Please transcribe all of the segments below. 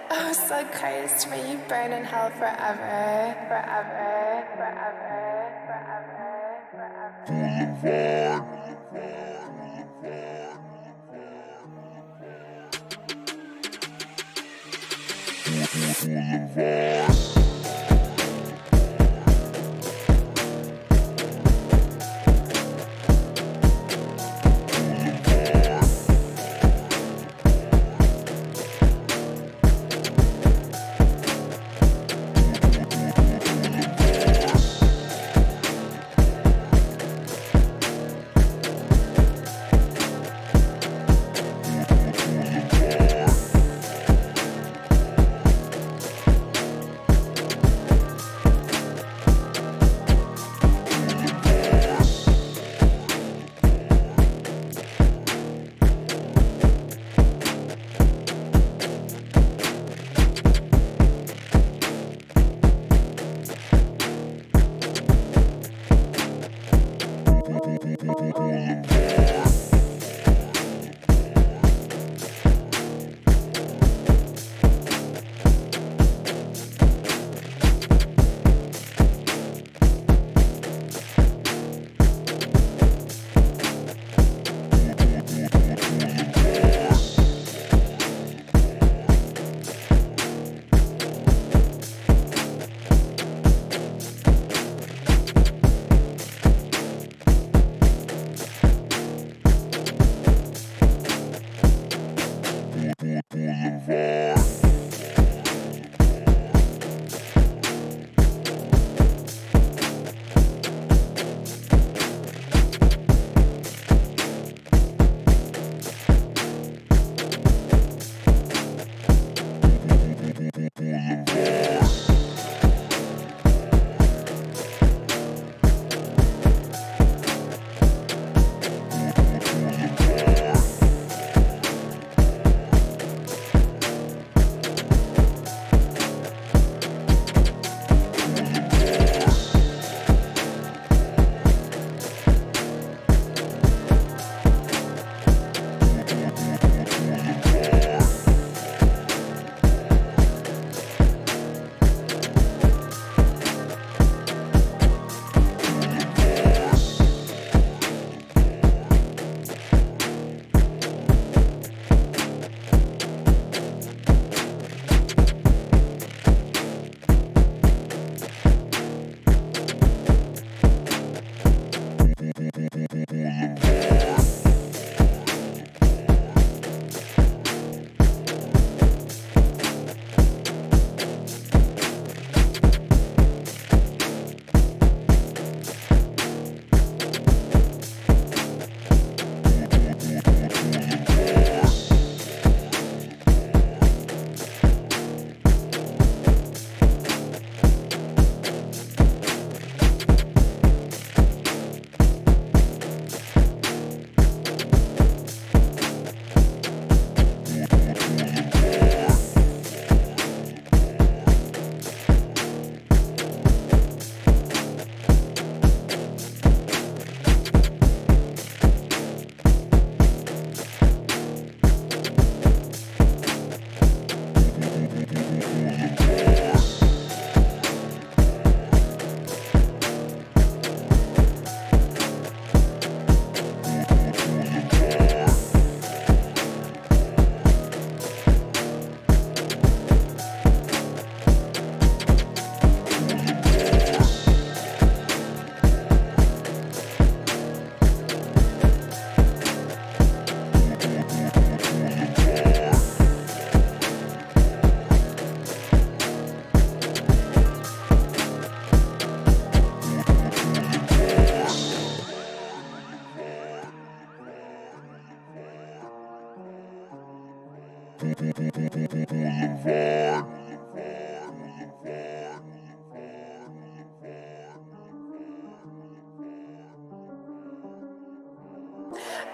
Oh, so cursed, may you burn in hell forever, forever, forever, forever, forever.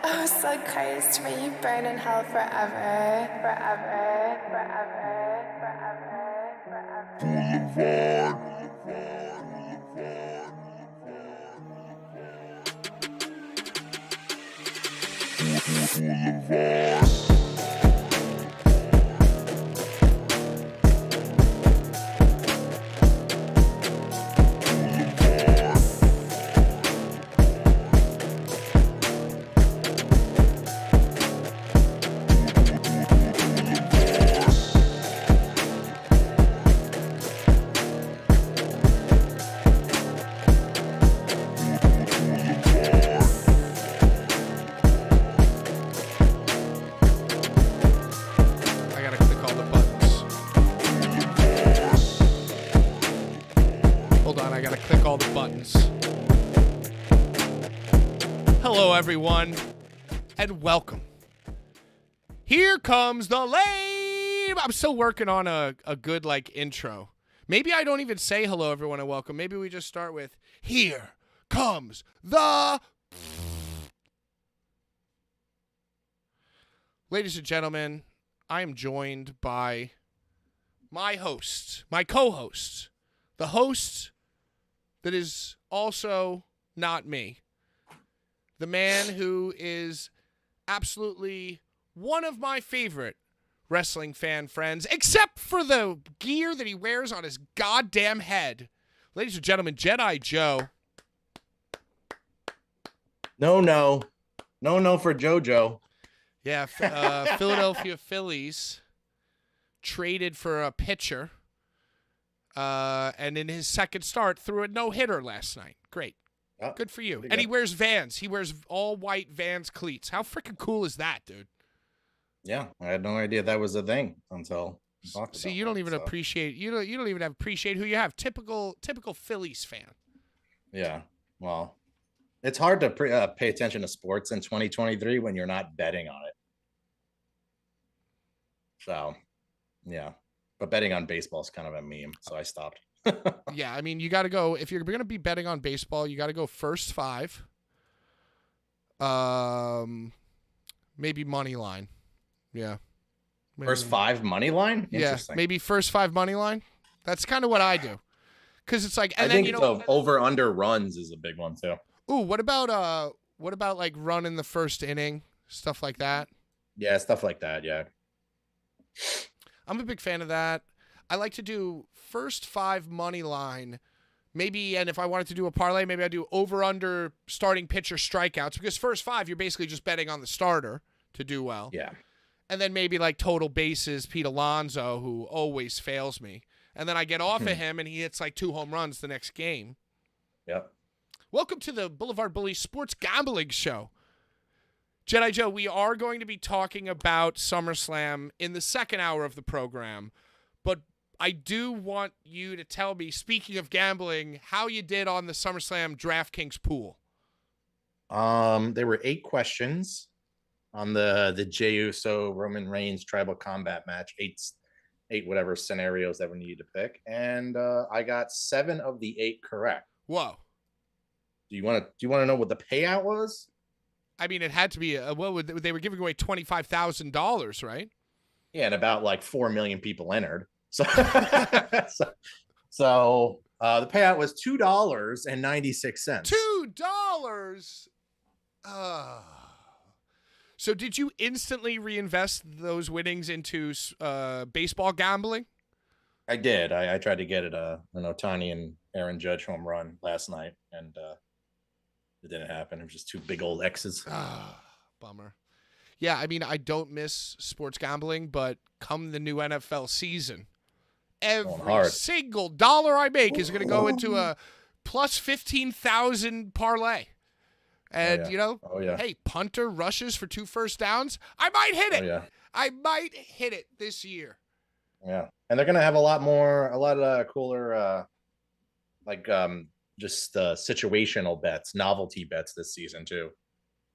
Oh, so cursed, may you burn in hell forever, forever, forever, forever, forever. Hello, everyone, and welcome. Here comes the lame. I'm still working on a good, intro. Maybe I don't even say hello, everyone, and welcome. Maybe we just start with, here comes the... Ladies and gentlemen, I am joined by my host, my co-host, the host that is also not me. The man who is absolutely one of my favorite wrestling fan friends, except for the gear that he wears on his goddamn head. Ladies and gentlemen, Jedi Joe. No for JoJo. Yeah, Philadelphia Phillies traded for a pitcher, and in his second start threw a no-hitter last night. Great. Oh, good for you. And he wears Vans. He wears all-white Vans cleats. How freaking cool is that, dude? Yeah, I had no idea that was a thing until you talked See, about you don't that, even so. appreciate you don't even appreciate who you have. Typical Phillies fan. Yeah, well, it's hard to pay attention to sports in 2023 when you're not betting on it. So, yeah, but betting on baseball is kind of a meme, so I stopped. Yeah, I mean, you got to go if you're going to be betting on baseball. You got to go first five. Maybe money line. Yeah. Maybe. First five money line? Yeah, maybe first five money line. That's kind of what I do. Because it's like, and I then, think the over under runs is a big one too. Ooh, what about like run in the first inning, stuff like that? Yeah, stuff like that. Yeah. I'm a big fan of that. I like to do first five money line, maybe, and if I wanted to do a parlay, maybe I do over under starting pitcher strikeouts, because first five you're basically just betting on the starter to do well. Yeah. And then maybe like total bases, Pete Alonso, who always fails me. And then I get off of him and he hits like 2 home runs the next game. Yep. Welcome to the Boulevard Bully Sports Gambling Show. Jedi Joe, we are going to be talking about SummerSlam in the second hour of the program, but I do want you to tell me, speaking of gambling, how you did on the SummerSlam DraftKings pool. There were 8 questions on the Jey Uso Roman Reigns tribal combat match, eight whatever scenarios that we needed to pick, and I got 7 of the 8 correct. Whoa! Do you want to know what the payout was? I mean, it had to be they were giving away $25,000, right? Yeah, and about like 4 million people entered. So, so the payout was $2.96. $2. So did you instantly reinvest those winnings into baseball gambling? I did. I tried to get it an Ohtani and Aaron Judge home run last night, and it didn't happen. It was just 2 big old X's. Bummer. Yeah, I mean, I don't miss sports gambling, but come the new NFL season, every single dollar I make is going to go into a plus 15,000 parlay. And, hey, punter rushes for 2 first downs. I might hit it. Yeah. I might hit it this year. Yeah. And they're going to have a lot of cooler, just situational bets, novelty bets this season too.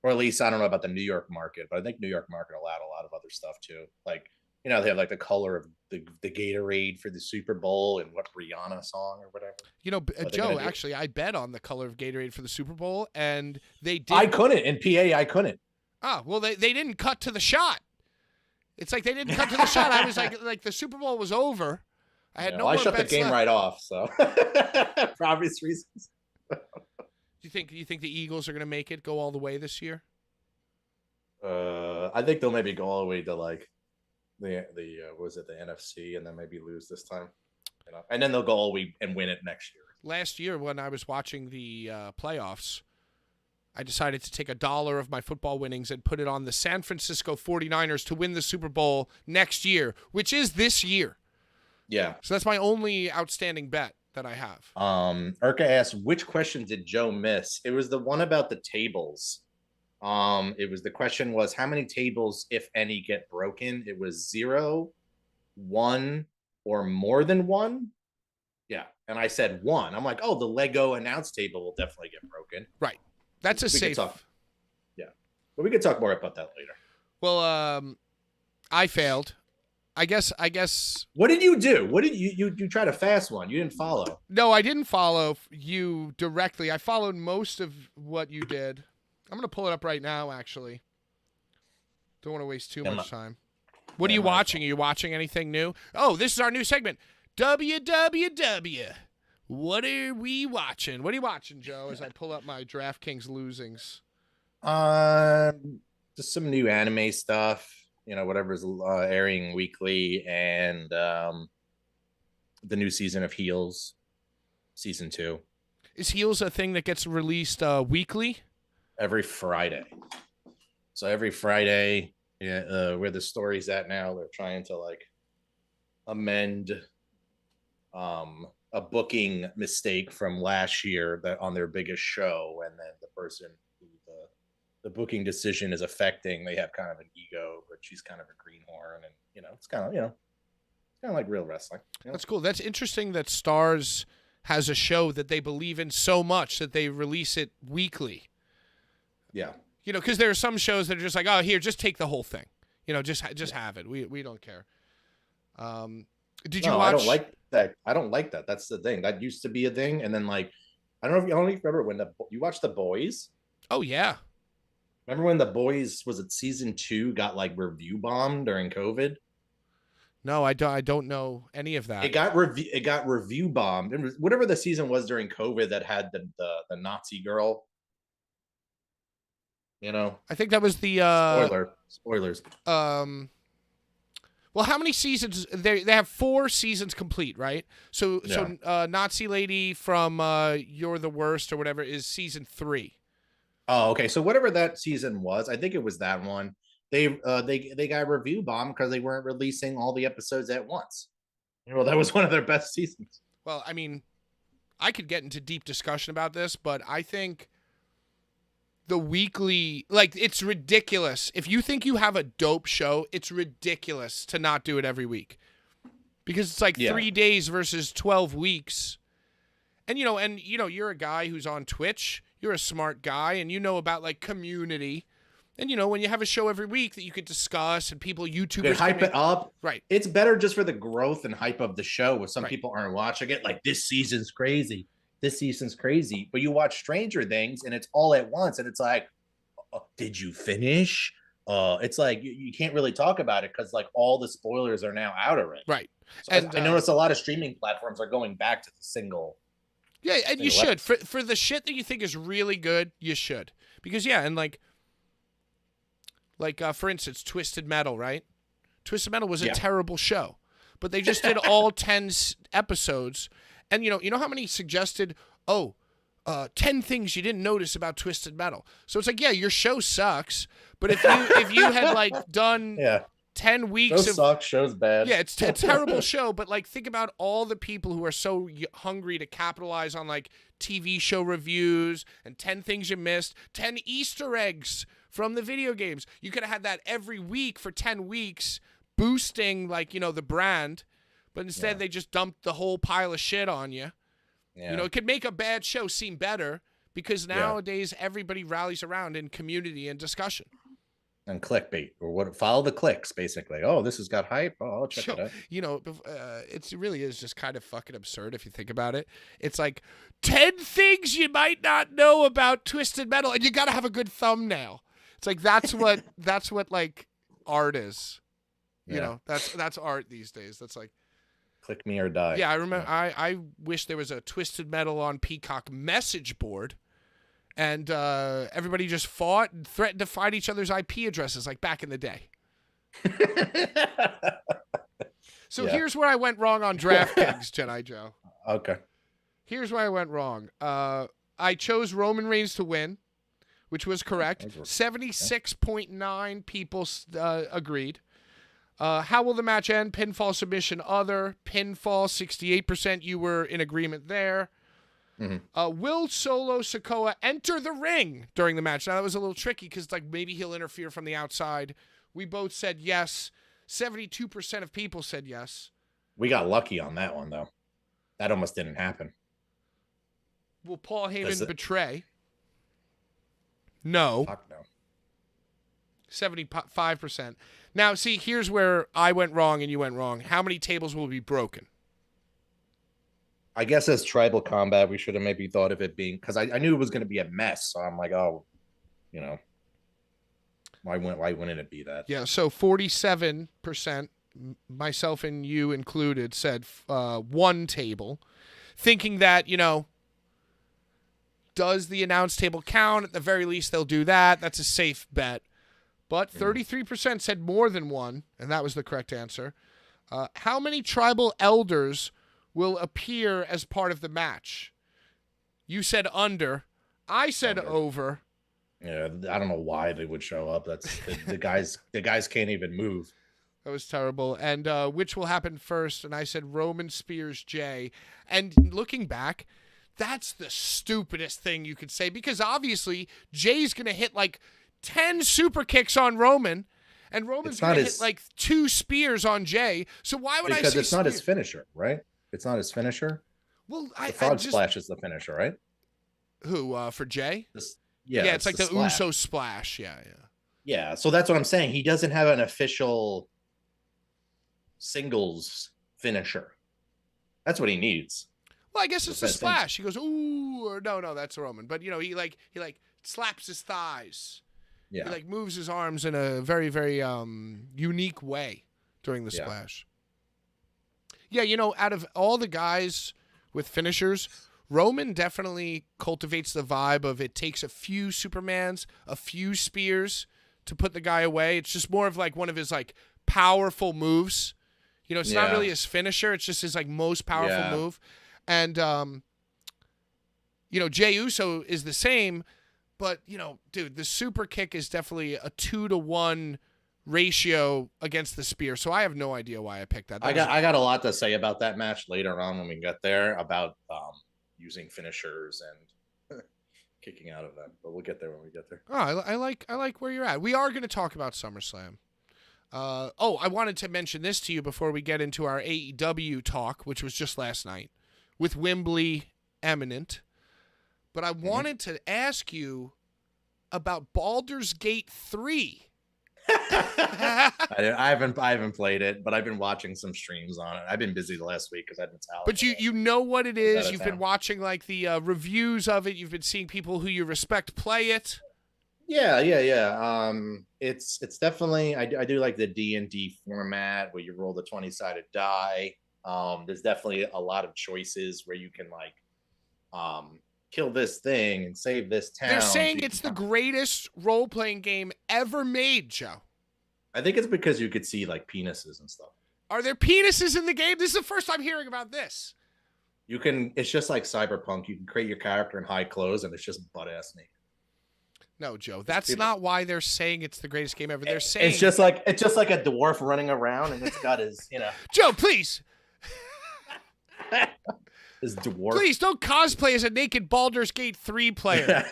Or at least I don't know about the New York market, but I think New York market allowed a lot of other stuff too. Like, they have like the color of the Gatorade for the Super Bowl and what Rihanna song or whatever. Joe, actually, I bet on the color of Gatorade for the Super Bowl, and they did. I couldn't. In PA, I couldn't. Oh, well, they didn't cut to the shot. It's like they didn't cut to the shot. I was like the Super Bowl was over. I had no more I shut the bets game left. right off, so for obvious reasons. Do you think the Eagles are going to make it go all the way this year? I think they'll maybe go all the way to like the NFC, and then maybe lose this time, and then they'll go all the way and win it next year. Last year, when I was watching the playoffs, I decided to take $1 of my football winnings and put it on the San Francisco 49ers to win the Super Bowl next year, which is this year. Yeah. So that's my only outstanding bet that I have. Urka asked, which question did Joe miss? It was the one about the tables. The question was, how many tables, if any, get broken? It was 0, 1, or more than 1. Yeah. And I said 1. I'm like, oh, the Lego announce table will definitely get broken. Right. That's a safe. But we could talk more about that later. Well, I failed. I guess. What did you do? What did you tried a fast one? You didn't follow. No, I didn't follow you directly. I followed most of what you did. I'm gonna pull it up right now. Actually, don't want to waste too much time. What are you watching? Are you watching anything new? Oh, this is our new segment. WWW. What are we watching? What are you watching, Joe? As I pull up my DraftKings losings. Just some new anime stuff. Whatever's airing weekly, and the new season of Heels, season 2. Is Heels a thing that gets released weekly? Every Friday. So every Friday, where the story's at now, they're trying to amend a booking mistake from last year that on their biggest show, and then the person who the booking decision is affecting, they have kind of an ego, but she's kind of a greenhorn, and it's kind of like real wrestling. That's cool. That's interesting that Stars has a show that they believe in so much that they release it weekly. Yeah. Because there are some shows that are just like, oh, here, just take the whole thing. Just have it. We don't care. Did you watch? I don't like that. That's the thing. That used to be a thing, and then I don't know if you only remember when you watched The Boys. Oh yeah. Remember when The Boys, was it season 2, got review bombed during COVID? No, I don't know any of that. It got review bombed. It was whatever the season was during COVID that had the Nazi girl. I think that was the spoilers. Well, how many seasons? They have 4 seasons complete, right? So Nazi lady from You're the Worst or whatever is season 3. Oh, okay. So whatever that season was, I think it was that one. They got review bombed because they weren't releasing all the episodes at once. That was one of their best seasons. Well, I mean, I could get into deep discussion about this, but I think the weekly, it's ridiculous. If you think you have a dope show, it's ridiculous to not do it every week. Because it's 3 days versus 12 weeks. And, you're a guy who's on Twitch. You're a smart guy, and you know about, community. And, when you have a show every week that you could discuss and YouTubers you hype it up. Right. It's better just for the growth and hype of the show if some people aren't watching it. This season's crazy. This season's crazy. But you watch Stranger Things, and it's all at once, and it's did you finish? It's you can't really talk about it because all the spoilers are now out already. Right. So and I noticed a lot of streaming platforms are going back to the single. Yeah, and you should. For the shit that you think is really good, you should. Because, and for instance, Twisted Metal, right? Twisted Metal was a terrible show. But they just did all 10 episodes. And, you know how many suggested, 10 things you didn't notice about Twisted Metal. So it's your show sucks. But if you had, done 10 weeks show sucks, show's bad. Yeah, it's a terrible show, but think about all the people who are so hungry to capitalize on TV show reviews and 10 things you missed, 10 Easter eggs from the video games. You could have had that every week for 10 weeks, boosting the brand, but instead they just dumped the whole pile of shit on you. Yeah. It could make a bad show seem better because nowadays everybody rallies around in community and discussion. And clickbait, or follow the clicks, basically. Oh, this has got hype. Oh, I'll check it out. It really is just kind of fucking absurd if you think about it. It's 10 things you might not know about Twisted Metal, and you got to have a good thumbnail. It's that's what art is. That's art these days. That's click me or die. Yeah, I remember. I wish there was a Twisted Metal on Peacock message board. And everybody just fought and threatened to fight each other's IP addresses back in the day. So here's where I went wrong on DraftKings, Jedi Joe. Okay. Here's where I went wrong. I chose Roman Reigns to win, which was correct. 76.9 people agreed. How will the match end? Pinfall, submission, other. Pinfall, 68%. You were in agreement there. Mm-hmm. Will Solo Sikoa enter the ring during the match? Now, that was a little tricky because maybe he'll interfere from the outside. We both said yes. 72% of people said yes. We got lucky on that one, though. That almost didn't happen. Will Paul Heyman betray? No. Fuck no. 75%. Now, see, here's where I went wrong and you went wrong. How many tables will be broken? I guess as tribal combat, we should have maybe thought of it being, because I knew it was going to be a mess. So I'm like, oh, you know, why wouldn't it be that? Yeah, so 47%, myself and you included, said one table, thinking that, you know, does the announce table count? At the very least, they'll do that. That's a safe bet. But 33% said more than one, and that was the correct answer. How many tribal elders will appear as part of the match? You said under. I said over. Yeah, I don't know why they would show up. That's the guys. The guys can't even move. That was terrible. And which will happen first? And I said Roman Spears Jay. And looking back, that's the stupidest thing you could say, because obviously Jay's going to hit like 10 super kicks on Roman, and Roman's going to hit like 2 spears on Jay. So why would I say because it's not spear? his finisher, right? It's not his finisher. Well, the frog splash is the finisher, right? Who for Jay? Yeah, it's like the splash. Uso splash. Yeah. So that's what I'm saying. He doesn't have an official singles finisher. That's what he needs. Well, I guess it's a splash. He goes, ooh, or no, that's Roman. But you know, he slaps his thighs. Yeah. He like moves his arms in a very, very unique way during the splash. Yeah, you know, out of all the guys with finishers, Roman definitely cultivates the vibe of it takes a few Supermans, a few spears to put the guy away. It's just more of like one of his like powerful moves. You know, it's not really his finisher. It's just his like most powerful move. And, you know, Jey Uso is the same, but, you know, dude, the super kick is definitely a 2-to-1 ratio against the spear. So I have no idea why I picked that. I got a lot to say about that match later on when we get there about using finishers and kicking out of them. But we'll get there when we get there. Oh, I like where you're at. We are going to talk about SummerSlam. I wanted to mention this to you before we get into our AEW talk, which was just last night, with Wembley imminent. But I wanted to ask you about Baldur's Gate 3. I haven't played it, but I've been watching some streams on it. I've been busy the last week because I've been out. But you know what it is. You've been watching like the reviews of it. You've been seeing people who you respect play it. Yeah. It's definitely I do like the D&D format where you roll the 20-sided die. There's definitely a lot of choices where you can like kill this thing and save this town. They're saying it's the greatest role-playing game ever made, Joe. I think it's because you could see like penises and stuff. Are there penises in the game? This is the first time hearing about this. You can. It's just like Cyberpunk. You can create your character in high clothes, and it's just butt-ass naked. No, Joe, that's not why they're saying it's the greatest game ever. They're saying it's just like a dwarf running around, and it's got his, you know. Joe, please. His dwarf. Please don't cosplay as a naked Baldur's Gate 3 player.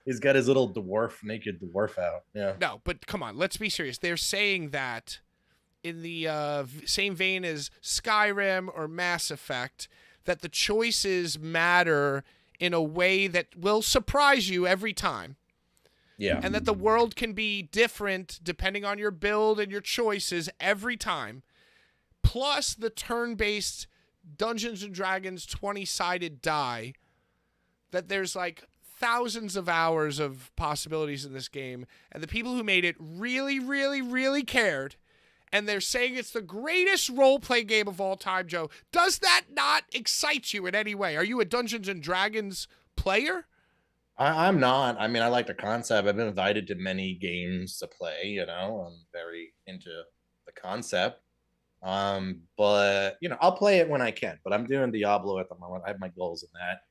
He's got his little naked dwarf out. Yeah. No, but come on, let's be serious. They're saying that in the same vein as Skyrim or Mass Effect, that the choices matter in a way that will surprise you every time. Yeah. And that the world can be different depending on your build and your choices every time. Plus the turn-based Dungeons & Dragons 20-sided die, that there's like thousands of hours of possibilities in this game, and the people who made it really, really, really cared, and they're saying it's the greatest role-play game of all time, Joe. Does that not excite you in any way? Are you a Dungeons & Dragons player? I'm not. I mean, I like the concept. I've been invited to many games to play, you know. I'm very into the concept. But you know, I'll play it when I can. But I'm doing Diablo at the moment. I have my goals in that.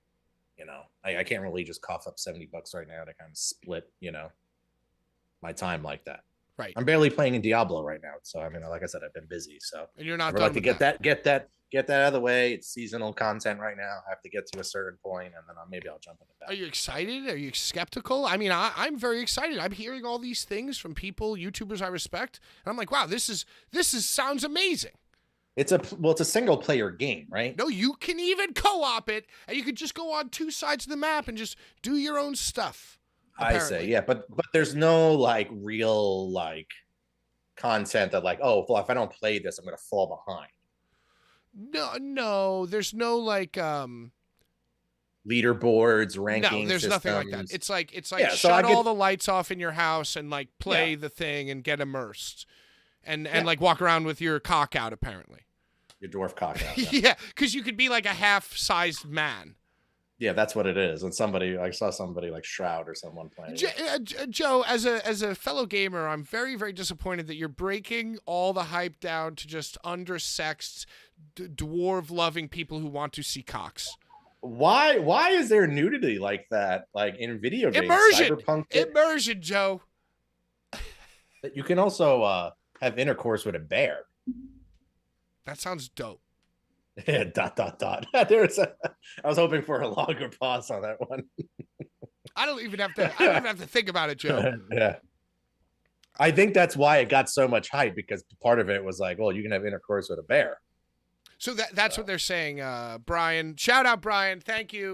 You know, I can't really just cough up $70 right now to kind of split, you know, my time like that. Right. I'm barely playing in Diablo right now. So I mean, like I said, I've been busy. So and you're not I'd like to get that out of the way. It's seasonal content right now. I have to get to a certain point, and then maybe I'll jump into that. Are you excited? Are you skeptical? I mean, I'm very excited. I'm hearing all these things from people, YouTubers I respect, and I'm like, wow, this sounds amazing. It's a single player game, right? No, you can even co-op it, and you can just go on 2 sides of the map and just do your own stuff. I say, yeah, but there's no like real like content that like, oh, well, if I don't play this, I'm gonna fall behind. No, there's no like Leaderboards, no, ranking there's nothing like that. systems. It's like Yeah, so I shut all get the lights off in your house and like play yeah, the thing and get immersed. And yeah, like walk around with your cock out apparently. your dwarf cock out. Yeah. Yeah, cuz you could be like a half-sized man. Yeah, that's what it is. And somebody, I saw somebody like Shroud or someone playing. Joe, as a fellow gamer, I'm very, very disappointed that you're breaking all the hype down to just undersexed, dwarf-loving people who want to see cocks. Why is there nudity like that? Like in video games, Immersion, Cyberpunk. immersion, Joe. You can also have intercourse with a bear. That sounds dope. Yeah, dot dot dot. I was hoping for a longer pause on that one. I don't even have to think about it, Joe. Yeah. I think that's why it got so much hype, because part of it was like, well, you can have intercourse with a bear. So that's what they're saying. Brian, shout out Brian. Thank you.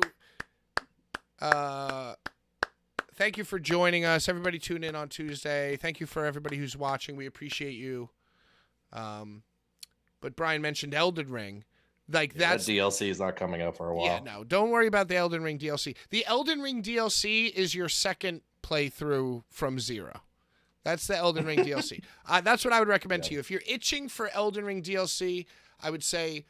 Thank you for joining us. Everybody tune in on Tuesday. Thank you for everybody who's watching. We appreciate you. But Brian mentioned Elden Ring. Like that DLC is not coming out for a while. Yeah, no, don't worry about the Elden Ring DLC. The Elden Ring DLC is your second playthrough from zero. That's the Elden Ring DLC. That's what I would recommend to you. If you're itching for Elden Ring DLC, I would say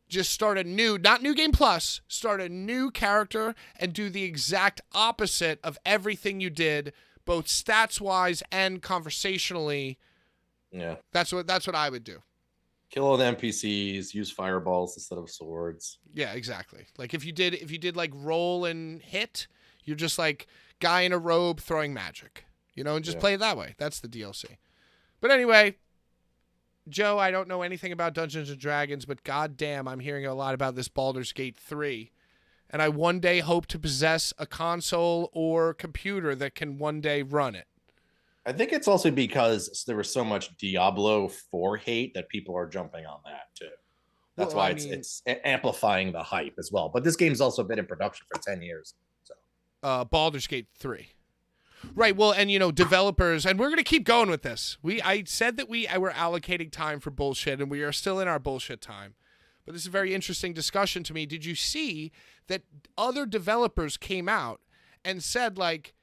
just start a new, not New Game Plus, start a new character and do the exact opposite of everything you did, both stats-wise and conversationally. Yeah. That's what I would do. Kill all the NPCs, use fireballs instead of swords. Yeah, exactly. Like if you did like roll and hit, you're just like guy in a robe throwing magic, and just play it that way. That's the DLC. But anyway, Joe, I don't know anything about Dungeons and Dragons, but goddamn, I'm hearing a lot about this Baldur's Gate 3. And I one day hope to possess a console or computer that can one day run it. I think it's also because there was so much Diablo 4 hate that people are jumping on that too. That's why it's amplifying the hype as well. But this game's also been in production for 10 years. So Baldur's Gate 3. Right, well, and developers, and we're going to keep going with this. I said that we were allocating time for bullshit, and we are still in our bullshit time. But this is a very interesting discussion to me. Did you see that other developers came out and said, like,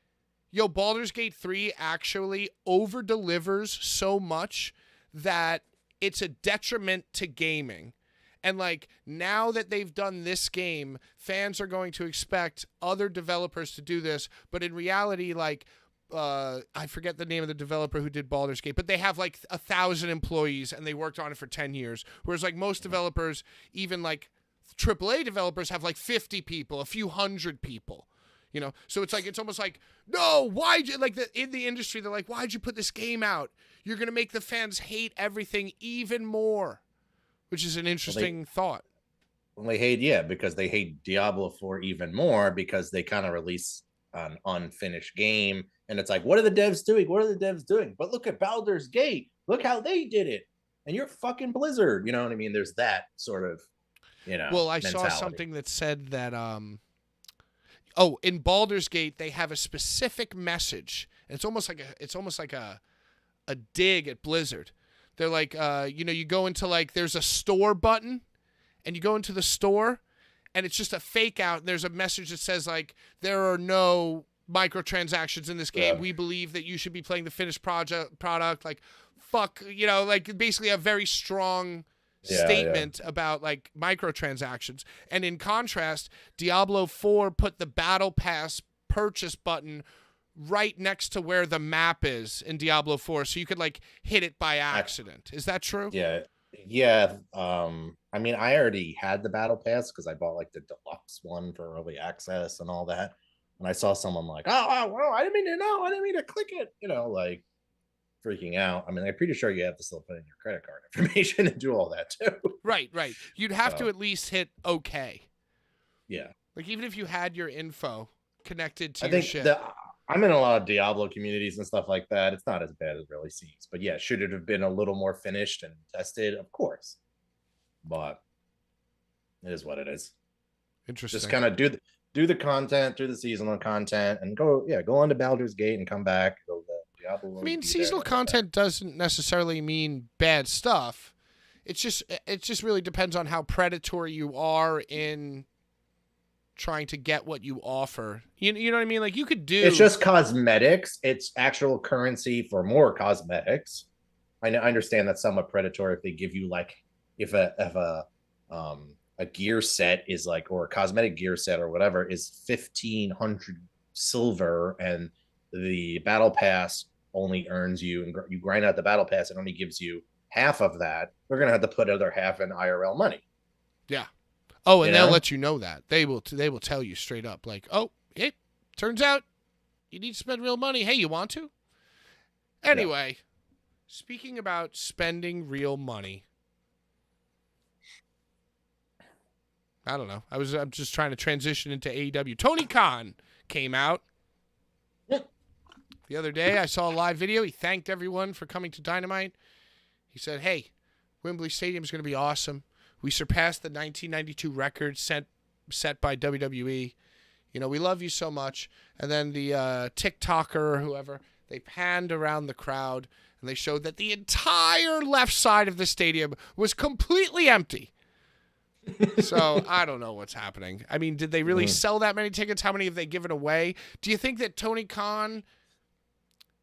yo, Baldur's Gate 3 actually over-delivers so much that it's a detriment to gaming. And, like, now that they've done this game, fans are going to expect other developers to do this. But in reality, like, I forget the name of the developer who did Baldur's Gate, but they have, like, 1,000 employees, and they worked on it for 10 years. Whereas, like, most developers, even, like, AAA developers have, like, 50 people, a few hundred people. So it's almost like, no, why'd you, like, in the industry, they're like, why'd you put this game out? You're going to make the fans hate everything even more, which is an interesting thought. Well, they hate, because they hate Diablo 4 even more, because they kind of release an unfinished game. And it's like, what are the devs doing? What are the devs doing? But look at Baldur's Gate. Look how they did it. And you're fucking Blizzard. You know what I mean? There's that sort of, Well, I saw something that said that, in Baldur's Gate, they have a specific message. And it's almost like a dig at Blizzard. They're like, you go into, like, there's a store button, and you go into the store, and it's just a fake out. And there's a message that says, like, there are no microtransactions in this game. Yeah. We believe that you should be playing the finished product. Like, fuck, like, basically a very strong statement about, like, microtransactions. And in contrast, Diablo 4 put the Battle Pass purchase button right next to where the map is in Diablo 4, so you could, like, hit it by accident. Is that true? Yeah. I mean, I already had the Battle Pass because I bought, like, the deluxe one for early access and all that. And I saw someone like, oh, I didn't mean to know. I didn't mean to click it. Like, freaking out. I mean, I'm pretty sure you have to still put in your credit card information and do all that too. Right. You'd have to at least hit okay. Yeah. Like, even if you had your info connected to your shit. I'm in a lot of Diablo communities and stuff like that. It's not as bad as it really seems. But yeah, should it have been a little more finished and tested? Of course. But it is what it is. Interesting. Just kind of do the content, do the seasonal content, and go on to Baldur's Gate and come back. Go to Diablo I will mean, be there seasonal and come back. content doesn't necessarily mean bad stuff. It just really depends on how predatory you are in trying to get what you offer. You know what I mean? Like you could do. It's just cosmetics. It's actual currency for more cosmetics. I understand that's somewhat predatory if they give you like if a gear set is like, or a cosmetic gear set or whatever is 1,500 silver, and the battle pass only earns you, and you grind out the battle pass, it only gives you half of that. They're gonna have to put other half in IRL money. Yeah. Oh, and You they'll know? let you know that. They will tell you straight up like, "Oh, hey, turns out you need to spend real money. Hey, you want to?" Anyway, speaking about spending real money. I don't know. I'm just trying to transition into AEW. Tony Khan came out the other day. I saw a live video. He thanked everyone for coming to Dynamite. He said, "Hey, Wembley Stadium is going to be awesome. We surpassed the 1992 record set by WWE. You know, we love you so much." And then the TikToker or whoever, they panned around the crowd and they showed that the entire left side of the stadium was completely empty. So I don't know what's happening. I mean, did they really sell that many tickets? How many have they given away? Do you think that Tony Khan,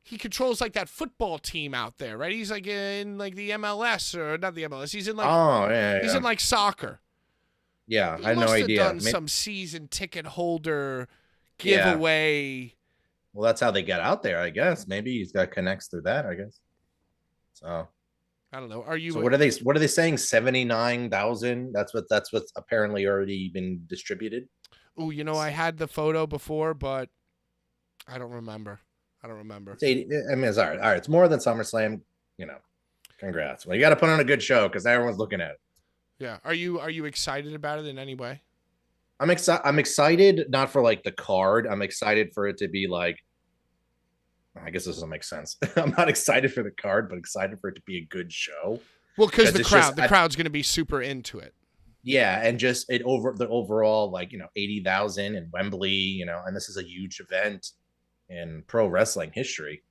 he controls like that football team out there, right? He's like in like the MLS, or not the MLS. He's in like he's in like soccer. Yeah, He I had no must have idea. done some season ticket holder giveaway. Well, that's how they get out there, I guess. Maybe he's got connects through that, I guess. So I don't know. Are you? So what are they saying? 79,000? That's what's apparently already been distributed. Oh, you know, I had the photo before, but I don't remember. It's 80, I mean, it's all right. All right, it's more than SummerSlam. You know, congrats. Well, you got to put on a good show because everyone's looking at it. Yeah. Are you excited about it in any way? I'm excited. I'm excited not for like the card. I'm excited for it to be like. I guess this doesn't make sense. I'm not excited for the card, but excited for it to be a good show. Well, because the crowd's going to be super into it. Yeah, and just the overall, like, 80,000 in Wembley, and this is a huge event in pro wrestling history.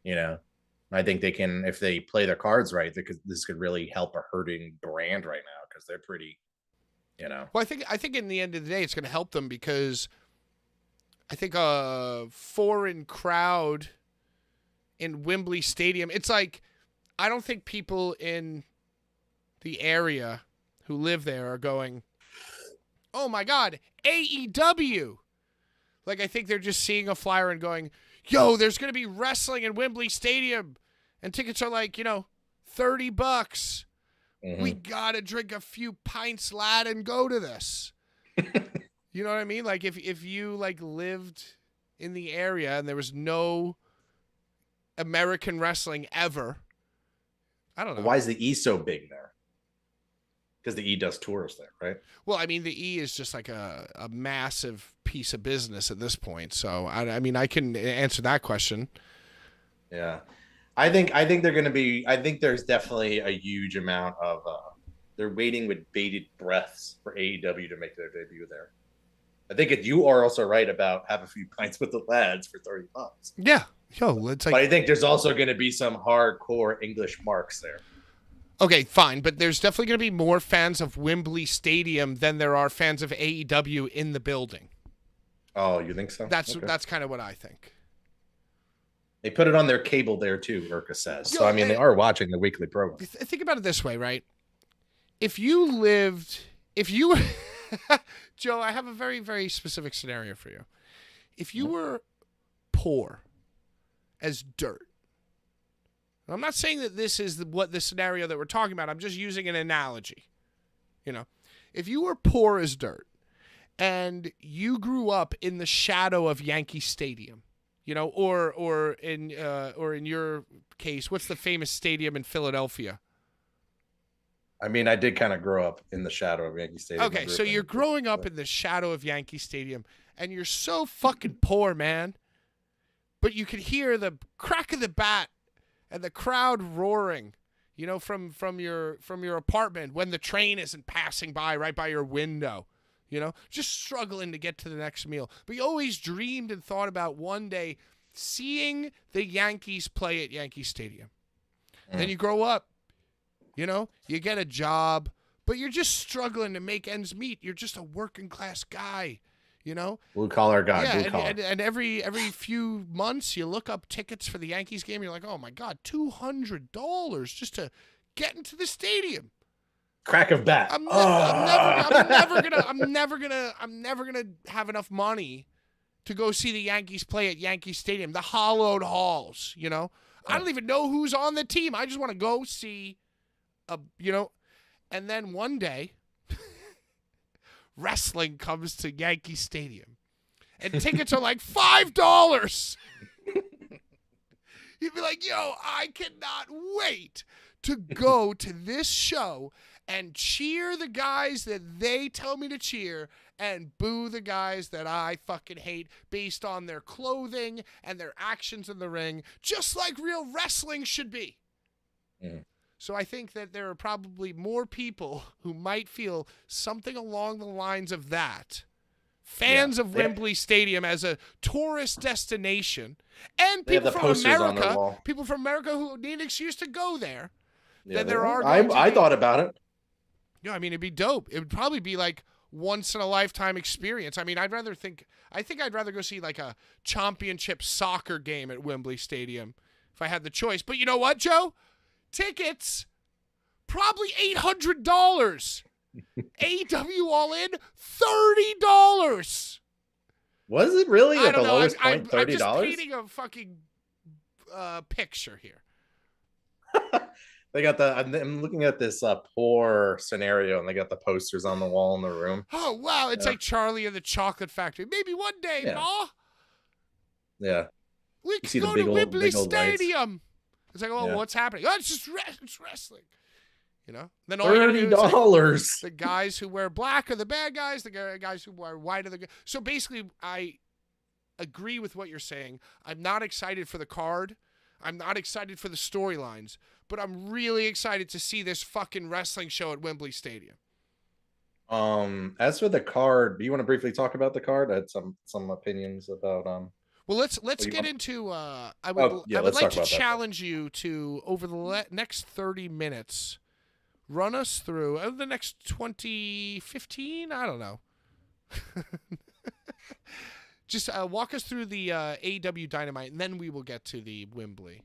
I think they can, if they play their cards right, because this could really help a hurting brand right now because they're pretty, Well, I think in the end of the day, it's going to help them because I think a foreign crowd in Wembley Stadium, it's like, I don't think people in the area who live there are going, "Oh my God, AEW." Like, I think they're just seeing a flyer and going, "Yo, there's going to be wrestling in Wembley Stadium." And tickets are like, $30. Mm-hmm. We got to drink a few pints, lad, and go to this. You know what I mean? Like, if you, like, lived in the area and there was no American wrestling ever, I don't know. Why is the E so big there? Because the E does tours there, right? Well, I mean, the E is just like a massive piece of business at this point. So, I mean, I can answer that question. Yeah. I think they're going to be, I think there's definitely a huge amount of, they're waiting with bated breaths for AEW to make their debut there. I think you are also right about have a few pints with the lads for $30. Yeah. Yo, it's like, but I think there's also going to be some hardcore English marks there. Okay, fine, but there's definitely going to be more fans of Wembley Stadium than there are fans of AEW in the building. Oh, you think so? That's kind of what I think. They put it on their cable there too, Urka says. So, I mean, they are watching the weekly program. Think about it this way, right? If you Joe, I have a very, very specific scenario for you. If you were poor as dirt, I'm not saying that this is what the scenario that we're talking about. I'm just using an analogy. If you were poor as dirt and you grew up in the shadow of Yankee Stadium, or in your case, what's the famous stadium in Philadelphia? I mean, I did kind of grow up in the shadow of Yankee Stadium. Okay, so you're growing up in the shadow of Yankee Stadium, and you're so fucking poor, man. But you could hear the crack of the bat and the crowd roaring, from your apartment when the train isn't passing by right by your window. just struggling to get to the next meal. But you always dreamed and thought about one day seeing the Yankees play at Yankee Stadium. Then you grow up, you get a job, but you're just struggling to make ends meet. You're just a working class guy, Blue collar guy. Yeah, blue collar. and every few months you look up tickets for the Yankees game. You're like, oh my God, $200 just to get into the stadium. Crack of bat. I'm never gonna have enough money to go see the Yankees play at Yankee Stadium, the hollowed halls. I don't even know who's on the team. I just want to go see And then one day, wrestling comes to Yankee Stadium, and tickets are like $5. You'd be like, yo, I cannot wait to go to this show and cheer the guys that they tell me to cheer and boo the guys that I fucking hate based on their clothing and their actions in the ring, just like real wrestling should be. Mm. So I think that there are probably more people who might feel something along the lines of that. Fans of Wembley Stadium as a tourist destination, and people from America who need an excuse to go there. Yeah, there are. I thought about it. It'd be dope. It would probably be like once in a lifetime experience. I mean, I think I'd rather go see like a championship soccer game at Wembley Stadium if I had the choice. But you know what, Joe? Tickets, probably $800. AEW All In, $30. Was it really at the lowest point, $30? I'm just painting a fucking picture here. They got I'm looking at this poor scenario, and they got the posters on the wall in the room. Oh, wow. It's like Charlie and the Chocolate Factory. Maybe one day, Ma. Yeah. We can go to Wembley Stadium. It's like, what's happening? Oh, it's just wrestling. Then all $30. The guys who wear black are the bad guys. The guys who wear white are the good. So basically, I agree with what you're saying. I'm not excited for the card. I'm not excited for the storylines. But I'm really excited to see this fucking wrestling show at Wembley Stadium. As for the card, do you want to briefly talk about the card? I had some opinions about Well, let's get into. I would like to challenge you to, over the next 30 minutes, run us through the next 15. I don't know. Just walk us through the AEW Dynamite, and then we will get to the Wembley.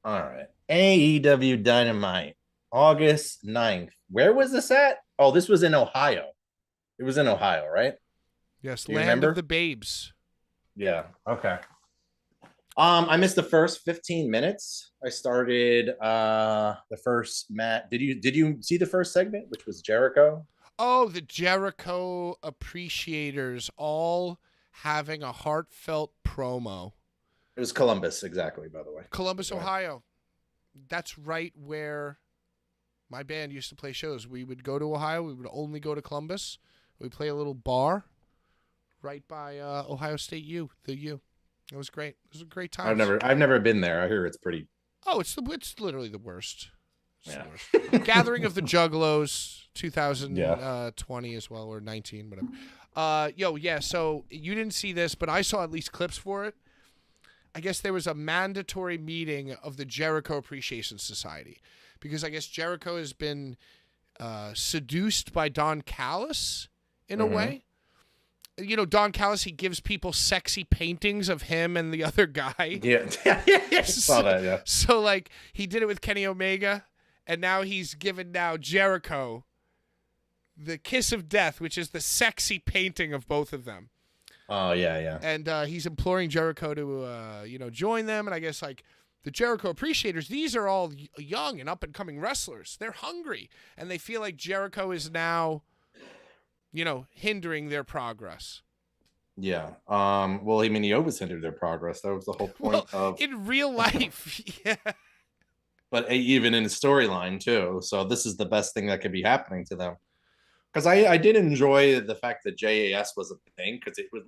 All right, AEW Dynamite, August 9th. Where was this at? Oh, this was in Ohio. It was in Ohio, right? Yes, Land of the Babes. Yeah. Okay. I missed the first 15 minutes. I started the first match. Did you see the first segment, which was Jericho? Oh, the Jericho appreciators all having a heartfelt promo. It was Columbus, exactly, by the way. Columbus, Ohio. That's right where my band used to play shows. We would go to Ohio. We would only go to Columbus. We'd play a little bar right by Ohio State U, the U. It was great. It was a great time. I've never been there. I hear it's pretty. Oh, it's literally the worst. The worst. Gathering of the Juggalos, 2020 as well, or 19, whatever. So you didn't see this, but I saw at least clips for it. I guess there was a mandatory meeting of the Jericho Appreciation Society because I guess Jericho has been seduced by Don Callis in a way. Don Callis, he gives people sexy paintings of him and the other guy. Yeah. I saw that, yeah. So, like, he did it with Kenny Omega, and now he's given Jericho the kiss of death, which is the sexy painting of both of them. Oh, yeah. And he's imploring Jericho to, join them. And I guess, like, the Jericho Appreciators, these are all young and up-and-coming wrestlers. They're hungry, and they feel like Jericho is now, hindering their progress. Yeah. Well, I mean, he always hindered their progress. That was the whole point of... In real life, yeah. But even in the storyline, too. So this is the best thing that could be happening to them. Because I did enjoy the fact that JAS was a thing, because it was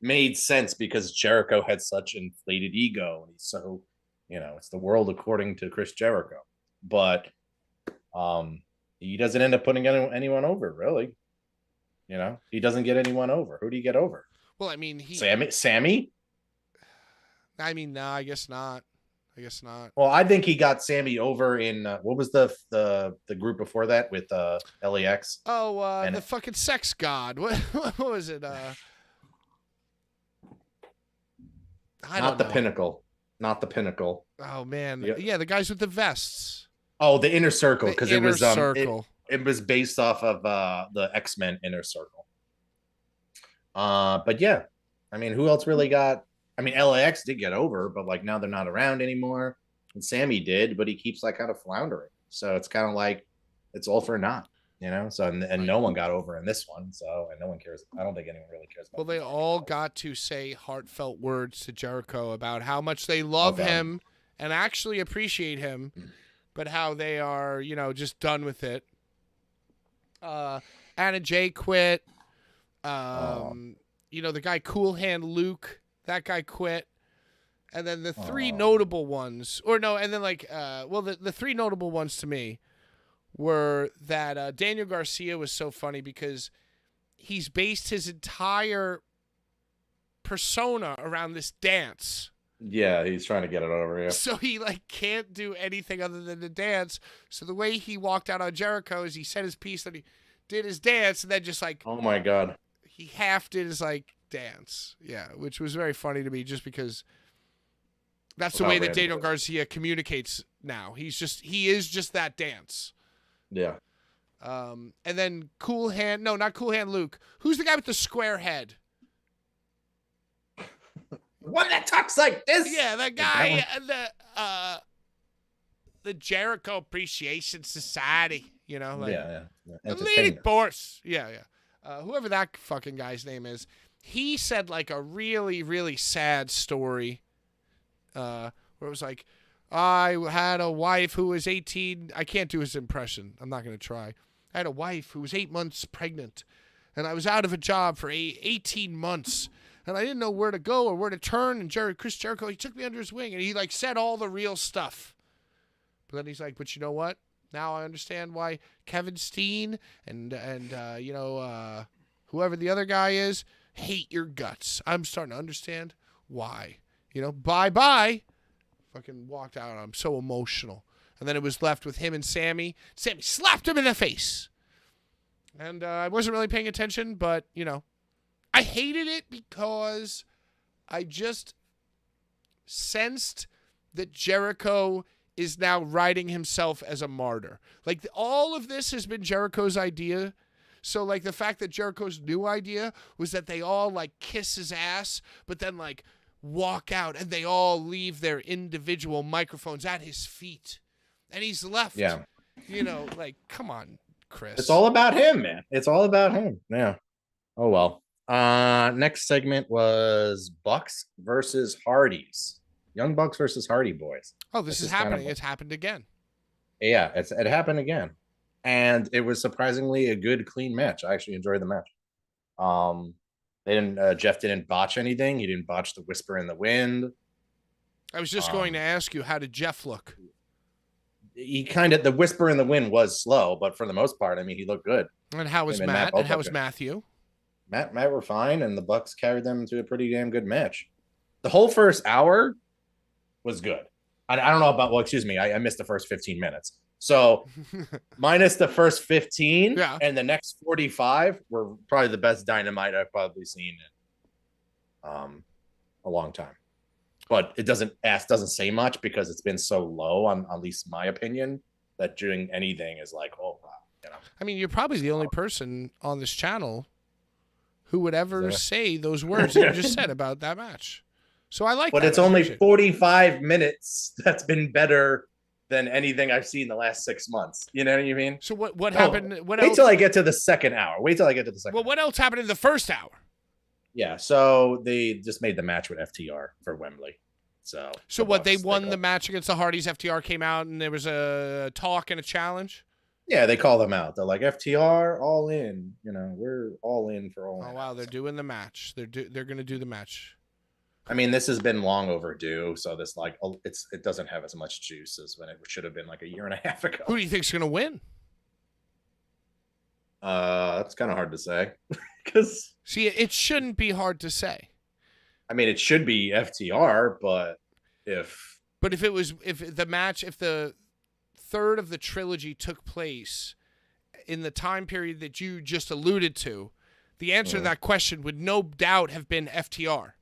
made sense because Jericho had such inflated ego, and he's so, it's the world according to Chris Jericho. But he doesn't end up putting anyone over, really. You know, he doesn't get anyone over. Who do you get over? Well, I mean, Sammy? I mean, no, I guess not. I guess not. Well, I think he got Sammy over in what was the group before that with LAX? Oh, And the fucking sex god. What was it? I not don't the know. Pinnacle. Not the Pinnacle. Oh man, Yeah. yeah, the guys with the vests. Oh, the Inner Circle, because it was Circle. it was based off of the X-Men Inner Circle. But yeah, I mean, who else really got? I mean, LAX did get over, but like now they're not around anymore. And Sammy did, but he keeps like kind of floundering. So it's kind of like it's all for naught, you know. So and no one got over in this one. So and no one cares. I don't think anyone really cares about. Well, they all got to say heartfelt words to Jericho about how much they love him and actually appreciate him, but how they are, you know, just done with it. Anna Jay quit. You know, the guy Cool Hand Luke, that guy quit. And then the three notable ones, or no, and then like, the three notable ones to me were that Daniel Garcia was so funny because he's based his entire persona around this dance. Yeah, he's trying to get it over. Yeah. So he like can't do anything other than the dance. So the way he walked out on Jericho is he said his piece, and he did his dance, and then just like, oh my god, he half did his like dance. Yeah, which was very funny to me, just because that's the way that Daniel Garcia communicates now. He is just that dance. Yeah. And then not Cool Hand Luke. Who's the guy with the square head? One that talks like this. Yeah, that guy, the Jericho Appreciation Society. You know, like, yeah. the leading force. Yeah. Whoever that fucking guy's name is, he said like a really, really sad story. Where it was like, I had a wife who was 18. I can't do his impression. I'm not going to try. I had a wife who was 8 months pregnant, and I was out of a job for 18 months, and I didn't know where to go or where to turn. And Chris Jericho, he took me under his wing, and he like said all the real stuff. But then he's like, but you know what? Now I understand why Kevin Steen and whoever the other guy is hate your guts. I'm starting to understand why. You know, bye-bye. Fucking walked out. I'm so emotional. And then it was left with him and Sammy. Sammy slapped him in the face. And I wasn't really paying attention, but, you know, I hated it because I just sensed that Jericho is now writing himself as a martyr. Like, all of this has been Jericho's idea. So, like, the fact that Jericho's new idea was that they all, like, kiss his ass, but then, like, walk out, and they all leave their individual microphones at his feet. And he's left. Yeah. You know, like, come on, Chris. It's all about him, man. It's all about him. Yeah. Oh, well. Next segment was Bucks versus Hardys. Young Bucks versus Hardy Boys. Oh, this is happening. It's happened again. Yeah, it happened again. And it was surprisingly a good, clean match. I actually enjoyed the match. Jeff didn't botch anything. He didn't botch the whisper in the wind. I was just going to ask you, how did Jeff look? He the whisper in the wind was slow, but for the most part, I mean, he looked good. And how was Matt? And how was Matthew? Matt were fine, and the Bucks carried them to a pretty damn good match. The whole first hour was good. I don't know about, excuse me, I missed the first 15 minutes. So minus the first 15 and the next 45 were probably the best Dynamite I've probably seen in a long time. But it doesn't say much because it's been so low, on at least my opinion, that doing anything is like, oh wow. You know? I mean, you're probably the only person on this channel who would ever say those words that you just said about that match. So I like that. But it's only 45 minutes. That's been better than anything I've seen the last 6 months. You know what I mean? So what happened? Wait till I get to the second hour. Well, what else happened in the first hour? Yeah, so they just made the match with FTR for Wembley. So they won the match against the Hardys. FTR came out and there was a talk and a challenge. Yeah, they call them out. They're like, FTR, all in. You know, we're all in for all in. Oh wow, they're doing the match. They're going to do the match. I mean, this has been long overdue, so this it doesn't have as much juice as when it should have been like a year and a half ago. Who do you think's going to win? That's kind of hard to say because See, it shouldn't be hard to say. I mean it should be FTR, but if But if the third of the trilogy took place in the time period that you just alluded to, the answer to that question would no doubt have been FTR.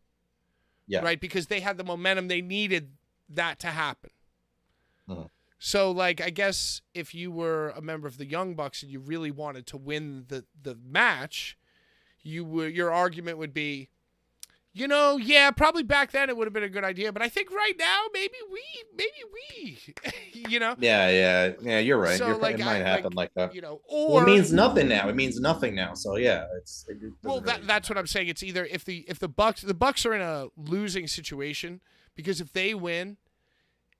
yeah, Right? Because they had the momentum they needed that to happen. Mhm. So, like, I guess if you were a member of the Young Bucks and you really wanted to win the match, your argument would be, yeah, probably back then it would have been a good idea, but I think right now maybe we, yeah, you're right. So It might happen like that. or Well, it means nothing now. It means nothing now. So yeah, that's what I'm saying. It's either if the Bucks are in a losing situation, because if they win,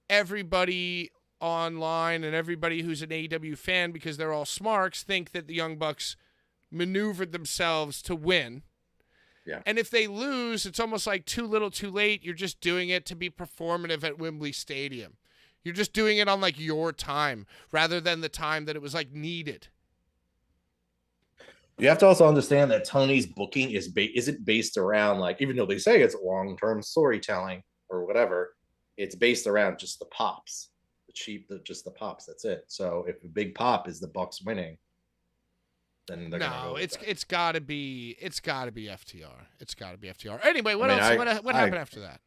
everybody online and everybody who's an AEW fan, because they're all smarks, think that the Young Bucks maneuvered themselves to win. Yeah. And if they lose, it's almost like too little too late. You're just doing it to be performative at Wembley Stadium. You're just doing it on like your time rather than the time that it was like needed. You have to also understand that Tony's booking isn't based around like, even though they say it's long-term storytelling or whatever, it's based around just the pops, just the pops. That's it. So if the big pop is the Bucks winning, then they're gonna go with that. It's got to be FTR. It's got to be FTR. Anyway, what happened after that?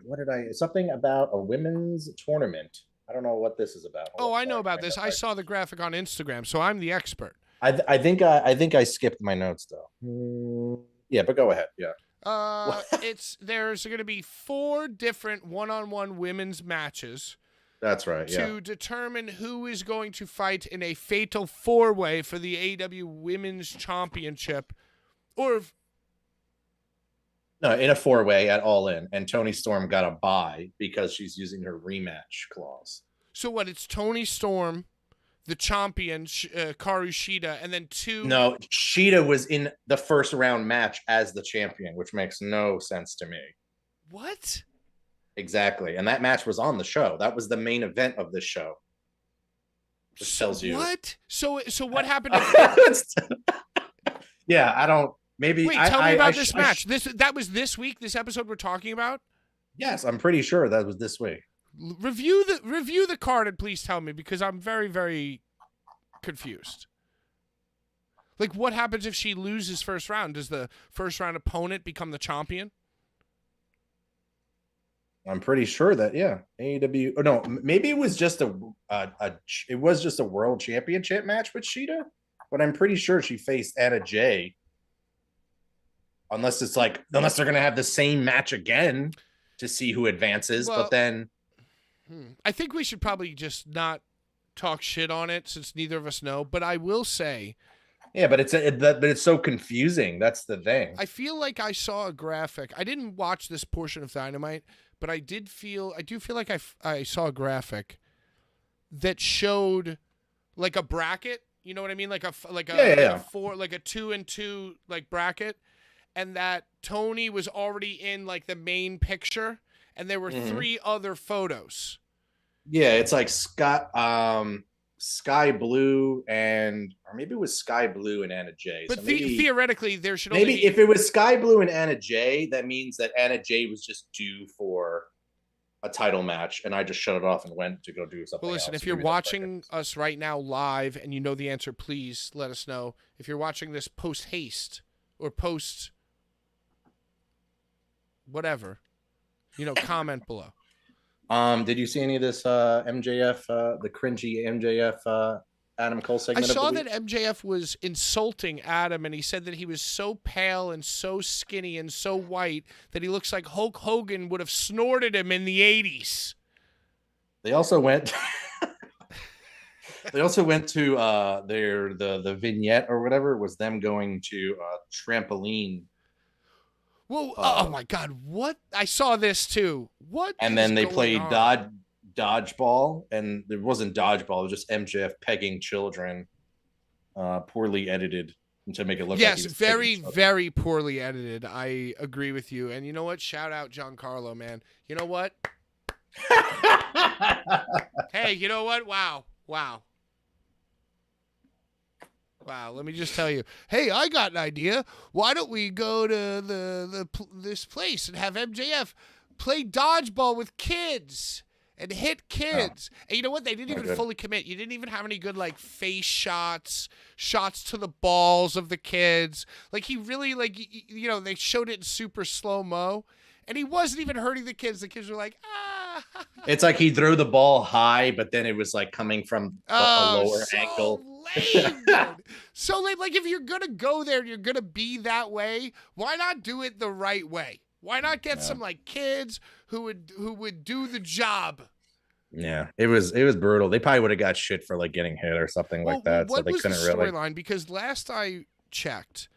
What did I? Something about a women's tournament. I don't know what this is about. I know about this. I saw the graphic on Instagram, so I'm the expert. I think I skipped my notes though. Yeah, but go ahead. Yeah. There's going to be 4 different one-on-one women's matches. That's right. To determine who is going to fight in a fatal 4-way for the AEW Women's Championship, or no, in a 4-way at All In, and Toni Storm got a bye because she's using her rematch clause. So what? It's Toni Storm, the champion, Karu Shida, and then 2. No, Shida was in the first round match as the champion, which makes no sense to me. What? Exactly. And that match was on the show. That was the main event of this show. Which tells you. What? So what happened? Yeah, I don't. Maybe. Wait, tell me about this match. That was this week. This episode we're talking about. Yes, I'm pretty sure that was this week. Review the card and please tell me, because I'm very, very confused. Like, what happens if she loses first round? Does the first round opponent become the champion? I'm pretty sure that AEW. Oh, no, maybe it was just a world championship match with Shida, but I'm pretty sure she faced Anna Jay. Unless they're gonna have the same match again to see who advances, but then I think we should probably just not talk shit on it since neither of us know. But I will say, yeah, but it's so confusing. That's the thing. I feel like I saw a graphic. I didn't watch this portion of Dynamite, but I do feel like I saw a graphic that showed like a bracket. You know what I mean? Like a 4, like a 2 and 2 like bracket, and that Tony was already in like the main picture, and there were 3 other photos. Yeah, it's like Sky Blue or maybe it was Sky Blue and Anna Jay. But so maybe, theoretically, there should maybe only be... if it was Sky Blue and Anna Jay, that means that Anna Jay was just due for a title match, and I just shut it off and went to go do something. Well, listen, else. if you're watching us right now live and you know the answer, please let us know. If you're watching this post haste or post whatever, comment below. Did you see any of this MJF, the cringy MJF Adam Cole segment? I saw that MJF was insulting Adam, and he said that he was so pale and so skinny and so white that he looks like Hulk Hogan would have snorted him in the 80s. They also went. They also went to the vignette or whatever was them going to trampoline. Well, oh my God! What? I saw this too. What? And then they played dodgeball, and it wasn't dodgeball. It was just MJF pegging children, poorly edited to make it look. Yes, like very, very poorly edited. I agree with you. And you know what? Shout out Giancarlo, man. You know what? Hey, you know what? Wow. Wow, let me just tell you. Hey, I got an idea. Why don't we go to this place and have MJF play dodgeball with kids and hit kids? And you know what? They didn't even fully commit. You didn't even have any good like face shots to the balls of the kids. Like he really they showed it in super slow-mo. And he wasn't even hurting the kids. The kids were like, ah. It's like he threw the ball high, but then it was like coming from a lower angle. Lame, dude. So lame. Like if you're gonna go there and you're gonna be that way, why not do it the right way? Why not get some like kids who would do the job? Yeah, it was brutal. They probably would have got shit for like getting hit or something like that. So they couldn't really. What was the storyline? Because last I checked,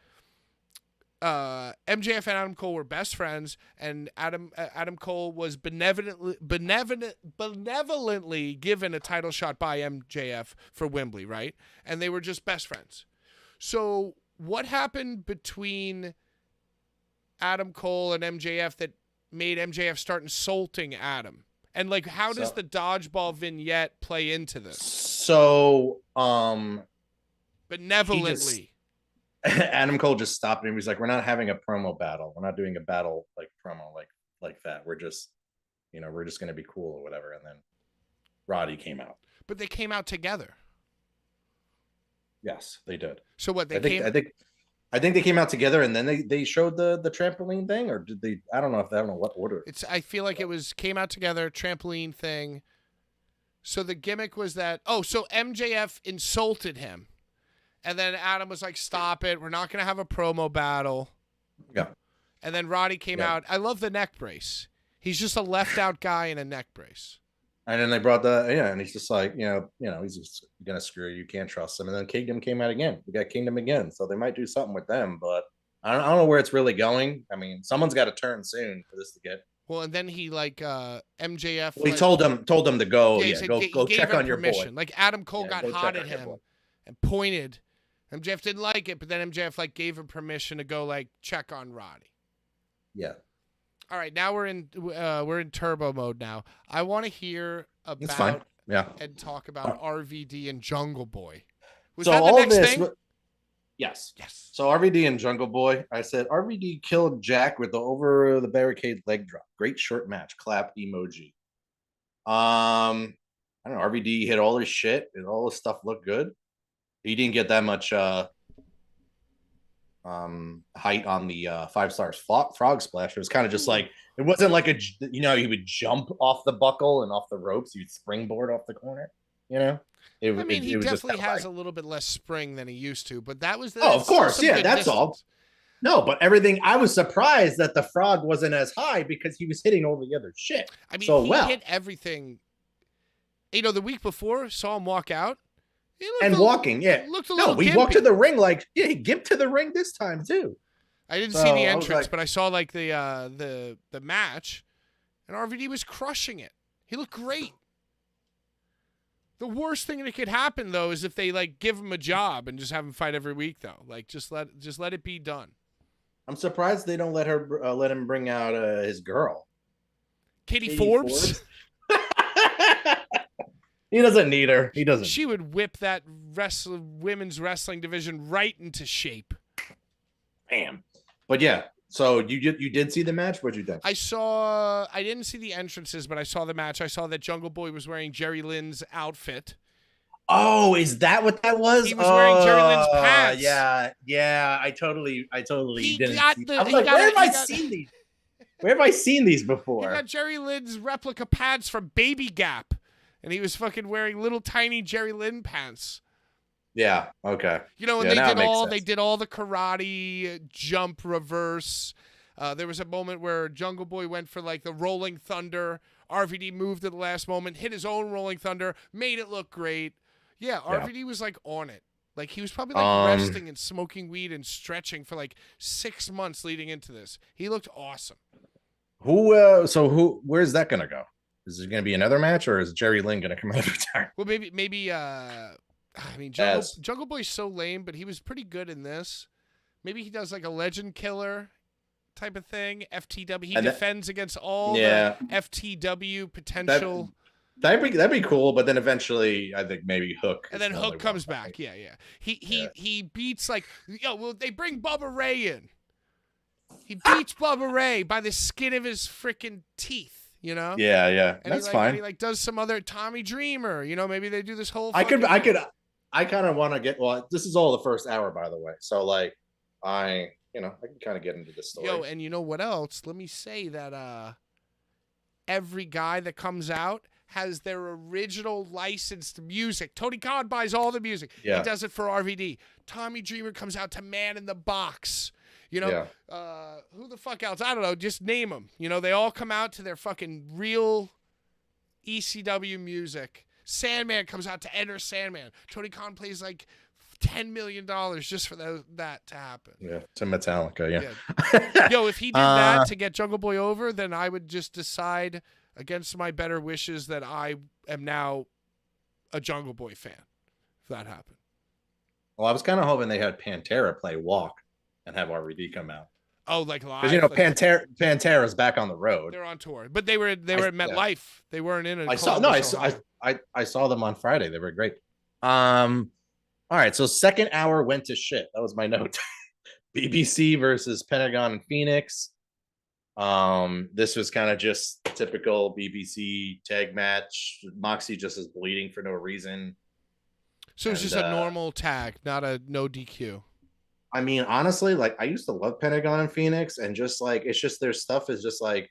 MJF and Adam Cole were best friends, and Adam Cole was benevolently given a title shot by MJF for Wembley, right? And they were just best friends. So what happened between Adam Cole and MJF that made MJF start insulting Adam? And like, how does the dodgeball vignette play into this? So, benevolently. Adam Cole just stopped me. He was like, "We're not having a promo battle. We're not doing a battle like promo like that. We're just, we're just gonna be cool or whatever." And then Roddy came out. But they came out together. Yes, they did. So what? I think they came out together, and then they showed the trampoline thing, or did they? I don't know what order. I feel like it was came out together, trampoline thing. So the gimmick was that so MJF insulted him. And then Adam was like, "Stop it. We're not going to have a promo battle." Yeah. And then Roddy came out. I love the neck brace. He's just a left out guy in a neck brace. And then they brought and he's just like, he's just going to screw you. You can't trust him. And then Kingdom came out again. We got Kingdom again. So they might do something with them, but I don't know where it's really going. I mean, someone's got to turn soon for this to get. Well, and then he MJF. Well, he told them to go. Go check on your boy. Like Adam Cole got hot at him and pointed. MJF didn't like it, but then MJF gave him permission to go check on Roddy. Yeah. All right, now we're in turbo mode now. I want to hear about and talk about RVD and Jungle Boy. Was that the next thing? Yes. So RVD and Jungle Boy, I said RVD killed Jack with the over the barricade leg drop. Great short match. Clap emoji. I don't know. RVD hit all his shit and all his stuff looked good. He didn't get that much height on the 5 stars frog splash. It was kind of just like, it wasn't like he would jump off the buckle and off the ropes. He'd springboard off the corner, He definitely has a little bit less spring than he used to, but that was of course. Yeah, that's all. No, but everything, I was surprised that the frog wasn't as high because he was hitting all the other shit. I mean, he hit everything. The week before, saw him walk out. Walking. We walked to the ring he gimped to the ring this time too. I didn't see the entrance, but I saw the match, and RVD was crushing it. He looked great. The worst thing that could happen though is if they give him a job and just have him fight every week though. Just let it be done. I'm surprised they don't let him bring out his girl, Katie Forbes. He doesn't need her. He doesn't. She would whip that women's wrestling division right into shape. Bam. But yeah, so you did see the match? What'd you think? I didn't see the entrances, but I saw the match. I saw that Jungle Boy was wearing Jerry Lynn's outfit. Oh, is that what that was? He was wearing Jerry Lynn's pants. Yeah. I totally didn't. I was where have I seen these? Where have I seen these before? He got Jerry Lynn's replica pants from Baby Gap. And he was fucking wearing little tiny Jerry Lynn pants. Yeah. Okay. And they did all the karate jump reverse. There was a moment where Jungle Boy went for the rolling thunder. RVD moved at the last moment, hit his own rolling thunder, made it look great. Yeah, RVD was on it. He was probably resting and smoking weed and stretching for 6 months leading into this. He looked awesome. Where's that gonna go? Is there going to be another match, or is Jerry Lynn going to come out of retirement? Well, maybe. Jungle Boy's so lame, but he was pretty good in this. Maybe he does a legend killer type of thing. FTW. He defends against all the FTW potential. That'd be cool, but then eventually I think maybe Hook. And then Hook comes back. Yeah. He beats they bring Bubba Ray in. He beats Bubba Ray by the skin of his freaking teeth, Yeah. And That's fine. And he does some other Tommy Dreamer, maybe they do this whole I kind of want to get, this is all the first hour, by the way. So like I can kind of get into this story. And you know what else? Let me say that every guy that comes out has their original licensed music. Tony Khan buys all the music. Yeah. He does it for RVD. Tommy Dreamer comes out to Man in the Box. Who the fuck else? I don't know. Just name them. They all come out to their fucking real ECW music. Sandman comes out to Enter Sandman. Tony Khan plays like $10 million just for that to happen. Yeah, to Metallica, yeah. If he did that to get Jungle Boy over, then I would just decide against my better wishes that I am now a Jungle Boy fan, if that happened. Well, I was kind of hoping they had Pantera play Walk and have RVD come out. Oh, like live? Because, Pantera's back on the road. They're on tour. But they were at MetLife. They weren't in I saw them on Friday. They were great. All right, so second hour went to shit. That was my note. BBC versus Pentagon and Phoenix. This was kind of just typical BBC tag match. Moxie just is bleeding for no reason. So it's just a normal tag, not a no DQ. I mean, honestly, like I used to love Pentagon and Phoenix, and just like it's just their stuff is just like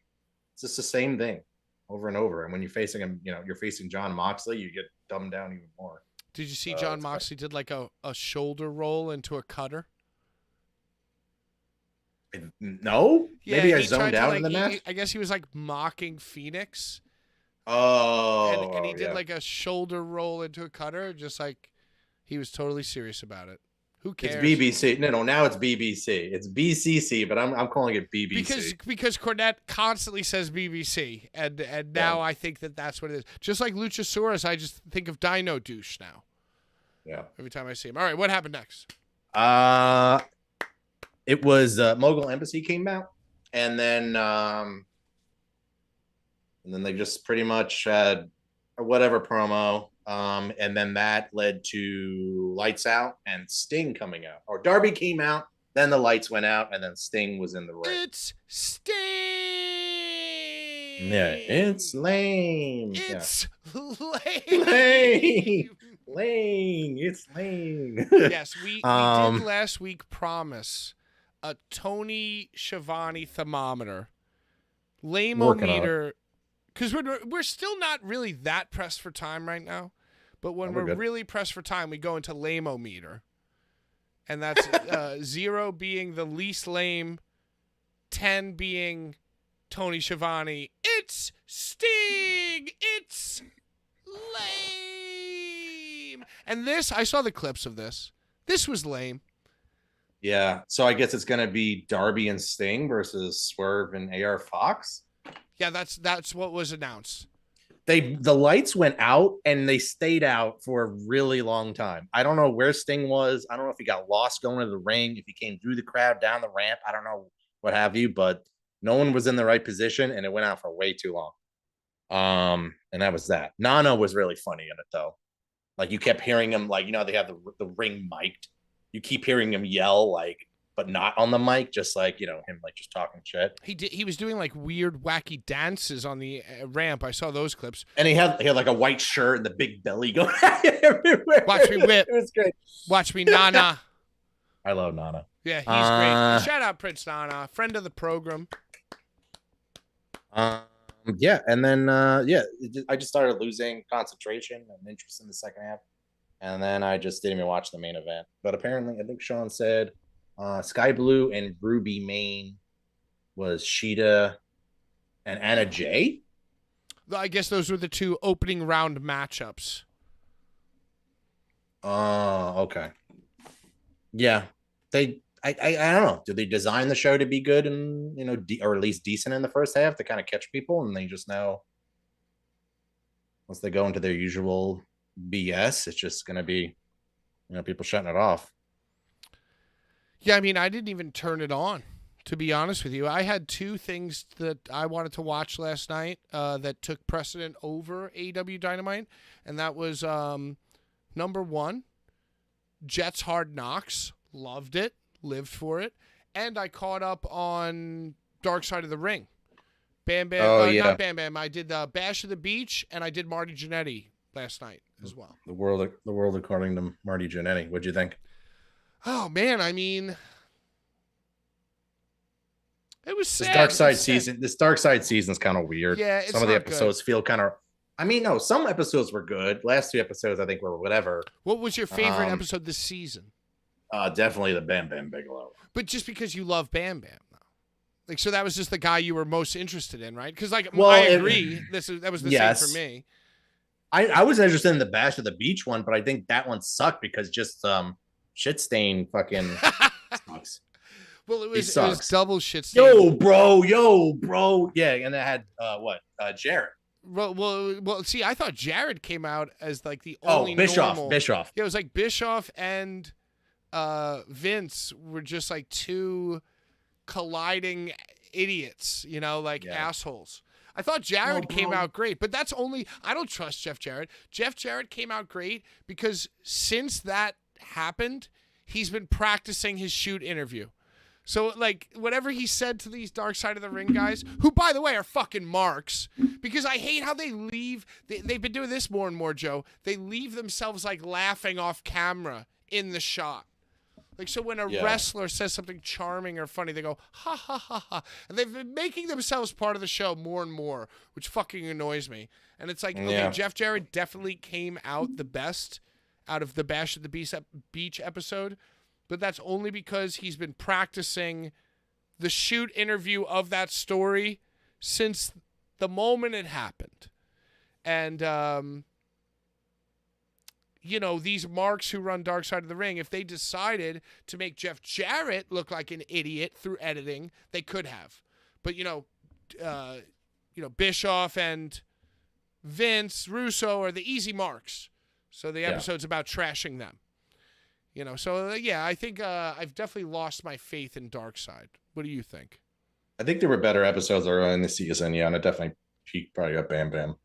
it's just the same thing over and over. And when you're facing him, you're facing John Moxley, you get dumbed down even more. Did you see John Moxley did like a shoulder roll into a cutter? No, yeah, maybe I zoned out in the match. I guess he was like mocking Phoenix. Oh, and he did like a shoulder roll into a cutter, just like he was totally serious about it. Who cares? It's BBC. No, now it's BBC. It's BCC, but I'm calling it BBC because Cornette constantly says BBC, and now I think that's what it is. Just like Luchasaurus, I just think of Dino Douche now. Yeah. Every time I see him. All right, what happened next? It was Mogul Embassy came out, and then they just pretty much had a whatever promo. And then that led to Lights Out and Sting coming out. Or Darby came out, then the lights went out, and then Sting was in the ring. It's Sting! Yeah, it's lame. It's lame. Lame. It's lame. Yes, we did last week promise a Tony Schiavone thermometer. Lame-o-meter. Because we're still not really that pressed for time right now. But when we're really pressed for time, we go into lame-o-meter. And that's 0 being the least lame, 10 being Tony Schiavone. It's Sting! It's lame! And this, I saw the clips of this. This was lame. Yeah, so I guess it's going to be Darby and Sting versus Swerve and AR Fox. Yeah, that's what was announced. The lights went out and they stayed out for a really long time. I don't know where Sting was. I don't know if he got lost going to the ring, if he came through the crowd down the ramp. I don't know what have you, but no one was in the right position and it went out for way too long. And that was that. Nana was really funny in it though. Like you kept hearing him, like, they have the ring mic'd. You keep hearing him yell, like, but not on the mic, just like, him like just talking shit. He was doing like weird wacky dances on the ramp. I saw those clips. And he had like a white shirt and the big belly going everywhere. Watch me whip. It was great. Watch me Nana. I love Nana. Yeah, he's great. Shout out Prince Nana, friend of the program. Yeah, and then I just started losing concentration and interest in the second half. And then I just didn't even watch the main event. But apparently, I think Sean said Sky Blue and Ruby Main was Sheeta and Anna Jay. I guess those were the two opening round matchups. Oh, okay. Yeah, I don't know. Did they design the show to be good and or at least decent in the first half to kind of catch people, and they just know once they go into their usual BS, it's just going to be, people shutting it off. Yeah, I mean, I didn't even turn it on to be honest with you. I had two things that I wanted to watch last night that took precedent over AEW Dynamite, and that was number one, Jets Hard Knocks. Loved it, lived for it, and I caught up on Dark Side of the Ring. Bam Bam, not Bam Bam. I did Bash of the Beach, and I did Marty Jannetty last night as well. The world according to Marty Jannetty. What'd you think? Oh man, I mean, it was sad. This Dark Side season's kind of weird. Yeah, some of the episodes feel kind of. I mean, no, some episodes were good. Last 2 episodes, I think, were whatever. What was your favorite episode this season? Definitely the Bam Bam Bigelow. But just because you love Bam Bam, though. Like, so that was just the guy you were most interested in, right? Because, like, I agree. That was the same for me. I was interested in the Bash of the Beach one, but I think that one sucked because just shit stain fucking sucks. Well, it was double shit stain. Yo, bro. Yeah, and it had Jarrett. Well, see, I thought Jared came out as like the only Bischoff. Yeah, it was like Bischoff and Vince were just like two colliding idiots, assholes. I thought Jared came out great, but that's only I don't trust Jeff Jarrett. Jeff Jarrett came out great because since that happened, he's been practicing his shoot interview. So, like, whatever he said to these Dark Side of the Ring guys, who, by the way, are fucking marks, because I hate how they leave. They've been doing this more and more, Joe. They leave themselves, like, laughing off camera in the shot. Like, so when a wrestler says something charming or funny, they go, ha, ha, ha, ha. And they've been making themselves part of the show more and more, which fucking annoys me. And it's like, okay, Jeff Jarrett definitely came out the best out of the Bash at the Beach episode, but that's only because he's been practicing the shoot interview of that story since the moment it happened. And, these marks who run Dark Side of the Ring, if they decided to make Jeff Jarrett look like an idiot through editing, they could have. But, Bischoff and Vince Russo are the easy marks. So the episode's about trashing them. I think I've definitely lost my faith in Dark Side. What do you think? I think there were better episodes early in the season, and it definitely peaked probably at Bam Bam.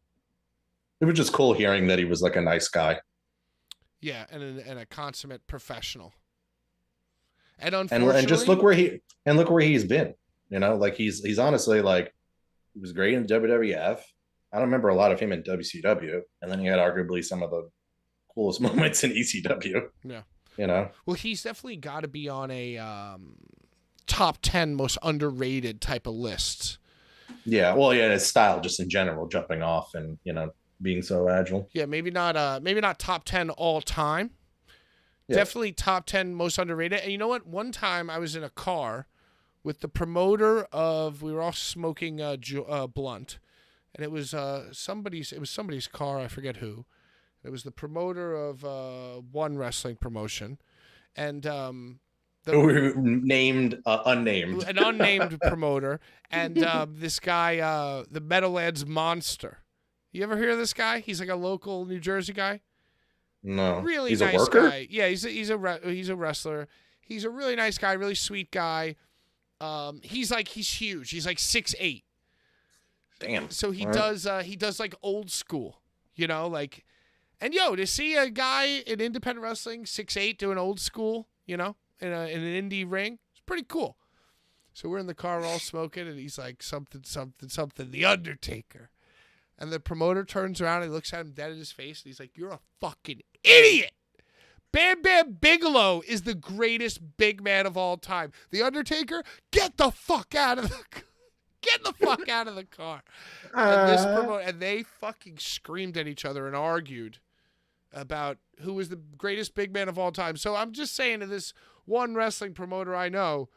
It was just cool hearing that he was like a nice guy. Yeah, and a consummate professional. And unfortunately, and just look where he's been. Like he's honestly like he was great in WWF. I don't remember a lot of him in WCW, and then he had arguably some of the coolest moments in ECW. Yeah. Well, he's definitely got to be on a top 10 most underrated type of lists. Yeah, well, his style just in general, jumping off and being so agile. Yeah, maybe not top 10 all time. Yeah. Definitely top 10 most underrated. And you know what? One time I was in a car with the promoter of we were all smoking blunt, and it was somebody's car. I forget who. It was the promoter of one wrestling promotion, and unnamed, an unnamed promoter, and this guy, the Metalhead's Monster. You ever hear of this guy? He's like a local New Jersey guy. No, really he's nice a worker? guy. Yeah, he's a wrestler. He's a really nice guy, really sweet guy. He's huge. He's like 6'8". Damn. So he does like old school, And to see a guy in independent wrestling, 6'8", doing old school, in an indie ring, it's pretty cool. So we're in the car all smoking, and he's like, something, The Undertaker. And the promoter turns around and looks at him dead in his face, and he's like, you're a fucking idiot. Bam Bam Bigelow is the greatest big man of all time. The Undertaker, get the fuck out of the car. And they fucking screamed at each other and argued about who was the greatest big man of all time. So I'm just saying to this one wrestling promoter I know,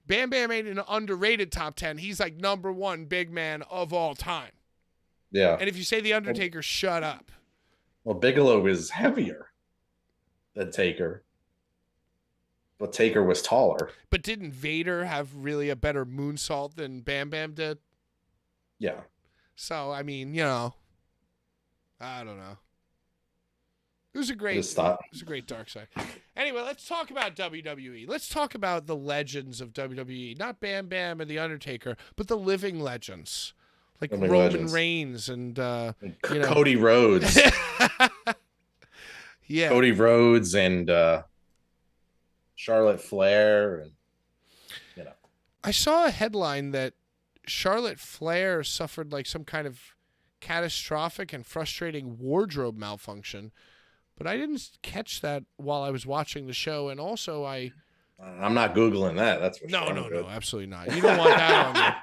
Bam Bam ain't an underrated top 10. He's like number one big man of all time. Yeah. And if you say The Undertaker, shut up. Well, Bigelow is heavier than Taker. But Taker was taller. But didn't Vader have really a better moonsault than Bam Bam did? Yeah. So, I mean, I don't know. It was a great, Just stop. it was a great dark side. Anyway, let's talk about WWE. Let's talk about the legends of WWE. Not Bam Bam and The Undertaker, but the living legends. Like Living Roman legends. Reigns and, Cody Rhodes. Yeah. Cody Rhodes and Charlotte Flair. And, I saw a headline that Charlotte Flair suffered like some kind of catastrophic and frustrating wardrobe malfunction, but I didn't catch that while I was watching the show. And also I'm not Googling that. That's for sure. No, absolutely not. You don't want that on there.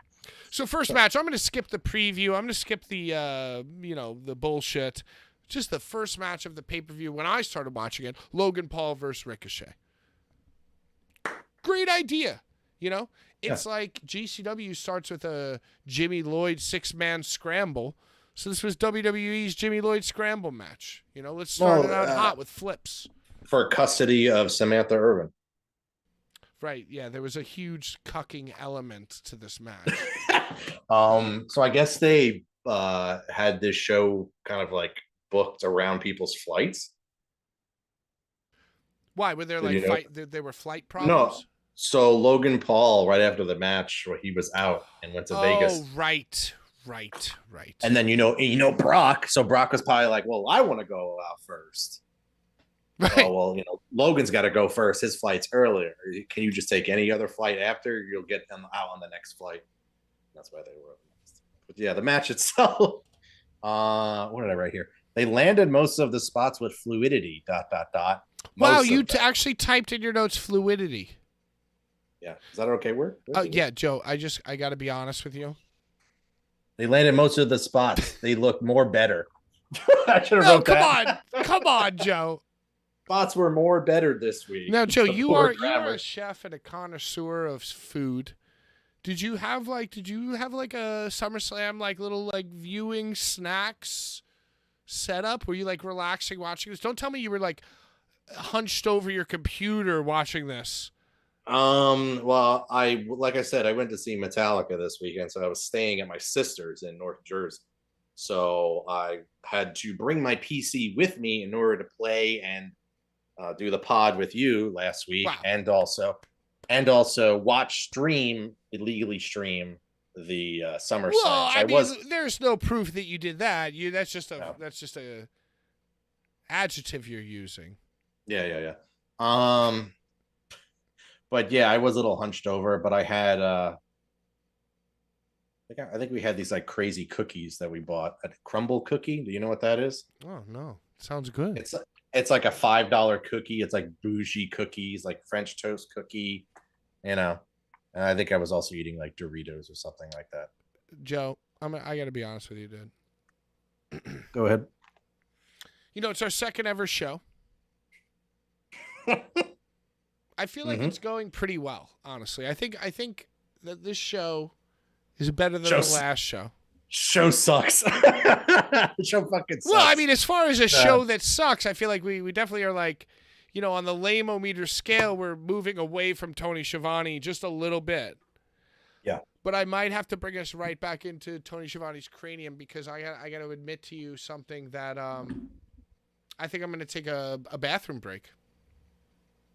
So first match, I'm going to skip the preview. I'm going to skip the, the bullshit. Just the first match of the pay-per-view when I started watching it, Logan Paul versus Ricochet. Great idea. It's like GCW starts with a Jimmy Lloyd 6-man scramble. So this was WWE's Jimmy Lloyd scramble match. Let's start it out hot with flips. For custody of Samantha Irvin. Right, yeah, there was a huge cucking element to this match. So I guess they had this show kind of like booked around people's flights. Why? Were there there were flight problems? No. So Logan Paul, right after the match, he was out and went to Vegas. Oh, right. And then Brock. So Brock was probably like, "Well, I want to go out first." Right. Oh, well, Logan's got to go first. His flight's earlier. Can you just take any other flight after? You'll get them out on the next flight. That's why they were. But yeah, the match itself. What did I write here? They landed most of the spots with fluidity. ... Wow, you actually typed in your notes fluidity. Yeah, is that an okay word? Yeah, Joe. I got to be honest with you. They landed most of the spots. They looked more better. I should have wrote that. Come on, Joe. Spots were more better this week. Now, Joe, you are a chef and a connoisseur of food. Did you have like a SummerSlam little viewing snacks setup? Were you relaxing watching this? Don't tell me you were hunched over your computer watching this. Well, like I said, I went to see Metallica this weekend, so I was staying at my sister's in North Jersey. So I had to bring my PC with me in order to play and do the pod with you last week. Wow. and also illegally stream the SummerSlam. Well, I mean, there's no proof that you did that. That's just a adjective you're using. Yeah. But yeah, I was a little hunched over, but I had I think we had these crazy cookies that we bought. A crumble cookie. Do you know what that is? Oh no, sounds good. It's like a $5 cookie. It's like bougie cookies, like French toast cookie, And I think I was also eating Doritos or something like that. Joe, I got to be honest with you, dude. Go ahead. It's our second ever show. I feel like it's going pretty well, honestly. I think that this show is better than the last show. Show sucks. The show fucking sucks. Well, I mean, as far as a show that sucks, I feel like we definitely are on the lame-o-meter scale, we're moving away from Tony Schiavone just a little bit. Yeah. But I might have to bring us right back into Tony Schiavone's cranium because I got to admit to you something that I think I'm going to take a bathroom break.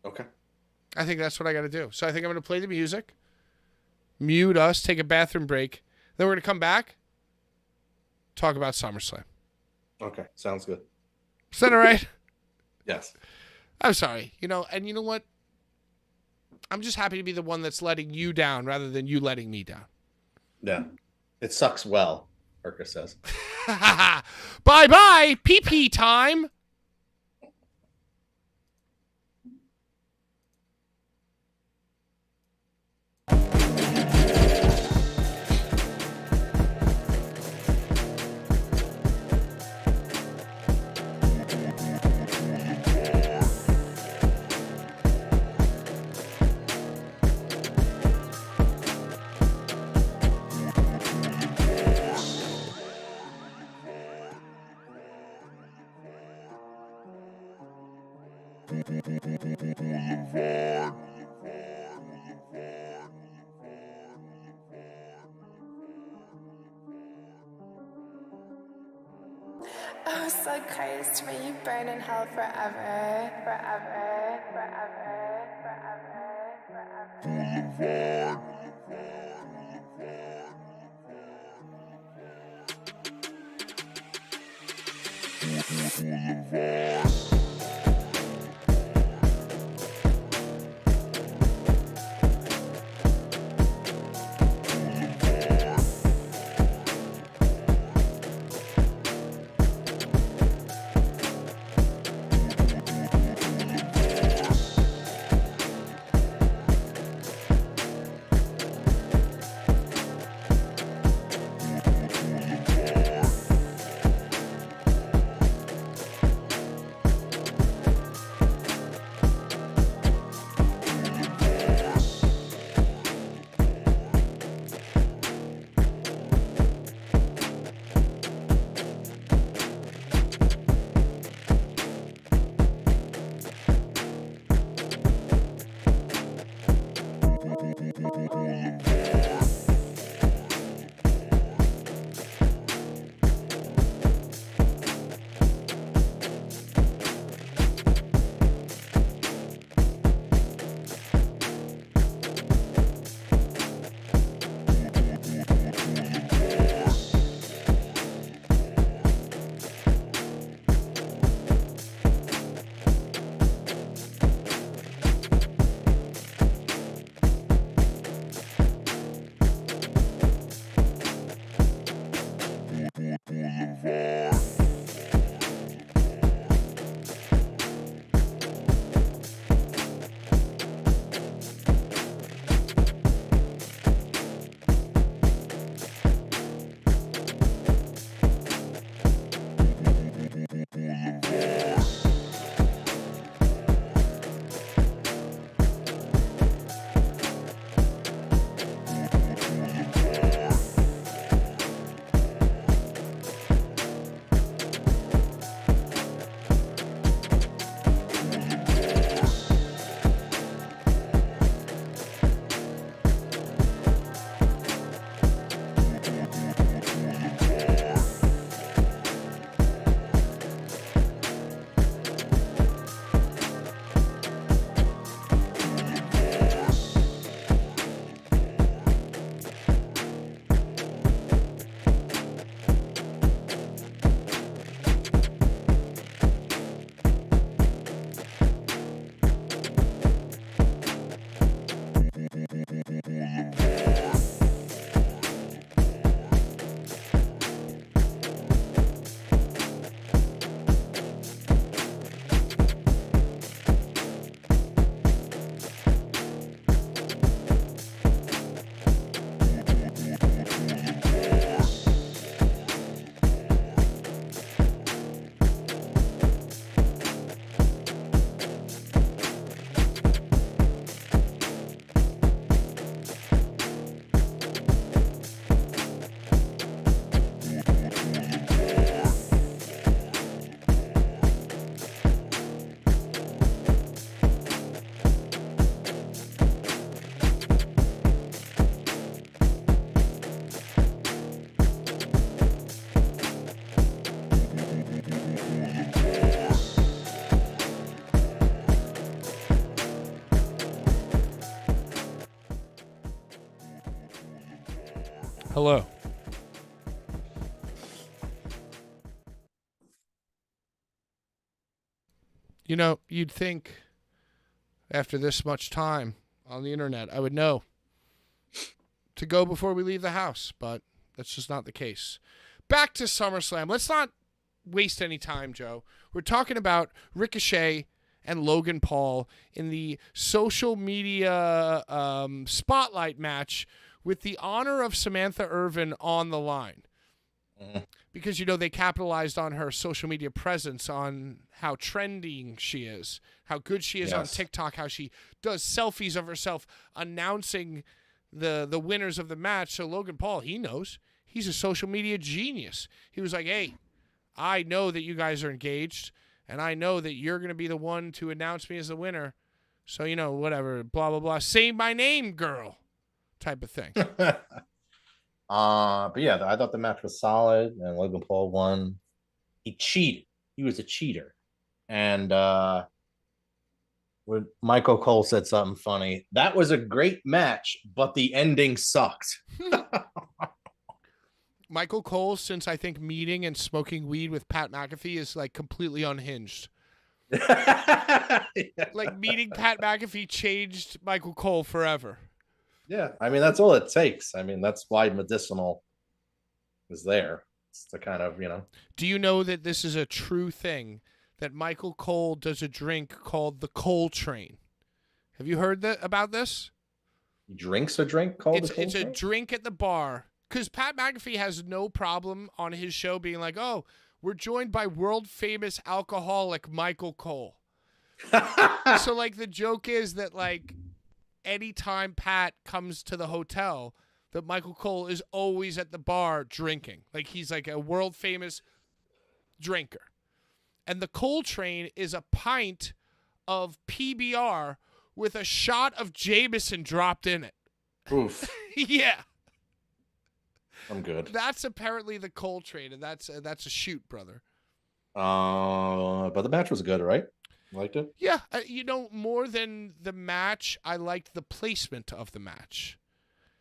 Okay. I think that's what I got to do. So I think I'm going to play the music, mute us, take a bathroom break. Then we're going to come back, talk about SummerSlam. Okay. Sounds good. Is that all right? Yes. I'm sorry. And you know what? I'm just happy to be the one that's letting you down rather than you letting me down. Yeah. It sucks well, Urka says. Bye-bye. Pee-pee time. Oh, so Christ, may you burn in hell forever, forever, forever, forever, forever. Hello. You know, you'd think after this much time on the internet, I would know to go before we leave the house, but that's just not the case. Back to SummerSlam. Let's not waste any time, Joe. We're talking about Ricochet and Logan Paul in the social media spotlight match with the honor of Samantha Irvin on the line. Because, you know, they capitalized on her social media presence, on how trending she is, how good she is on TikTok, how she does selfies of herself announcing the winners of the match. So Logan Paul, he knows. He's a social media genius. He was like, hey, I know that you guys are engaged, and I know that you're going to be the one to announce me as the winner. So, you know, whatever, blah, blah, blah. Say my name, girl, type of thing. But yeah, I thought the match was solid, and Logan Paul won. He cheated. He was a cheater. And when Michael Cole said something funny, that was a great match, but the ending sucked. Michael Cole, since I think meeting and smoking weed with Pat McAfee, is like completely unhinged. Yeah. Like meeting Pat McAfee changed Michael Cole forever. Yeah, I mean that's all it takes. I mean that's why medicinal is there. It's to kind of Do you know that this is a true thing? That Michael Cole does a drink called the Cole Train. Have you heard about this? He drinks a drink called It's a drink at the bar. Because Pat McAfee has no problem on his show being like, oh, we're joined by world famous alcoholic Michael Cole. So like the joke is that like anytime Pat comes to the hotel, that Michael Cole is always at the bar drinking. Like he's like a world famous drinker. And the Cole Train is a pint of PBR with a shot of Jameson dropped in it. Oof. Yeah. I'm good. That's apparently the Cole Train, and that's a shoot, brother. But the match was good, right? Liked it? Yeah, more than the match, I liked the placement of the match.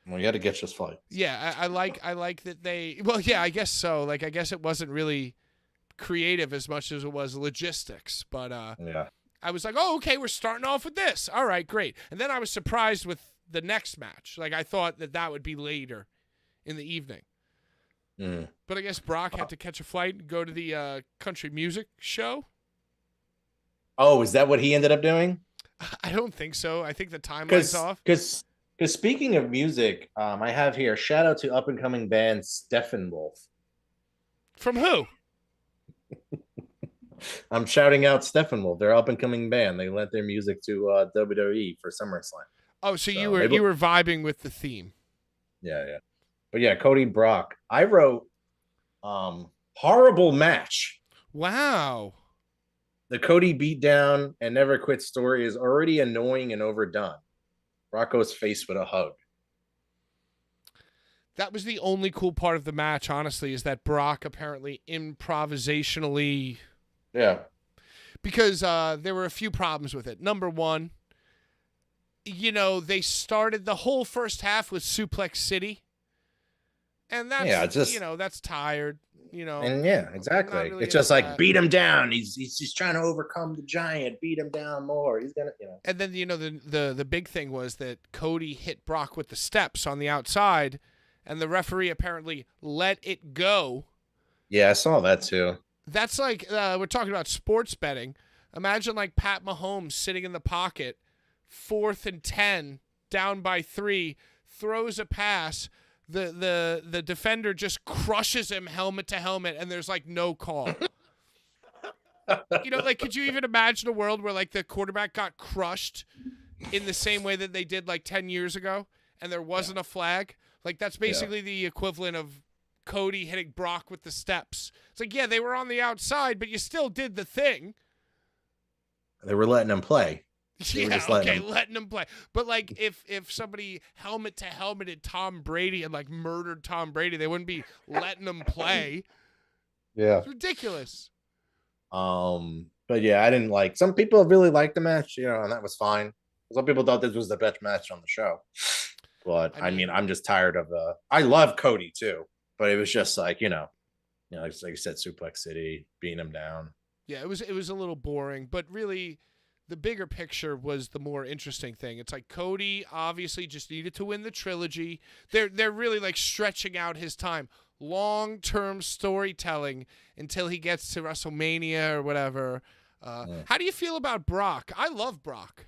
Well, you had to get just fight. Yeah, I like that they. Well, yeah, I guess so. Like, I guess it wasn't really creative as much as it was logistics, but yeah, I was like, oh, okay, we're starting off with this. All right, great. And then I was surprised with the next match. Like, I thought that would be later in the evening. But I guess Brock had to catch a flight and go to the country music show. Oh, is that what he ended up doing? I don't think so. I think the timeline's off. Because speaking of music, I have here shout out to up and coming band Steppenwolf. From who? I'm shouting out Steppenwolf. They're up and coming band. They lent their music to WWE for SummerSlam. Oh, so you were vibing with the theme. Yeah. But yeah, Cody Brock. I wrote horrible match. Wow. The Cody beatdown and never quit story is already annoying and overdone. Brock goes face with a hug. That was the only cool part of the match, honestly, is that Brock apparently improvisationally. Yeah. Because there were a few problems with it. Number one, they started the whole first half with Suplex City. And that's, that's tired. And yeah, exactly. Really it's just like beat him down. He's trying to overcome the giant. Beat him down more. He's gonna, And then the big thing was that Cody hit Brock with the steps on the outside, and the referee apparently let it go. Yeah, I saw that too. That's like we're talking about sports betting. Imagine like Pat Mahomes sitting in the pocket, 4th and 10, down by 3, throws a pass. The defender just crushes him helmet to helmet, and there's like no call. Like, could you even imagine a world where like the quarterback got crushed in the same way that they did like 10 years ago, and there wasn't a flag? Like, that's basically the equivalent of Cody hitting Brock with the steps. It's like, yeah, they were on the outside, but you still did the thing. They were letting him play. Yeah, okay, letting him play. But like, if somebody helmet to helmeted Tom Brady and like murdered Tom Brady, they wouldn't be letting him play. Yeah, it's ridiculous. But yeah, I didn't like. Some people really liked the match, and that was fine. Some people thought this was the best match on the show. But I mean I'm just tired of the. I love Cody too, but it was just like like I said, Suplex City beating him down. Yeah, it was a little boring, but really. The bigger picture was the more interesting thing. It's like Cody obviously just needed to win the trilogy. They're really like stretching out his time. Long-term storytelling until he gets to WrestleMania or whatever. How do you feel about Brock? I love Brock.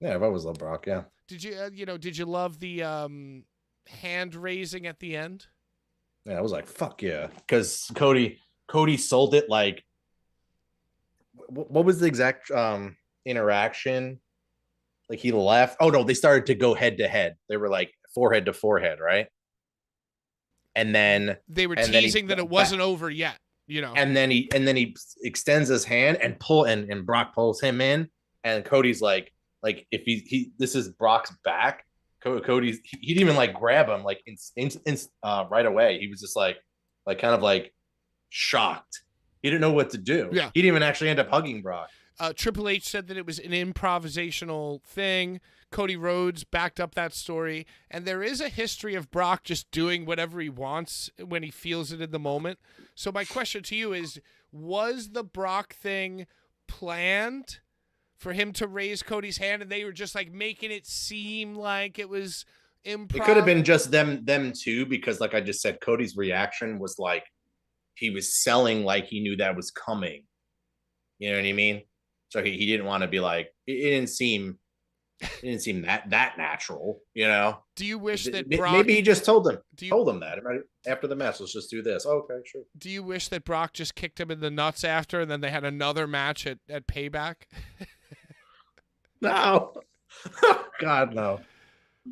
Yeah, I've always loved Brock, yeah. Did you love the hand raising at the end? Yeah, I was like, fuck yeah. Because Cody sold it like what was the exact interaction? Like he left. Oh no, they started to go head to head. They were like forehead to forehead, right? And then they were teasing that it wasn't over yet, And then he extends his hand and and Brock pulls him in, and Cody's like if he this is Brock's back. Cody's he didn't even like grab him like right away. He was just like kind of like shocked. He didn't know what to do. Yeah. He didn't even actually end up hugging Brock. Triple H said that it was an improvisational thing. Cody Rhodes backed up that story. And there is a history of Brock just doing whatever he wants when he feels it in the moment. So my question to you is, was the Brock thing planned for him to raise Cody's hand, and they were just like making it seem like it was improv? It could have been just them too, because like I just said, Cody's reaction was like he was selling like he knew that was coming. You know what I mean? So he didn't want to be like, it didn't seem that natural, you know. Do you wish that Brock, maybe he just told them that right after the match, let's just do this. Oh, okay, sure. Do you wish that Brock just kicked him in the nuts after, and then they had another match at Payback? No. God, no.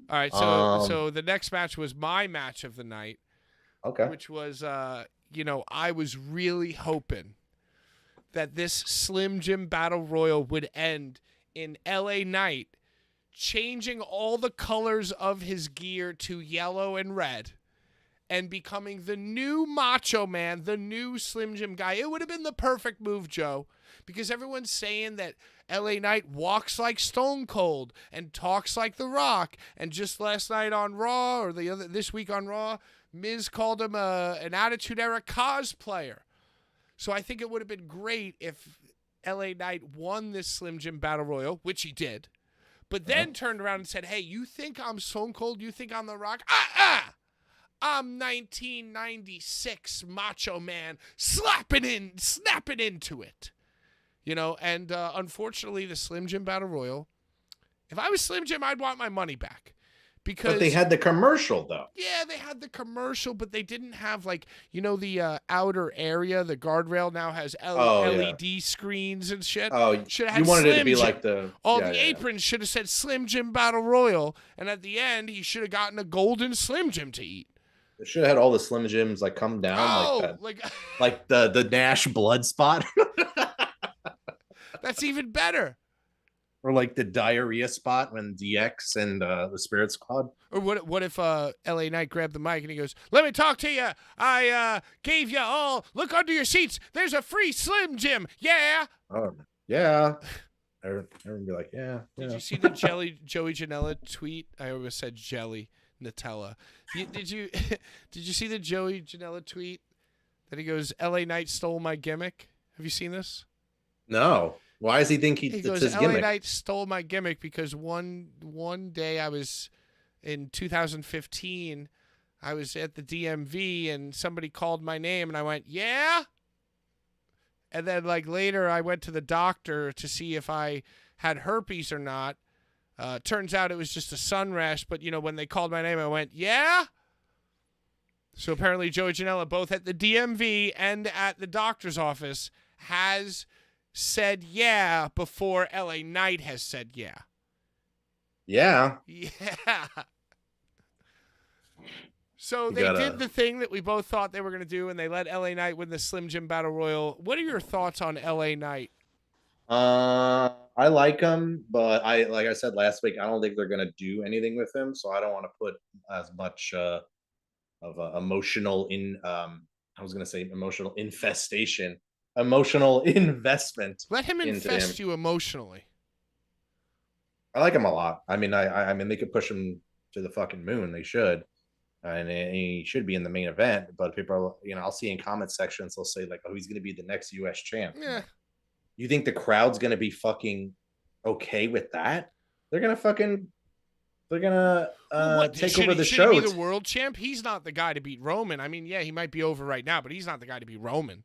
All right, so the next match was my match of the night. Okay. Which was, I was really hoping that this Slim Jim Battle Royal would end in LA Knight changing all the colors of his gear to yellow and red and becoming the new Macho Man, the new Slim Jim guy. It would have been the perfect move, Joe, because everyone's saying that LA Knight walks like Stone Cold and talks like The Rock. And just last night on Raw, or this week on Raw, Miz called him an Attitude Era cosplayer. So I think it would have been great if LA Knight won this Slim Jim Battle Royal, which he did, but then turned around and said, hey, you think I'm Stone Cold? You think I'm The Rock? I'm 1996 Macho Man snapping into it. And unfortunately, the Slim Jim Battle Royal, if I was Slim Jim, I'd want my money back. But they had the commercial, though. Yeah, they had the commercial, but they didn't have, the outer area. The guardrail now has LED screens and shit. Oh, should have you had wanted Slim it to be Jim. like the... Aprons should have said Slim Jim Battle Royal, and at the end, he should have gotten a golden Slim Jim to eat. They should have had all the Slim Jims, come down like that. Like the Nash blood spot. That's even better. Or like the diarrhea spot when DX and the Spirit Squad. Or what if LA Knight grabbed the mic and he goes, let me talk to you. I gave you all. Look under your seats. There's a free Slim Jim. Yeah. Yeah. Everyone would be like, yeah. Did you see the Joey Janela tweet? I almost said jelly. Nutella. Did you see the Joey Janela tweet that he goes, LA Knight stole my gimmick? Have you seen this? No. Why does he think he goes, his LA gimmick? Knight stole my gimmick because one day I was in 2015, I was at the DMV and somebody called my name and I went, yeah? And then later I went to the doctor to see if I had herpes or not. Turns out it was just a sun rash, but when they called my name, I went, yeah? So apparently Joey Janela, both at the DMV and at the doctor's office, has said yeah before LA Knight has said yeah. Yeah. Yeah. So they did the thing that we both thought they were going to do, and they let LA Knight win the Slim Jim Battle Royal. What are your thoughts on LA Knight? I like him, but like I said last week, I don't think they're going to do anything with him, so I don't want to put as much of emotional investment. Let him infest you emotionally. I like him a lot. I mean, I mean, they could push him to the fucking moon. They should, and he should be in the main event. But people, I'll see in comment sections they'll say oh, he's going to be the next U.S. champ. Yeah. You think the crowd's going to be fucking okay with that? They're going to take over the show. Should he be the world champ? He's not the guy to beat Roman. I mean, yeah, he might be over right now, but he's not the guy to beat Roman.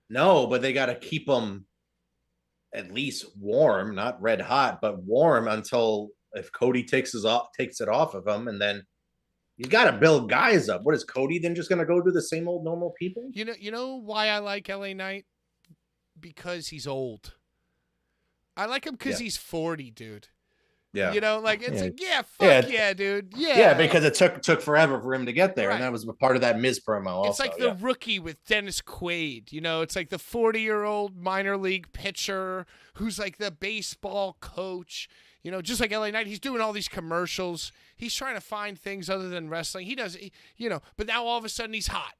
No, but they got to keep him at least warm, not red hot, but warm until if Cody takes it off of him, and then you got to build guys up. What is Cody then just going to go do the same old normal people? You know why I like LA Knight? Because he's old. I like him because he's 40, dude. Yeah. Fuck yeah, dude. Yeah. Yeah, because it took forever for him to get there, and that was part of that Miz promo. It's also, the rookie with Dennis Quaid. It's like the 40-year-old minor league pitcher who's like the baseball coach. Just like LA Knight, he's doing all these commercials. He's trying to find things other than wrestling. He does, but now all of a sudden he's hot.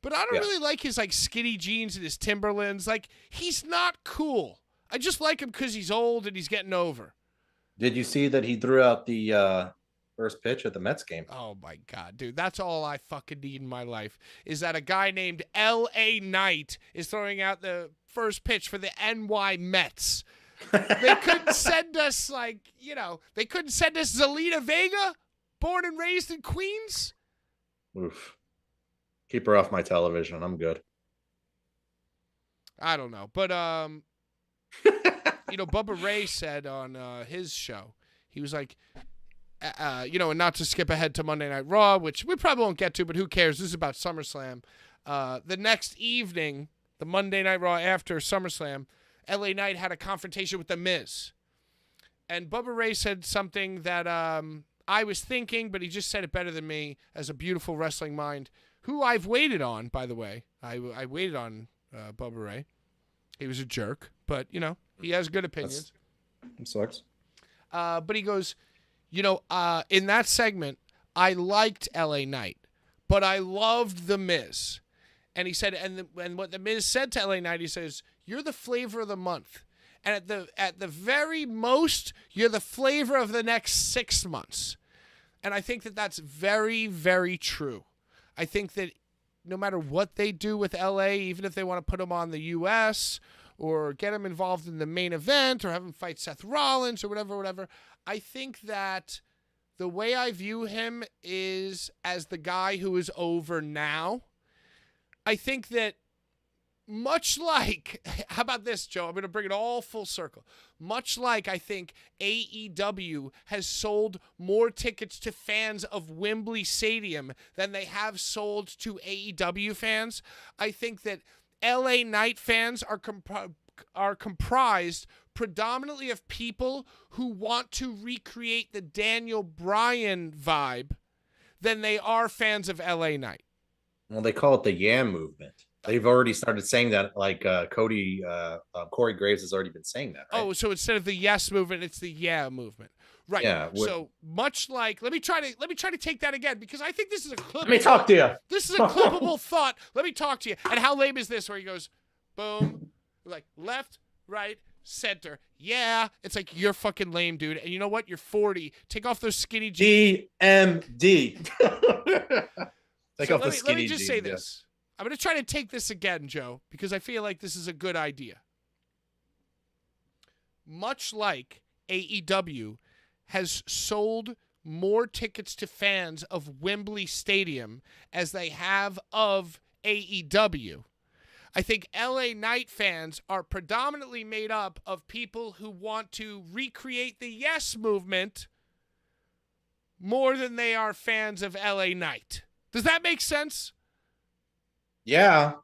But I don't really like his like skinny jeans and his Timberlands. Like, he's not cool. I just like him because he's old and he's getting over. Did you see that he threw out the first pitch at the Mets game? Oh my God, dude. That's all I fucking need in my life is that a guy named L.A. Knight is throwing out the first pitch for the NY Mets. They couldn't send us they couldn't send us Zelina Vega, born and raised in Queens. Oof. Keep her off my television. I'm good. I don't know. But, Bubba Ray said on his show, he was like, and not to skip ahead to Monday Night Raw, which we probably won't get to, but who cares? This is about SummerSlam. The next evening, the Monday Night Raw after SummerSlam, LA Knight had a confrontation with The Miz. And Bubba Ray said something that I was thinking, but he just said it better than me as a beautiful wrestling mind, who I've waited on, by the way. I waited on Bubba Ray. He was a jerk, but, he has good opinions. That sucks. But he goes, in that segment, I liked LA Knight, but I loved The Miz. And he said, and what The Miz said to LA Knight, he says, you're the flavor of the month. And at the very most, you're the flavor of the next 6 months. And I think that that's very, very true. I think that no matter what they do with LA, even if they want to put him on the US or get him involved in the main event or have him fight Seth Rollins or whatever, I think that the way I view him is as the guy who is over now. I think that much like, how about this, Joe? I'm going to bring it all full circle. Much like I think AEW has sold more tickets to fans of Wembley Stadium than they have sold to AEW fans, I think that LA Knight fans are comprised predominantly of people who want to recreate the Daniel Bryan vibe than they are fans of LA Knight. Well, they call it the Yeah movement. They've already started saying that, like Corey Graves has already been saying that. Right? Oh, so instead of the yes movement, it's the yeah movement, right? Yeah. So much like, let me try to take that again because I think this is a clip. Let me talk to you. This is a clippable thought. Let me talk to you. And how lame is this? Where he goes, boom, like left, right, center. Yeah, it's like you're fucking lame, dude. And you know what? You're 40. Take off those skinny jeans. DMD. Let me just say this. I'm going to try to take this again, Joe, because I feel like this is a good idea. Much like AEW has sold more tickets to fans of Wembley Stadium as they have of AEW, I think LA Knight fans are predominantly made up of people who want to recreate the Yes movement more than they are fans of LA Knight. Does that make sense? Yeah.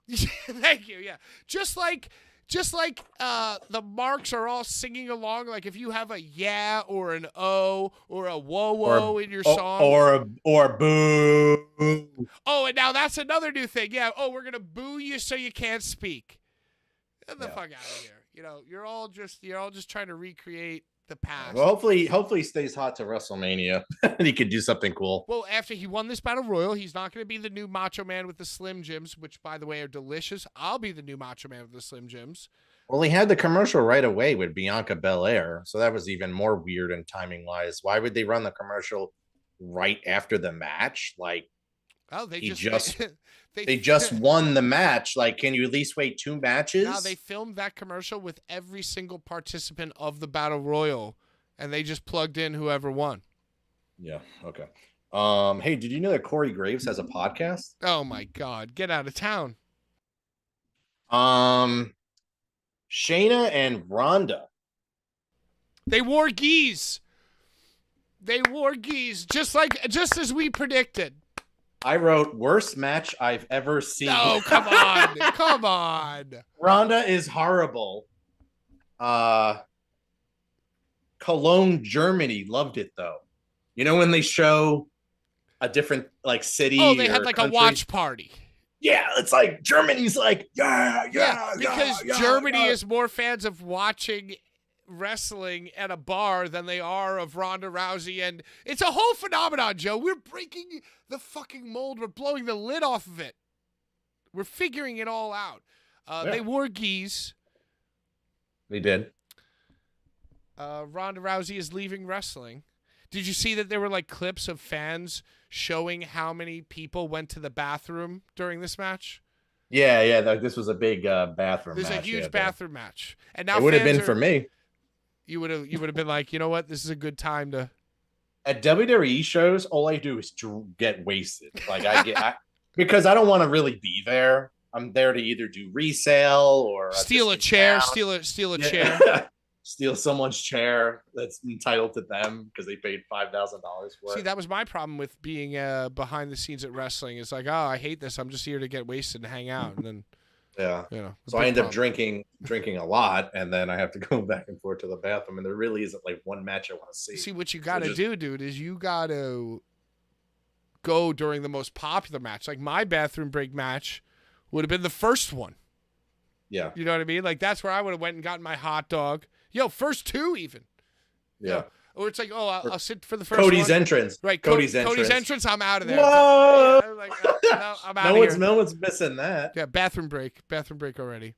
Thank you. Yeah. Just like the marks are all singing along. Like if you have a yeah or an oh or a whoa whoa in your song or boo. Oh, and now that's another new thing. Yeah. Oh, we're gonna boo you so you can't speak. Get the fuck out of here. You're all just trying to recreate the past. Well, hopefully he stays hot to WrestleMania and he could do something cool. Well, after he won this Battle Royal, he's not going to be the new Macho Man with the Slim Jims, which, by the way, are delicious. I'll be the new Macho Man with the Slim Jims. Well, he had the commercial right away with Bianca Belair, so that was even more weird and timing-wise. Why would they run the commercial right after the match? Like, they just won the match. Like, can you at least wait 2 matches? No, they filmed that commercial with every single participant of the Battle Royal, and they just plugged in whoever won. Yeah. Okay. Hey, did you know that Corey Graves has a podcast? Oh my God, get out of town. Shayna and Rhonda. They wore geese. Just as we predicted. I wrote worst match I've ever seen. No, come on. Come on. Rhonda is horrible. Cologne, Germany loved it though. You know when they show a different like city? Oh, they had like country? A watch party. Yeah, it's like Germany's like, because Germany is more fans of watching wrestling at a bar than they are of Ronda Rousey, and it's a whole phenomenon, Joe. We're breaking the fucking mold. We're blowing the lid off of it. We're figuring it all out. Yeah. They wore geese. They did. Ronda Rousey is leaving wrestling. Did you see that there were like clips of fans showing how many people went to the bathroom during this match? Yeah. This was a big bathroom There's match. a huge yeah, bathroom match. And now it would have fans been for me. You would have been like, you know what? This is a good time to. At WWE shows, all I do is get wasted. Like because I don't want to really be there. I'm there to either do resale or Steal a chair, steal a chair. Steal someone's chair that's entitled to them because they paid $5,000 for it. See, that was my problem with being behind the scenes at wrestling. It's like, oh, I hate this. I'm just here to get wasted and hang out, and then So I end up drinking a lot, and then I have to go back and forth to the bathroom, and there really isn't like one match I want to see. See, what you got to do, dude, is you got to go during the most popular match. Like my bathroom break match would have been the first one. Yeah. You know what I mean? Like that's where I would have went and gotten my hot dog. Yo, first two even. Yeah. Or it's like, oh, I'll sit for the first Cody's one. entrance. Right. Cody's entrance. I'm out of there. Whoa! Like, no, I'm out of here. No one's missing that. Yeah, bathroom break already.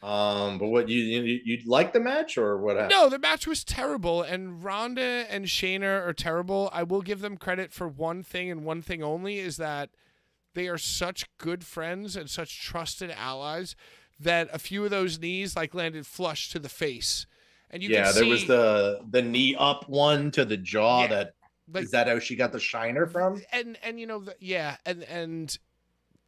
But what you like the match or what happened? No, the match was terrible, and Ronda and Shayna are terrible. I will give them credit for one thing and one thing only, is that they are such good friends and such trusted allies that a few of those knees like landed flush to the face. And you can see, there was the knee up one to the jaw. Yeah, Is that how she got the shiner from? And you know, and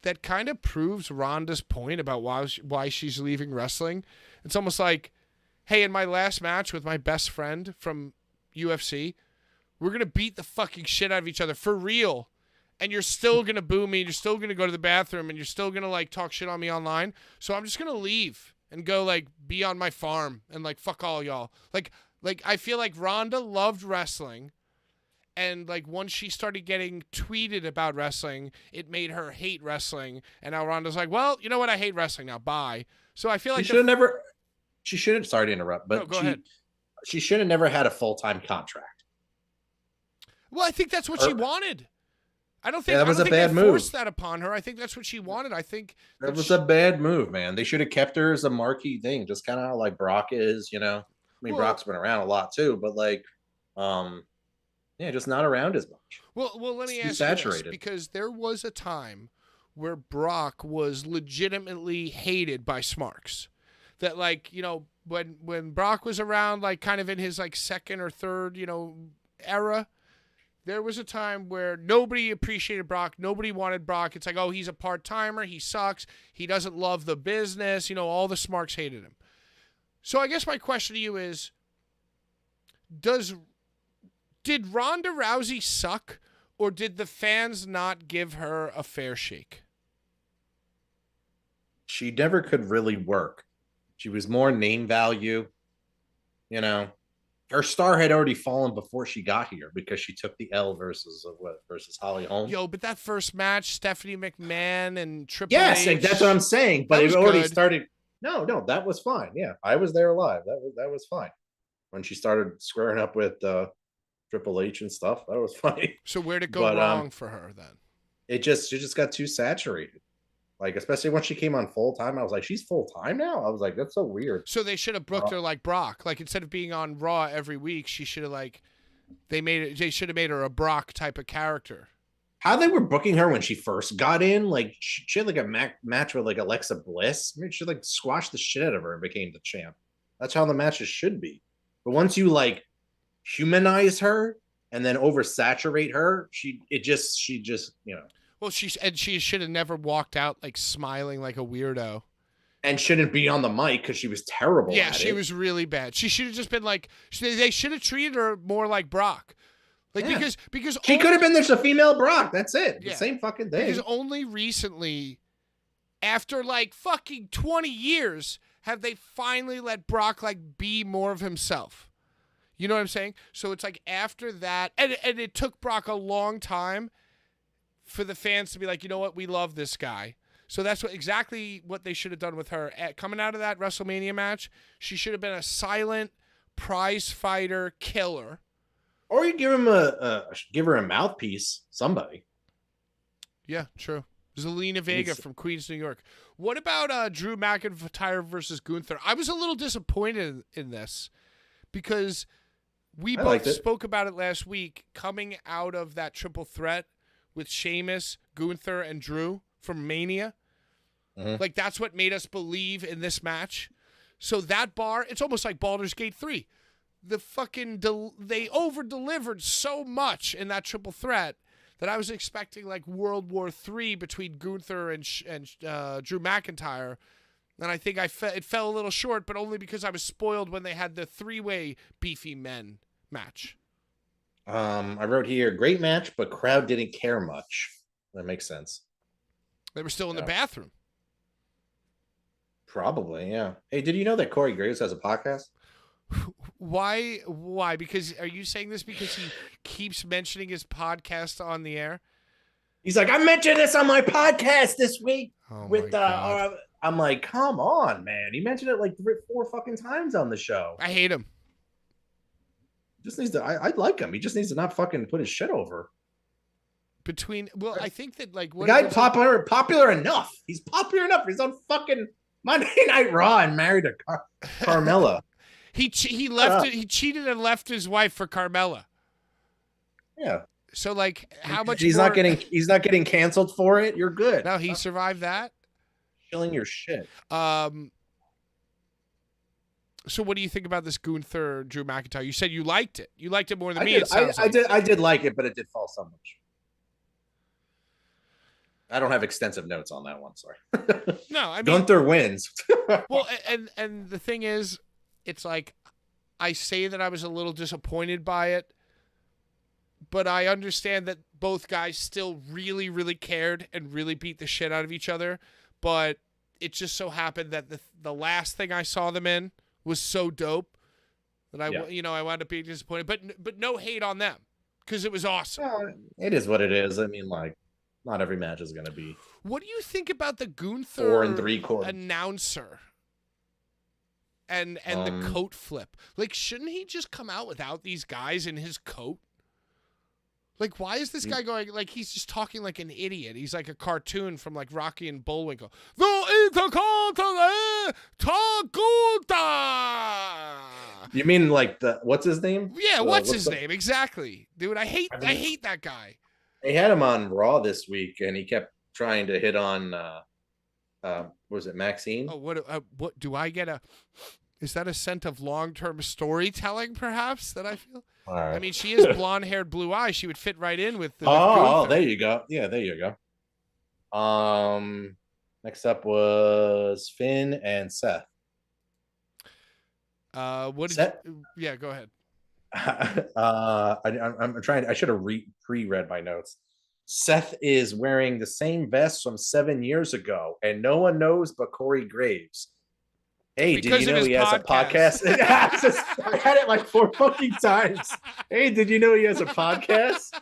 that kind of proves Ronda's point about why she's leaving wrestling. It's almost like, hey, in my last match with my best friend from UFC, we're going to beat the fucking shit out of each other for real. And you're still going to boo me. And you're still going to go to the bathroom. And you're still going to, like, talk shit on me online. So I'm just going to leave and go, like, be on my farm. And, like, fuck all y'all. Like I feel like Ronda loved wrestling. And, like, once she started getting tweeted about wrestling, it made her hate wrestling. And now Ronda's like, well, you know what? I hate wrestling now. Bye. So I feel like she should have, sorry to interrupt, but no, go ahead. She should have never had a full-time contract. Well, I think that's what she wanted. I don't think that was a bad move. Forced that upon her. I think that's what she wanted. I think that was a bad move, man. They should have kept her as a marquee thing, just kind of how like Brock is, you know. I mean, Brock's been around a lot too, but like, just not around as much. Well, let me ask you this, because there was a time where Brock was legitimately hated by Smarks. That, like, you know, when Brock was around, like kind of in his like second or third, you know, era. There was a time where nobody appreciated Brock. Nobody wanted Brock. It's like, oh, he's a part-timer. He sucks. He doesn't love the business. You know, all the Smarks hated him. So I guess my question to you is, did Ronda Rousey suck, or did the fans not give her a fair shake? She never could really work. She was more name value, you know. Her star had already fallen before she got here because she took the L versus Holly Holm. Yo, but that first match, Stephanie McMahon and Triple H. Yes, that's what I'm saying. But it already started. No, that was fine. Yeah, I was there live. That was fine. When she started squaring up with Triple H and stuff, that was funny. So where'd it go wrong for her then? She just got too saturated. Like, especially when she came on full time, I was like, she's full time now? I was like, that's so weird. So they should have booked her like Brock. Like, instead of being on Raw every week, she should have they should have made her a Brock type of character. How they were booking her when she first got in, like she had like a match with like Alexa Bliss. I mean, she like squashed the shit out of her and became the champ. That's how the matches should be. But once you like humanize her and then oversaturate her, she just, you know. Well, she should have never walked out like smiling like a weirdo, and shouldn't be on the mic because she was terrible. Yeah, she was really bad. She should have just been like, they should have treated her more like Brock, like because she could have been just a female Brock. That's it. The same fucking thing. Because only recently, after like fucking 20 years, have they finally let Brock like be more of himself. You know what I'm saying? So it's like after that, and it took Brock a long time for the fans to be like, you know what, we love this guy. So that's exactly what they should have done with her. Coming out of that WrestleMania match, she should have been a silent prize fighter killer. Or you give her a mouthpiece, somebody. Yeah, true. Zelina Vega from Queens, New York. What about Drew McIntyre versus Gunther? I was a little disappointed in this because we both spoke about it last week coming out of that triple threat with Sheamus, Gunther, and Drew from Mania. Mm-hmm. Like, that's what made us believe in this match. So that bar, it's almost like Baldur's Gate 3. The fucking, they over-delivered so much in that triple threat that I was expecting like World War III between Gunther and Drew McIntyre. And I think it fell a little short, but only because I was spoiled when they had the three-way beefy men match. I wrote here, great match, but crowd didn't care much. That makes sense. They were still in the bathroom. Probably, yeah. Hey, did you know that Corey Graves has a podcast? Why? Because are you saying this because he keeps mentioning his podcast on the air? He's like, I mentioned this on my podcast this week with I'm like, come on, man. He mentioned it like 4 fucking times on the show. I hate him. Just needs to. I like him. He just needs to not fucking put his shit over. I think that like the guy popular enough. He's popular enough. He's on fucking Monday Night Raw and married to Carmella. He left. He cheated and left his wife for Carmella. Yeah. So like, how much? He's not getting canceled for it. You're good. No, he survived that. Killing your shit. So what do you think about this Gunther Drew McIntyre? You said you liked it. You liked it more than me. I did like it, but it did fall so much. I don't have extensive notes on that one. Sorry. No, I mean Gunther wins. Well, and the thing is, it's like I say that I was a little disappointed by it, but I understand that both guys still really, really cared and really beat the shit out of each other. But it just so happened that the last thing I saw them in was so dope that I wound up being disappointed. But no hate on them because it was awesome. Well, it is what it is. I mean, like, not every match is going to be. What do you think about the Gunther 4 3/4 announcer and the coat flip? Like, shouldn't he just come out without these guys in his coat? Like, why is this guy going, like, he's just talking like an idiot. He's like a cartoon from, like, Rocky and Bullwinkle. The Intercontinental Taguta! You mean, like, what's his name? Yeah, what's his name? Exactly. Dude, I hate that guy. They had him on Raw this week, and he kept trying to hit on, was it Maxine? Oh, what do I get is that a scent of long-term storytelling, perhaps, that I feel? All right. I mean, she is blonde-haired, blue eyes. She would fit right in with the. Oh, there you go. Yeah, there you go. Next up was Finn and Seth. Seth? Yeah, go ahead. I'm trying. I should have pre-read my notes. Seth is wearing the same vest from 7 years ago, and no one knows but Corey Graves. Hey, did you know he has a podcast? I had it like 4 fucking times. Hey, did you know he has a podcast?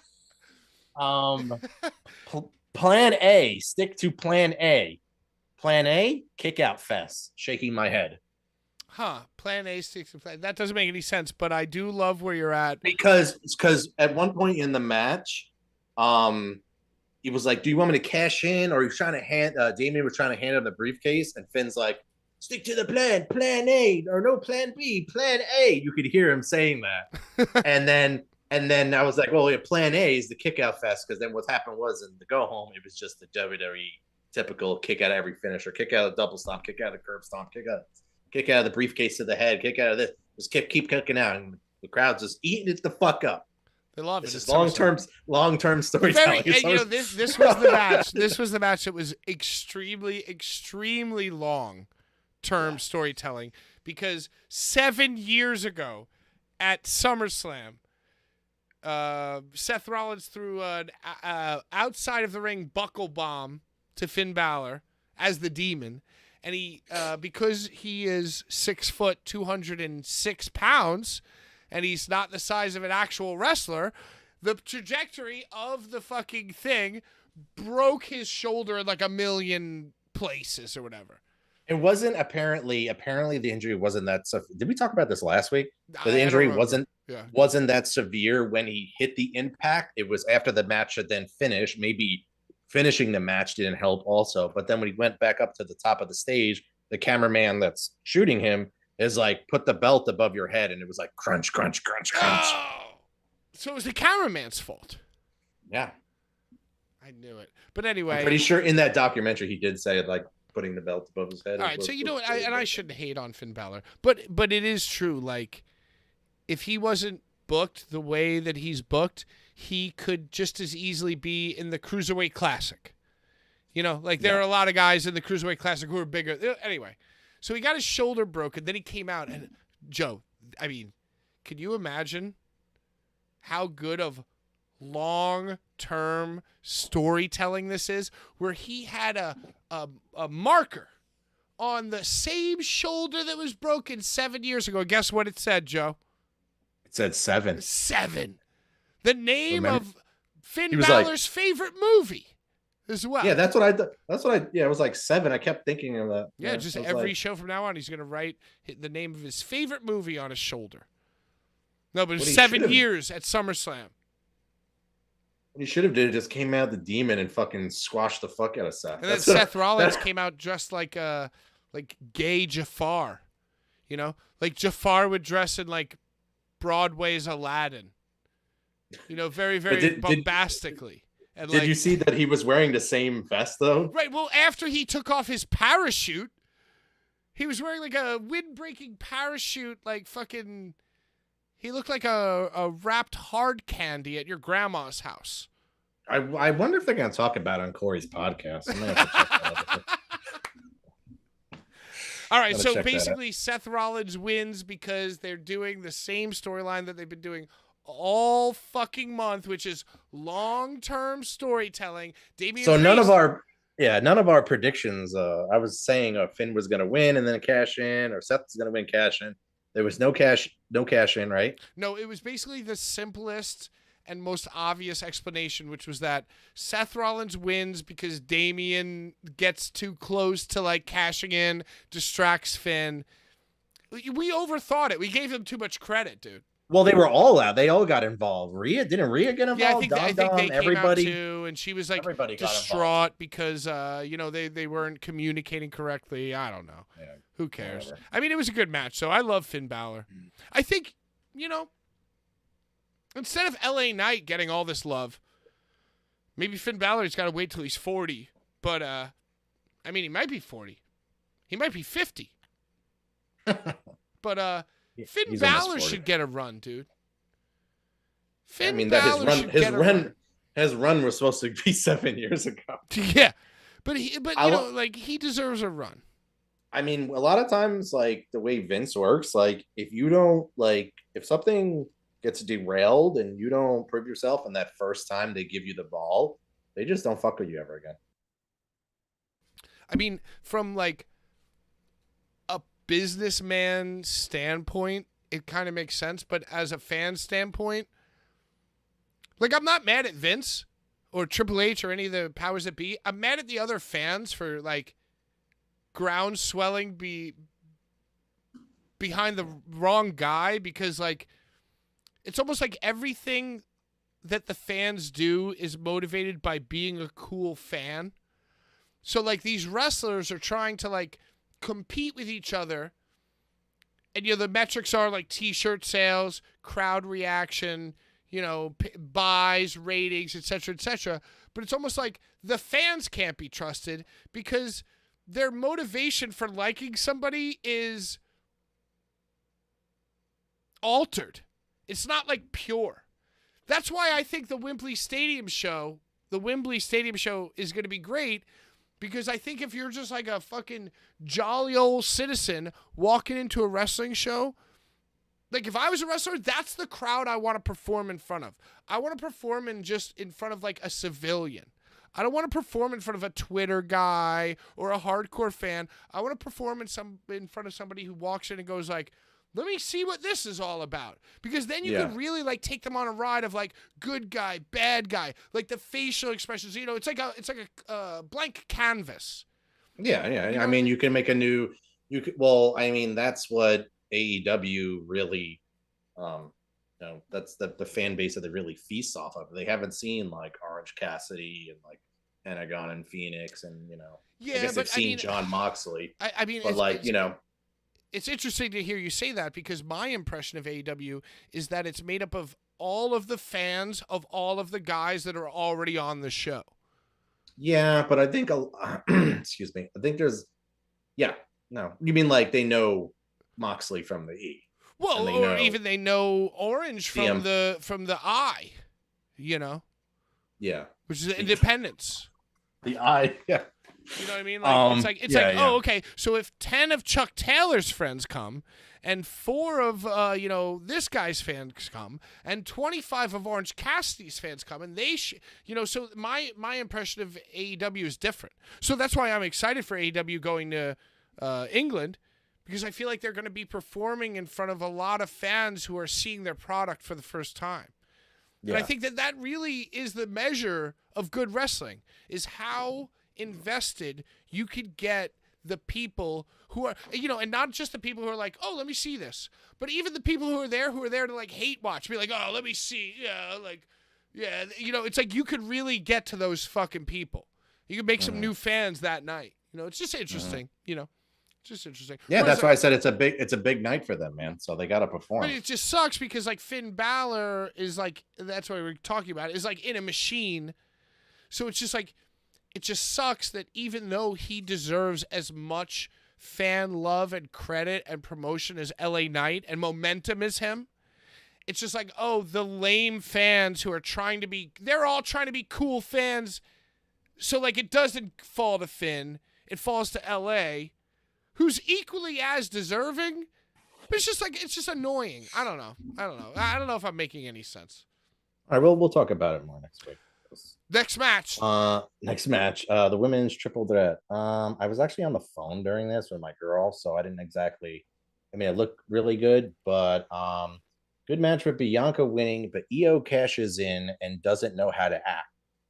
Plan A. Stick to Plan A. Plan A. Kick out fest. Shaking my head. Plan A sticks to plan. That doesn't make any sense, but I do love where you're at. Because at one point in the match, he was like, "Do you want me to cash in?" Or he was trying to Damien was trying to hand him the briefcase, and Finn's like, "Stick to the plan, Plan A, or no Plan B, Plan A." You could hear him saying that, and then I was like, "Well, yeah, Plan A is the kickout fest," because then what happened was in the go home, it was just the WWE typical kick out of every finisher, kick out of the double stomp, kick out of the curb stomp, kick out of the briefcase to the head, kick out of this, just keep kicking out, and the crowd's just eating it the fuck up. They love this it. Is long-term storytelling. This was the match. This was the match that was extremely long-term storytelling, because 7 years ago at SummerSlam, Seth Rollins threw an outside of the ring buckle bomb to Finn Balor as the Demon, and he because he is 6 foot 206 pounds. And he's not the size of an actual wrestler, the trajectory of the fucking thing broke his shoulder in like a million places or whatever. It wasn't apparently the injury wasn't that severe. Did we talk about this last week? The injury wasn't that severe when he hit the impact. It was after the match had then finished, maybe finishing the match didn't help also. But then when he went back up to the top of the stage, the cameraman that's shooting him is like, put the belt above your head. And it was like crunch, crunch, crunch, crunch. Oh! So it was the cameraman's fault. Yeah. I knew it. But anyway. I'm pretty sure in that documentary he did say like putting the belt above his head. All right, so you know what? I shouldn't hate on Finn Balor. But it is true. Like, if he wasn't booked the way that he's booked, he could just as easily be in the Cruiserweight Classic. You know, like there are a lot of guys in the Cruiserweight Classic who are bigger. Anyway, so he got his shoulder broken. Then he came out. And, Joe, I mean, can you imagine how good of long-term storytelling this is, where he had a marker on the same shoulder that was broken 7 years ago? Guess what it said, Joe? It said 7. 7. The name of Finn was Balor's favorite movie as well. Yeah, that's what I thought. Yeah, it was like 7. I kept thinking of that. Yeah, just every show from now on, he's going to write the name of his favorite movie on his shoulder. No, but it was 7 years at SummerSlam. What he should have did just came out the demon and fucking squashed the fuck out of Seth. And then Seth Rollins came out dressed like gay Jafar. You know? Like Jafar would dress in like Broadway's Aladdin. You know, very, very bombastically. And did you see that he was wearing the same vest though? Right. Well, after he took off his parachute, he was wearing like a wind-breaking parachute, like fucking. He looked like a wrapped hard candy at your grandma's house. I wonder if they're going to talk about it on Corey's podcast. I'm gonna have to check that out. All right, so basically Seth Rollins wins because they're doing the same storyline that they've been doing all fucking month, which is long-term storytelling. None of our predictions. I was saying Finn was going to win and then cash in, or Seth was going to win, cash in. There was no cash in, right? No, it was basically the simplest and most obvious explanation, which was that Seth Rollins wins because Damian gets too close to like cashing in, distracts Finn. We overthought it. We gave him too much credit, dude. Well, they were all out. They all got involved. Rhea get involved? Yeah, I think they everybody came out too, and she was like distraught because they weren't communicating correctly. I don't know. Yeah, who cares? Whatever. I mean, it was a good match, so I love Finn Balor. I think, instead of LA Knight getting all this love, maybe Finn Balor's got to wait till he's 40. But I mean, he might be 40. He might be 50. But Finn Balor should get a run, dude. His run was supposed to be 7 years ago. Yeah, but he deserves a run. I mean, a lot of times, like the way Vince works, like if something gets derailed and you don't prove yourself, and that first time they give you the ball, they just don't fuck with you ever again. I mean, from like a businessman standpoint, it kind of makes sense, but as a fan standpoint, like I'm not mad at Vince or Triple H or any of the powers that be. I'm mad at the other fans for like ground swelling behind the wrong guy, because like it's almost like everything that the fans do is motivated by being a cool fan. So like these wrestlers are trying to like compete with each other, and the metrics are like t-shirt sales, crowd reaction, buys, ratings, etc., etc. But it's almost like the fans can't be trusted because their motivation for liking somebody is altered. It's not like pure. That's why I think the Wembley Stadium show is going to be great, because I think if you're just like a fucking jolly old citizen walking into a wrestling show, like if I was a wrestler, that's the crowd I want to perform in front of. I want to perform in front of like a civilian. I don't want to perform in front of a Twitter guy or a hardcore fan. I want to perform in front of somebody who walks in and goes like, let me see what this is all about. Because then you can really like take them on a ride of like good guy, bad guy, like the facial expressions. It's like a blank canvas. Yeah. I mean, you can make that's what AEW really, that's the fan base that they really feast off of. They haven't seen like Orange Cassidy and like Pentagon and Phoenix, and I Yeah, guess they've but I seen mean, John Moxley, I mean, but like it's interesting to hear you say that because my impression of AEW is that it's made up of all of the fans of all of the guys that are already on the show. yeah, but I think excuse me, I think there's no, you mean like they know Moxley from the E, Well, and they or know even they know Orange from CM, the I, yeah, which is Independence. the I, yeah. You know what I mean? Like it's like yeah. oh, okay. So if 10 of Chuck Taylor's friends come, and 4 of this guy's fans come, and 25 of Orange Cassidy's fans come, and they so my impression of AEW is different. So that's why I'm excited for AEW going to England, because I feel like they're going to be performing in front of a lot of fans who are seeing their product for the first time. Yeah. And I think that really is the measure of good wrestling, is how invested you could get the people who are, and not just the people who are like, oh, let me see this, but even the people who are there to like hate watch, be like, oh, let me see. Yeah. Like, yeah. It's like you could really get to those fucking people. You could make some new fans that night. It's just interesting, just interesting. Yeah, that's why I said it's a big night for them, man. So they got to perform. But it just sucks because like Finn Balor is like, that's what we were talking about, is like in a machine. So it's just like, it just sucks that even though he deserves as much fan love and credit and promotion as LA Knight and momentum as him, it's just like, oh, the lame fans who are they're all trying to be cool fans. So like it doesn't fall to Finn, it falls to LA, who's equally as deserving. But it's just annoying. I don't know. I don't know if I'm making any sense. All right, we'll talk about it more next week. Next match. The women's triple threat. I was actually on the phone during this with my girl, so I didn't exactly. I mean, it looked really good, but good match with Bianca winning, but Io cashes in and doesn't know how to act,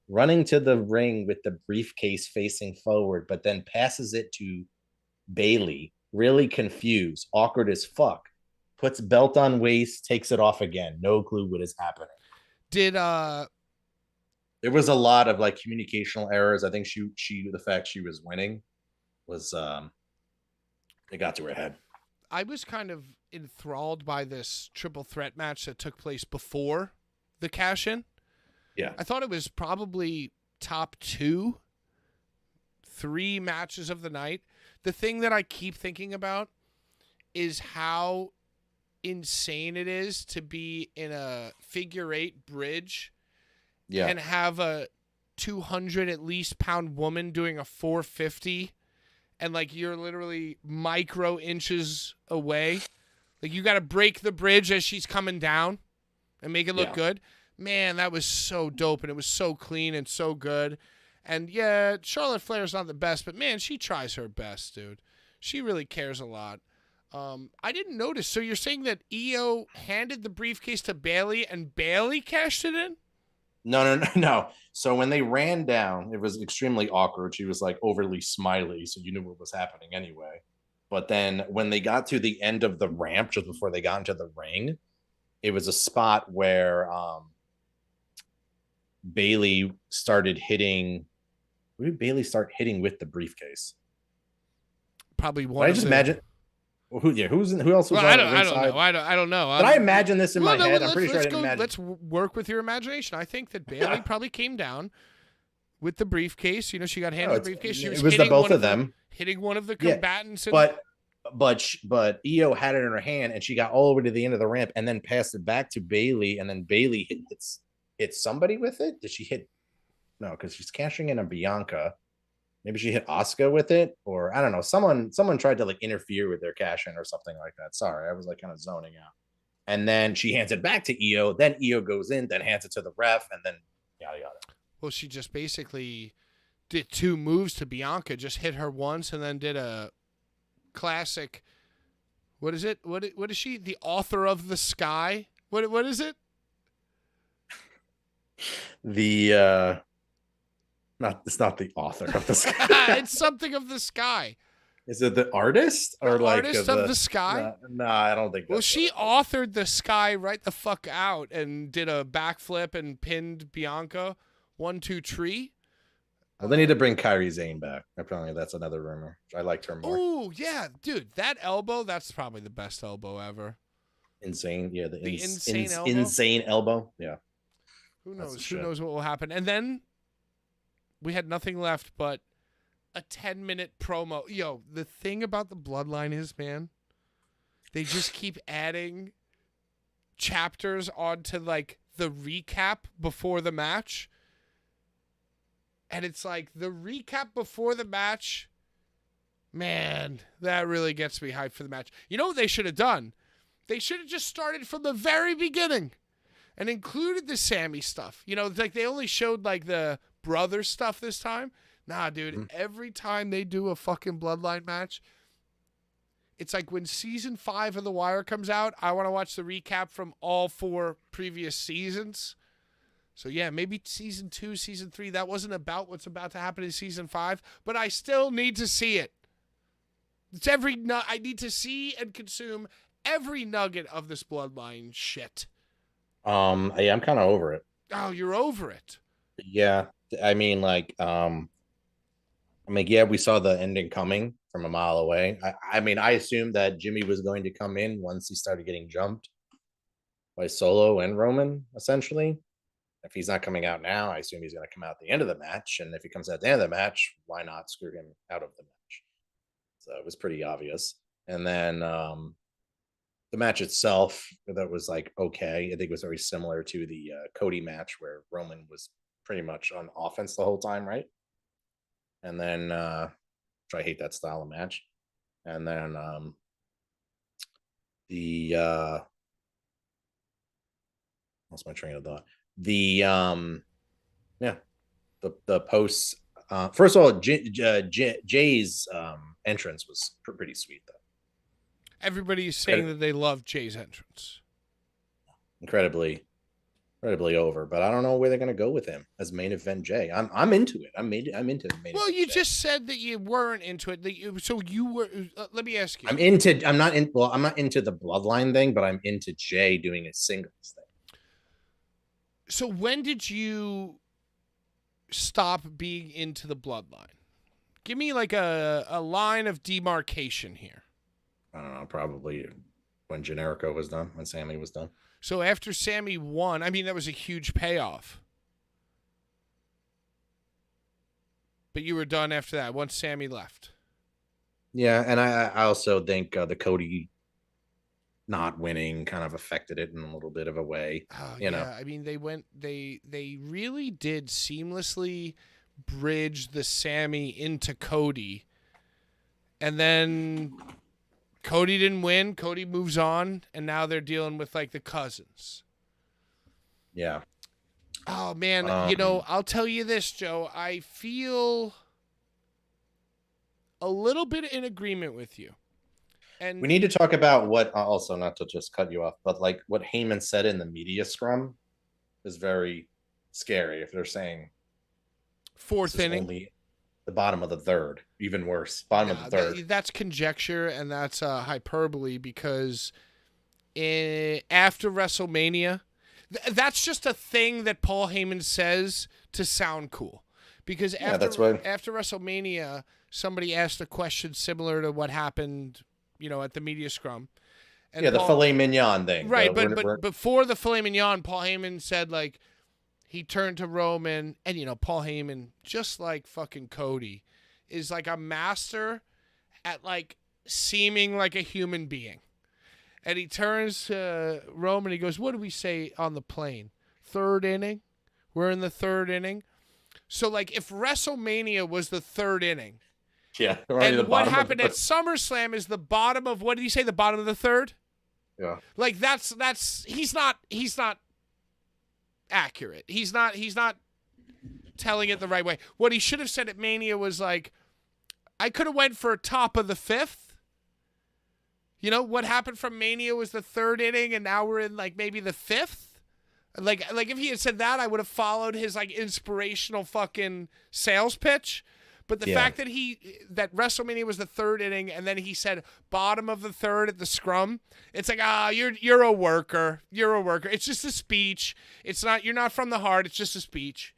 running to the ring with the briefcase facing forward, but then passes it to Bailey, really confused, awkward as fuck, puts belt on waist, takes it off again, no clue what is happening. There was a lot of like communicational errors. I think the fact she was winning was it got to her head. I was kind of enthralled by this triple threat match that took place before the cash in. Yeah. I thought it was probably top 2, 3 matches of the night. The thing that I keep thinking about is how insane it is to be in a figure 8 bridge and have a 200 at least pound woman doing a 450, and like you're literally micro inches away. Like you got to break the bridge as she's coming down and make it look good. Man, that was so dope, and it was so clean and so good. And yeah, Charlotte Flair's not the best, but man, she tries her best, dude. She really cares a lot. I didn't notice. So you're saying that Io handed the briefcase to Bailey and Bailey cashed it in? No. So when they ran down, it was extremely awkward. She was like overly smiley, so you knew what was happening anyway. But then when they got to the end of the ramp, just before they got into the ring, it was a spot where Bailey started hitting. Who did Bailey start hitting with the briefcase? Probably one. I just imagine. Who else was on I the don't know. I don't know. But I imagine this in my head. I'm pretty sure I didn't imagine. Let's work with your imagination. I think that Bailey probably came down with the briefcase. She got handed the briefcase. It was the both of them hitting one of the combatants. But Io had it in her hand, and she got all the way to the end of the ramp, and then passed it back to Bailey, and then Bailey hit somebody with it. Did she hit? No, because she's cashing in on Bianca. Maybe she hit Asuka with it, or I don't know. Someone tried to like interfere with their cash in or something like that. Sorry, I was like kind of zoning out. And then she hands it back to Io. Then Io goes in, then hands it to the ref, and then yada yada. Well, she just basically did 2 moves to Bianca. Just hit her once, and then did a classic. What is it? What is she? The author of the sky? What is it? It's not the author of the sky. It's something of the sky. Is it the artist or the like artist of the sky? No, I don't think. Well, she authored the sky right the fuck out and did a backflip and pinned Bianca 1-2 tree. Well, they need to bring Kyrie Zane back. Apparently, that's another rumor. I liked her more. Oh, yeah, dude, that elbow, that's probably the best elbow ever. Insane. Yeah, The insane elbow. insane elbow. Yeah. Who That's the knows? Who shit. knows what will happen? And then we had nothing left but a 10-minute promo. Yo, the thing about the Bloodline is, man, they just keep adding chapters onto like the recap before the match. And it's like the recap before the match, man, that really gets me hyped for the match. You know what they should have done? They should have just started from the very beginning and included the Sammy stuff. You know, it's like they only showed like the brother stuff this time. Nah, dude, every time they do a fucking Bloodline match, it's like when season 5 of The Wire comes out, I want to watch the recap from all 4 previous seasons. So, yeah, maybe season 2, season 3, that wasn't about what's about to happen in season 5, but I still need to see it. It's I need to see and consume every nugget of this Bloodline shit. Yeah, I'm kind of over it. Oh, you're over it. Yeah, I mean, like, yeah, we saw the ending coming from a mile away. I mean, I assumed that Jimmy was going to come in once he started getting jumped by Solo and Roman, essentially. If he's not coming out now, I assume he's going to come out at the end of the match. And if he comes out at the end of the match, why not screw him out of the match? So it was pretty obvious. And then the match itself, that was like, okay. I think it was very similar to the Cody match where Roman was pretty much on offense the whole time, right? And then, which I hate that style of match. And then what's my train of thought? The posts. First of all, Jay's entrance was pretty sweet, though. Everybody's saying that they love Jay's entrance. Incredibly over, but I don't know where they're gonna go with him as main event Jay. I'm into it. I'm into the main. Well, you Jay. just said that you weren't into it. So you were. Let me ask you. I'm not into the Bloodline thing, but I'm into Jay doing a singles thing. So when did you stop being into the Bloodline? Give me like a line of demarcation here. I don't know, probably when Generico was done, when Sammy was done. So after Sammy won, I mean, that was a huge payoff. But you were done after that, once Sammy left. Yeah, and I also think the Cody not winning kind of affected it in a little bit of a way. You know, I mean, they really did seamlessly bridge the Sammy into Cody. And then Cody didn't win. Cody moves on, and now they're dealing with like the cousins. Yeah. Oh man, I'll tell you this, Joe. I feel a little bit in agreement with you. And we need to talk about what, also not to just cut you off, but like what Heyman said in the media scrum is very scary. If they're saying 4th inning, only the bottom of the 3rd, even worse, bottom of the 3rd. That's conjecture and that's hyperbole because after WrestleMania, that's just a thing that Paul Heyman says to sound cool. Because after WrestleMania, somebody asked a question similar to what happened, at the media scrum. And the filet mignon thing. Right, but before the filet mignon, Paul Heyman said, like, he turned to Roman, and, Paul Heyman, just like fucking Cody, is like a master at, like, seeming like a human being. And he turns to Roman, he goes, what do we say on the plane? 3rd inning? We're in the 3rd inning. So, like, if WrestleMania was the 3rd inning, yeah, and what happened at SummerSlam is the bottom of, what did he say, the bottom of the 3rd? Yeah. Like, he's not accurate. He's not telling it the right way. What he should have said at Mania was like, I could have went for top of the 5th. What happened from Mania was the 3rd inning, and now we're in like maybe the 5th. Like if he had said that, I would have followed his like inspirational fucking sales pitch. But the fact that that WrestleMania was the 3rd inning, and then he said bottom of the 3rd at the scrum, it's like, you're a worker. You're a worker. It's just a speech. You're not from the heart. It's just a speech.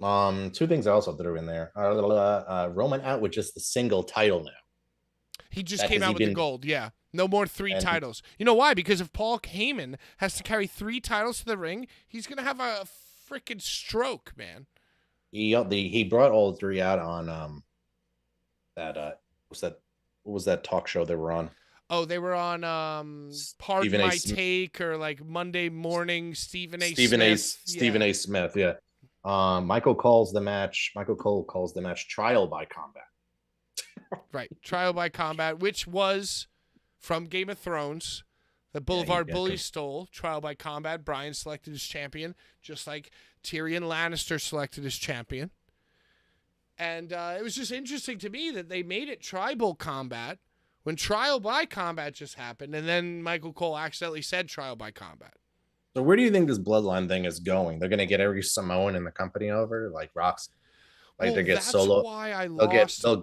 Two things I also threw in there. Roman out with just the single title now. He just That came has out he with the been gold. Yeah. No more 3 and titles. You know why? Because if Paul Heyman has to carry 3 titles to the ring, he's going to have a freaking stroke, man. he brought all three out on that was that what was that talk show they were on? Oh, they were on Pardon Stephen A. My Smith, Take or like Monday Morning Stephen A. Smith. Stephen A. Smith, yeah. Michael calls the match. Michael Cole calls the match trial by combat. Right. Trial by Combat, which was from Game of Thrones. The Boulevard Bullies stole. Trial by Combat. Brian selected as champion, just like Tyrion Lannister selected as champion. And it was just interesting to me that they made it Tribal Combat when Trial by Combat just happened, and then Michael Cole accidentally said Trial by Combat. So where do you think this bloodline thing is going? They're going to get every Samoan in the company over, like Rock's, like they get that's Solo. why I They'll lost. get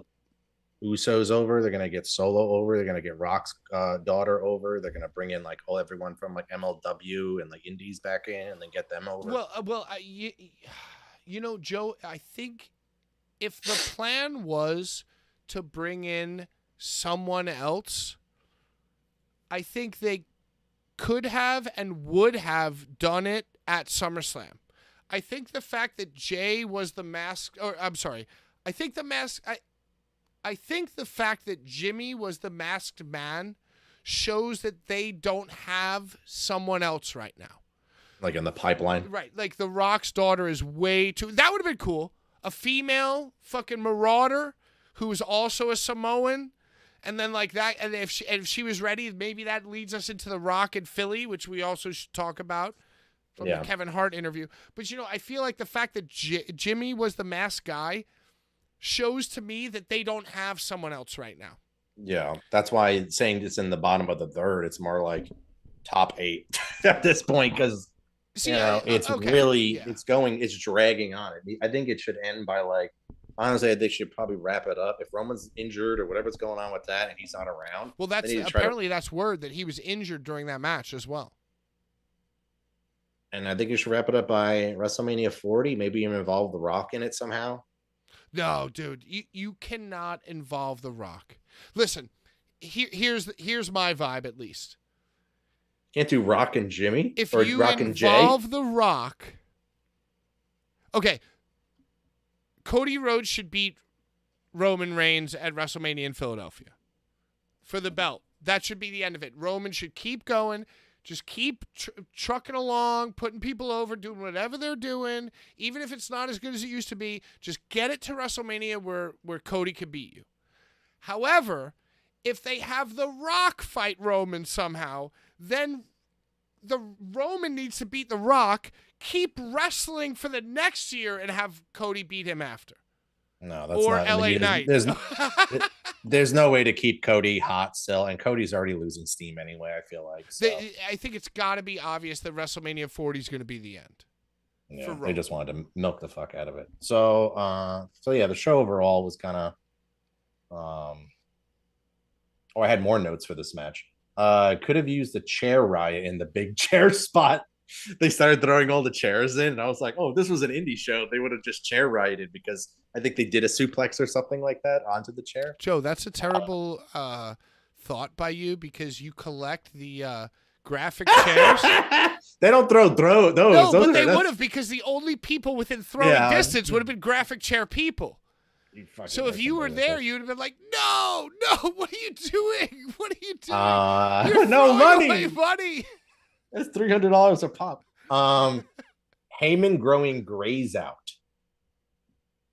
Usos over. They're going to get Solo over. They're going to get Rock's daughter over. They're going to bring in like everyone from like MLW and like Indies back in, and then get them over. You know, Joe, I think if the plan was to bring in someone else, I think they could have and would have done it at SummerSlam. I think the fact that Jay was the mask, or I'm sorry, I think the mask, I think the fact that Jimmy was the masked man shows that they don't have someone else right now. Like in the pipeline. Right. Like The Rock's daughter is way too, that would have been cool. A female fucking marauder who is also a Samoan. And then like that, and if she was ready, maybe that leads us into The Rock and Philly, which we also should talk about from the Kevin Hart interview. But, you know, I feel like the fact that Jimmy was the masked guy shows to me that they don't have someone else right now. Yeah, that's why saying it's in the bottom of the third, it's more like top 8 at this point because it's it's dragging on. I think it should end by like, honestly, they should probably wrap it up. If Roman's injured or whatever's going on with that and he's not around. Well, that's apparently that's word that he was injured during that match as well. And I think you should wrap it up by WrestleMania 40, maybe even involve The Rock in it somehow. No, dude, you cannot involve The Rock. Listen, here's my vibe at least. Can't do Rock and Jimmy if or you Rock and Jay. Involve The Rock. Okay. Cody Rhodes should beat Roman Reigns at WrestleMania in Philadelphia for the belt. That should be the end of it. Roman should keep going. Just keep trucking along, putting people over, doing whatever they're doing. Even if it's not as good as it used to be, just get it to WrestleMania where Cody can beat you. However, if they have The Rock fight Roman somehow, then the Roman needs to beat The Rock, keep wrestling for the next year, and have Cody beat him after. No, that's or not. LA Knight. There's no way to keep Cody hot still, and Cody's already losing steam anyway, I feel like. So. I think it's got to be obvious that WrestleMania 40 is going to be the end. Yeah, they just wanted to milk the fuck out of it. So, the show overall was kind of. I had more notes for this match. Could have used the chair riot in the big chair spot. They started throwing all the chairs in, and I was like, oh, this was an indie show. They would have just chair rioted because I think they did a suplex or something like that onto the chair. Joe, that's a terrible thought by you because you collect the graphic chairs. They don't throw those. No, but they would have because the only people within throwing distance would have been graphic chair people. So if you were there, you would have been like, no, what are you doing? What are you doing? You're no money. Money. That's $300 a pop. Heyman growing Grays out.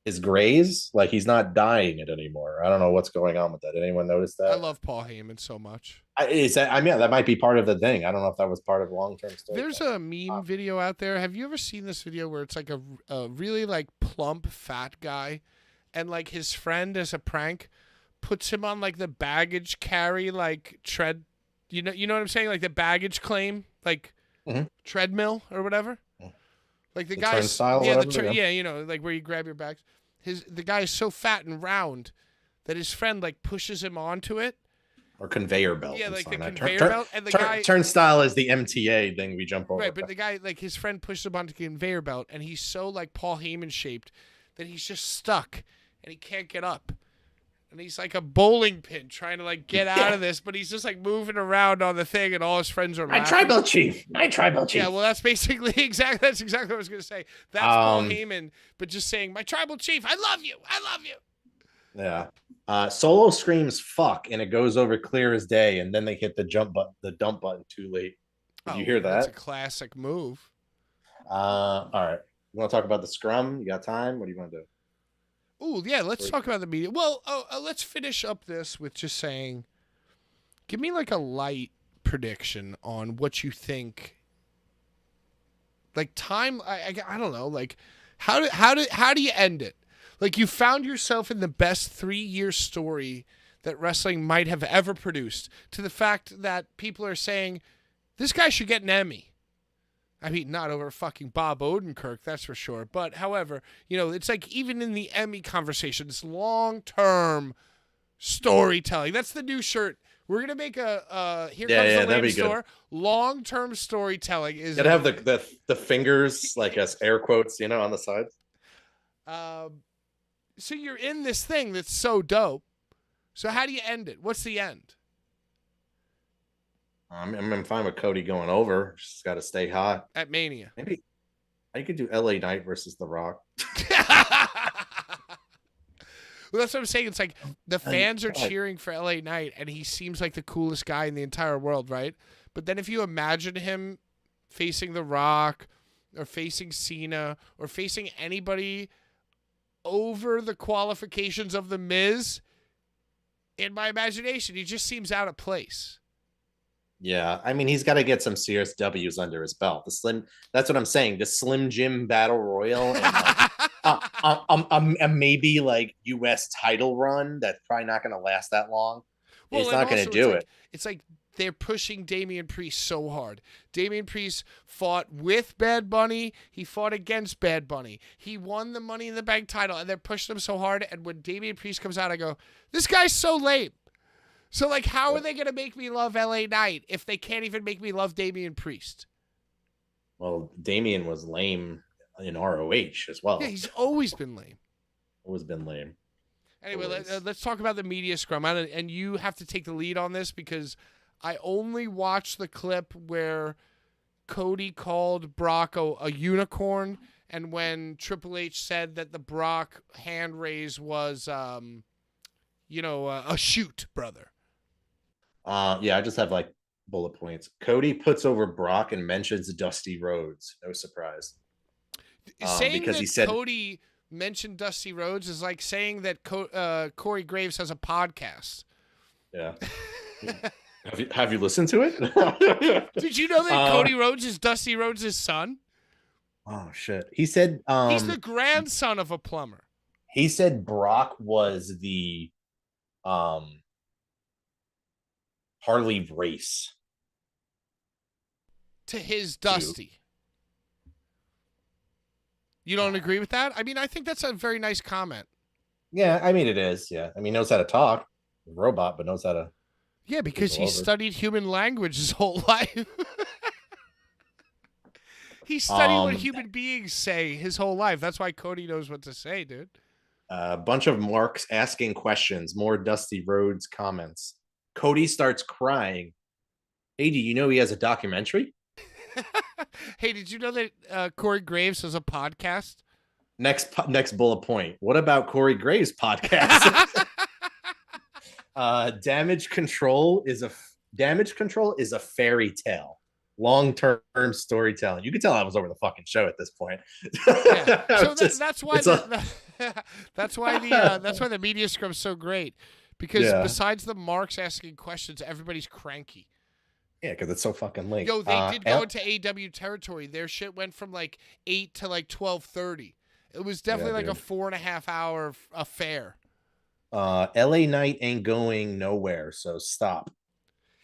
Is Grays like he's not dying it anymore? I don't know what's going on with that. Did anyone notice that? I love Paul Heyman so much. That might be part of the thing. I don't know if that was part of long-term story. There's a meme video out there. Have you ever seen this video where it's like a really like plump fat guy, and like his friend as a prank puts him on like the baggage carry like tread. You know what I'm saying? Like the baggage claim, like treadmill or whatever. Like the guy's like where you grab your bags. The guy is so fat and round that his friend like pushes him onto it, Or conveyor belt. Yeah, I'm like the sorry, not conveyor belt, and the guy. turnstile is the MTA thing we jump over. Right, but the guy, like, his friend pushes him onto the conveyor belt, and he's so, like, Paul Heyman shaped that he's just stuck, and he can't get up. And he's like a bowling pin trying to, like, get out of this, but he's just, like, moving around on the thing, and all his friends are My laughing. tribal chief. Yeah, well, that's basically that's exactly what I was going to say. That's Paul Heyman, but just saying, my tribal chief, I love you. Yeah. Solo screams fuck, and it goes over clear as day, and then they hit the dump button too late. Did you hear that? That's a classic move. All right. You want to talk about the scrum? You got time? What do you want to do? Ooh, yeah, let's talk about the media. Well, let's finish up this with just saying, give me like a light prediction on what you think. Like time, I don't know. Like, how do you end it? Like, you found yourself in the best 3-year story that wrestling might have ever produced, to the fact that people are saying this guy should get an Emmy. I mean, not over fucking Bob Odenkirk, that's for sure. But, however, you know, it's like even in the Emmy conversation, it's long-term storytelling. That's the new shirt. We're going to make a Here Comes the Lamb store. Long-term storytelling is... You gotta have the fingers, like as air quotes, you know, on the sides. So you're in this thing that's so dope. So how do you end it? What's the end? I'm fine with Cody going over. Just got to stay hot. At Mania. Maybe I could do LA Knight versus The Rock. Well, that's what I'm saying. It's like the fans are cheering for LA Knight, and he seems like the coolest guy in the entire world, right? But then if you imagine him facing The Rock or facing Cena or facing anybody over the qualifications of The Miz, in my imagination, he just seems out of place. Yeah, I mean, he's got to get some serious W's under his belt. That's what I'm saying. The Slim Jim Battle Royal, and maybe like U.S. title run. That's probably not going to last that long. Well, he's not going to do it. It's like they're pushing Damian Priest so hard. Damian Priest fought with Bad Bunny. He fought against Bad Bunny. He won the Money in the Bank title, and they're pushing him so hard. And when Damian Priest comes out, I go, this guy's so lame. So, like, how are they going to make me love LA Knight if they can't even make me love Damian Priest? Well, Damian was lame in ROH as well. Yeah, he's always been lame. Always been lame. Anyway, let's talk about the media scrum. And you have to take the lead on this because I only watched the clip where Cody called Brock a unicorn, and when Triple H said that the Brock hand raise was, a shoot, brother. Yeah, I just have like bullet points. Cody puts over Brock and mentions Dusty Rhodes. No surprise. Saying because he said Cody mentioned Dusty Rhodes is like saying that Corey Graves has a podcast. Yeah. Have you listened to it? Did you know that Cody Rhodes is Dusty Rhodes' son? Oh shit. He said he's the grandson of a plumber. He said Brock was the Harley Race to his Dusty. You don't agree with that? I mean, I think that's a very nice comment. Yeah, I mean it is. Yeah, I mean, he knows how to talk, robot, but knows how to. Yeah, because he studied human language his whole life. He studied what human beings say his whole life. That's why Cody knows what to say, dude. A bunch of marks asking questions. More Dusty Rhodes comments. Cody starts crying. Hey, do you know he has a documentary? Hey, did you know that Corey Graves has a podcast? Next bullet point. What about Corey Graves' podcast? Damage Control is a fairy tale. Long-term storytelling. You can tell I was over the fucking show at this point. Yeah. So that's why that's why the media scrum's so great. Because besides the marks asking questions, everybody's cranky. Yeah, because it's so fucking late. Yo, they did go into AW territory. Their shit went from like 8 to like 12:30. It was definitely like a 4.5 hour affair. LA Knight ain't going nowhere, so stop.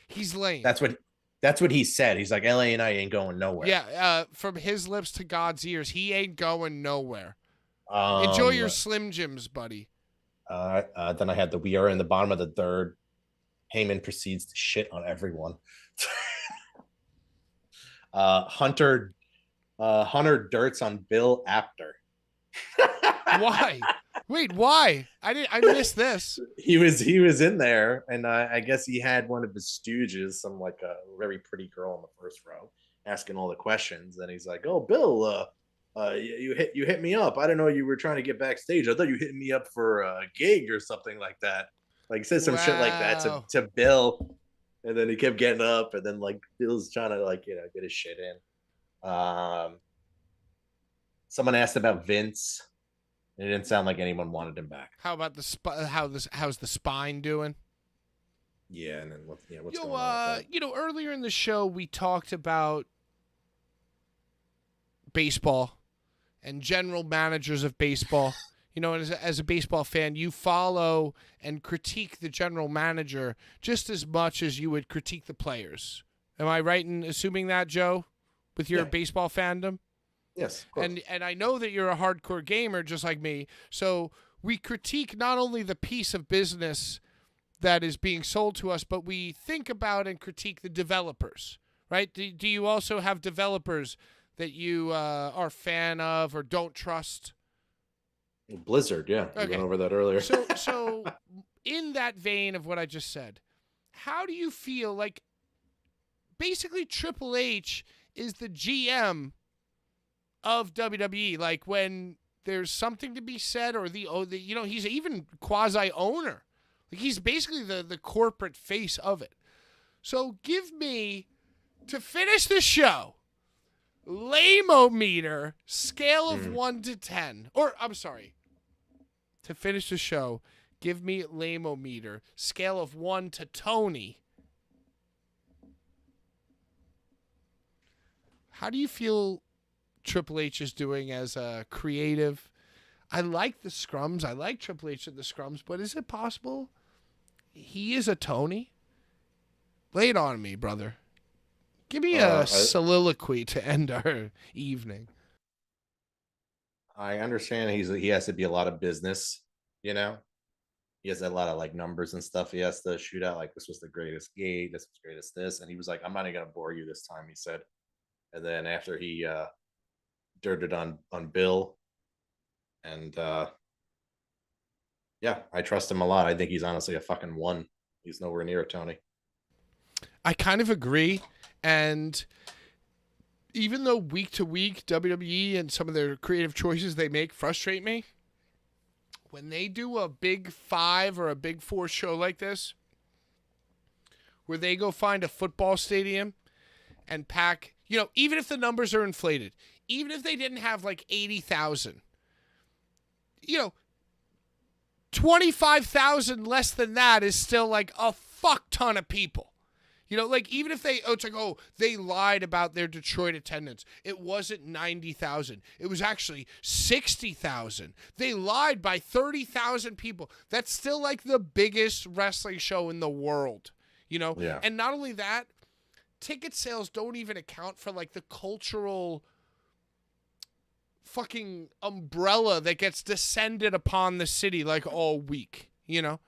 He's lame. That's what he said. He's like, LA Knight ain't going nowhere. Yeah, from his lips to God's ears, he ain't going nowhere. Enjoy your Slim Jims, buddy. Then I had we are in the bottom of the third. Heyman proceeds to shit on everyone. Hunter dirts on Bill Apter. Why? Wait, why? I missed this. He was in there, and I guess he had one of his stooges, some like a very pretty girl in the first row, asking all the questions. And he's like, "Oh, Bill, you hit me up. I didn't know you were trying to get backstage. I thought you hit me up for a gig or something like that." Like said some shit like that to Bill, and then he kept getting up, and then like Bill's trying to like get his shit in. Someone asked about Vince. It didn't sound like anyone wanted him back. How about how's the spine doing? Yeah, and then what's going on with that? Earlier in the show we talked about baseball and general managers of baseball. As a baseball fan, you follow and critique the general manager just as much as you would critique the players. Am I right in assuming that, Joe, with your baseball fandom? Yes, of course. And I know that you're a hardcore gamer just like me. So we critique not only the piece of business that is being sold to us, but we think about and critique the developers, right? Do you also have developers that you are a fan of or don't trust? Blizzard, yeah. We went over that earlier. So in that vein of what I just said, how do you feel like basically Triple H is the GM of WWE? Like when there's something to be said or he's even quasi-owner. Like he's basically the corporate face of it. So give me, to finish the show, lame-o-meter, scale of 1 to 10. Or, I'm sorry. To finish the show, give me lame-o-meter, scale of 1 to Tony. How do you feel Triple H is doing as a creative? I like the scrums. I like Triple H at the scrums, but is it possible he is a Tony? Lay it on me, brother. Give me a soliloquy to end our evening. I understand he has to be a lot of business, He has a lot of like numbers and stuff he has to shoot out. Like this was the greatest gate, this was the greatest this. And he was like, "I'm not even gonna bore you this time," he said. And then after he dirted on Bill, and I trust him a lot. I think he's honestly a fucking 1. He's nowhere near a Tony. I kind of agree. And even though week to week WWE and some of their creative choices they make frustrate me, when they do a big 5 or a big 4 show like this, where they go find a football stadium and pack, even if the numbers are inflated, even if they didn't have like 80,000, 25,000 less than that is still like a fuck ton of people. Even if they lied about their Detroit attendance. It wasn't 90,000. It was actually 60,000. They lied by 30,000 people. That's still like the biggest wrestling show in the world, Yeah. And not only that, ticket sales don't even account for like the cultural fucking umbrella that gets descended upon the city like all week, Well,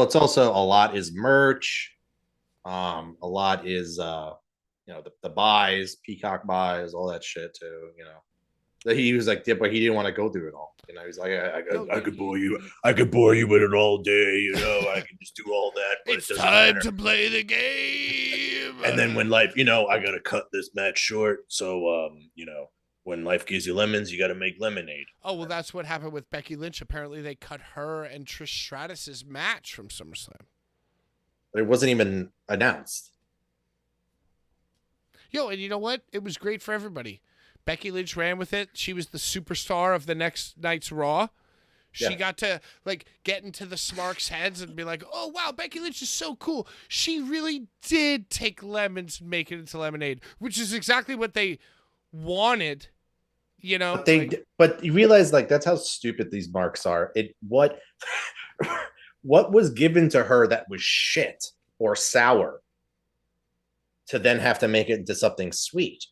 it's also a lot is merch. A lot is the buys, Peacock buys, all that shit too. That he was like, but he didn't want to go through it all. He's like, I could bore you. I could bore you with it all day. I can just do all that. But it's time to play the game. And then when life, I gotta cut this match short. So when life gives you lemons, you got to make lemonade. Oh, well, that's what happened with Becky Lynch. Apparently, they cut her and Trish Stratus's match from SummerSlam. But it wasn't even announced. And you know what? It was great for everybody. Becky Lynch ran with it. She was the superstar of the next night's Raw. She got to get into the Smarks' heads and be like, "Oh wow, Becky Lynch is so cool. She really did take lemons and make it into lemonade," which is exactly what they wanted. But you realize that's how stupid these marks are. What was given to her that was shit or sour to then have to make it into something sweet.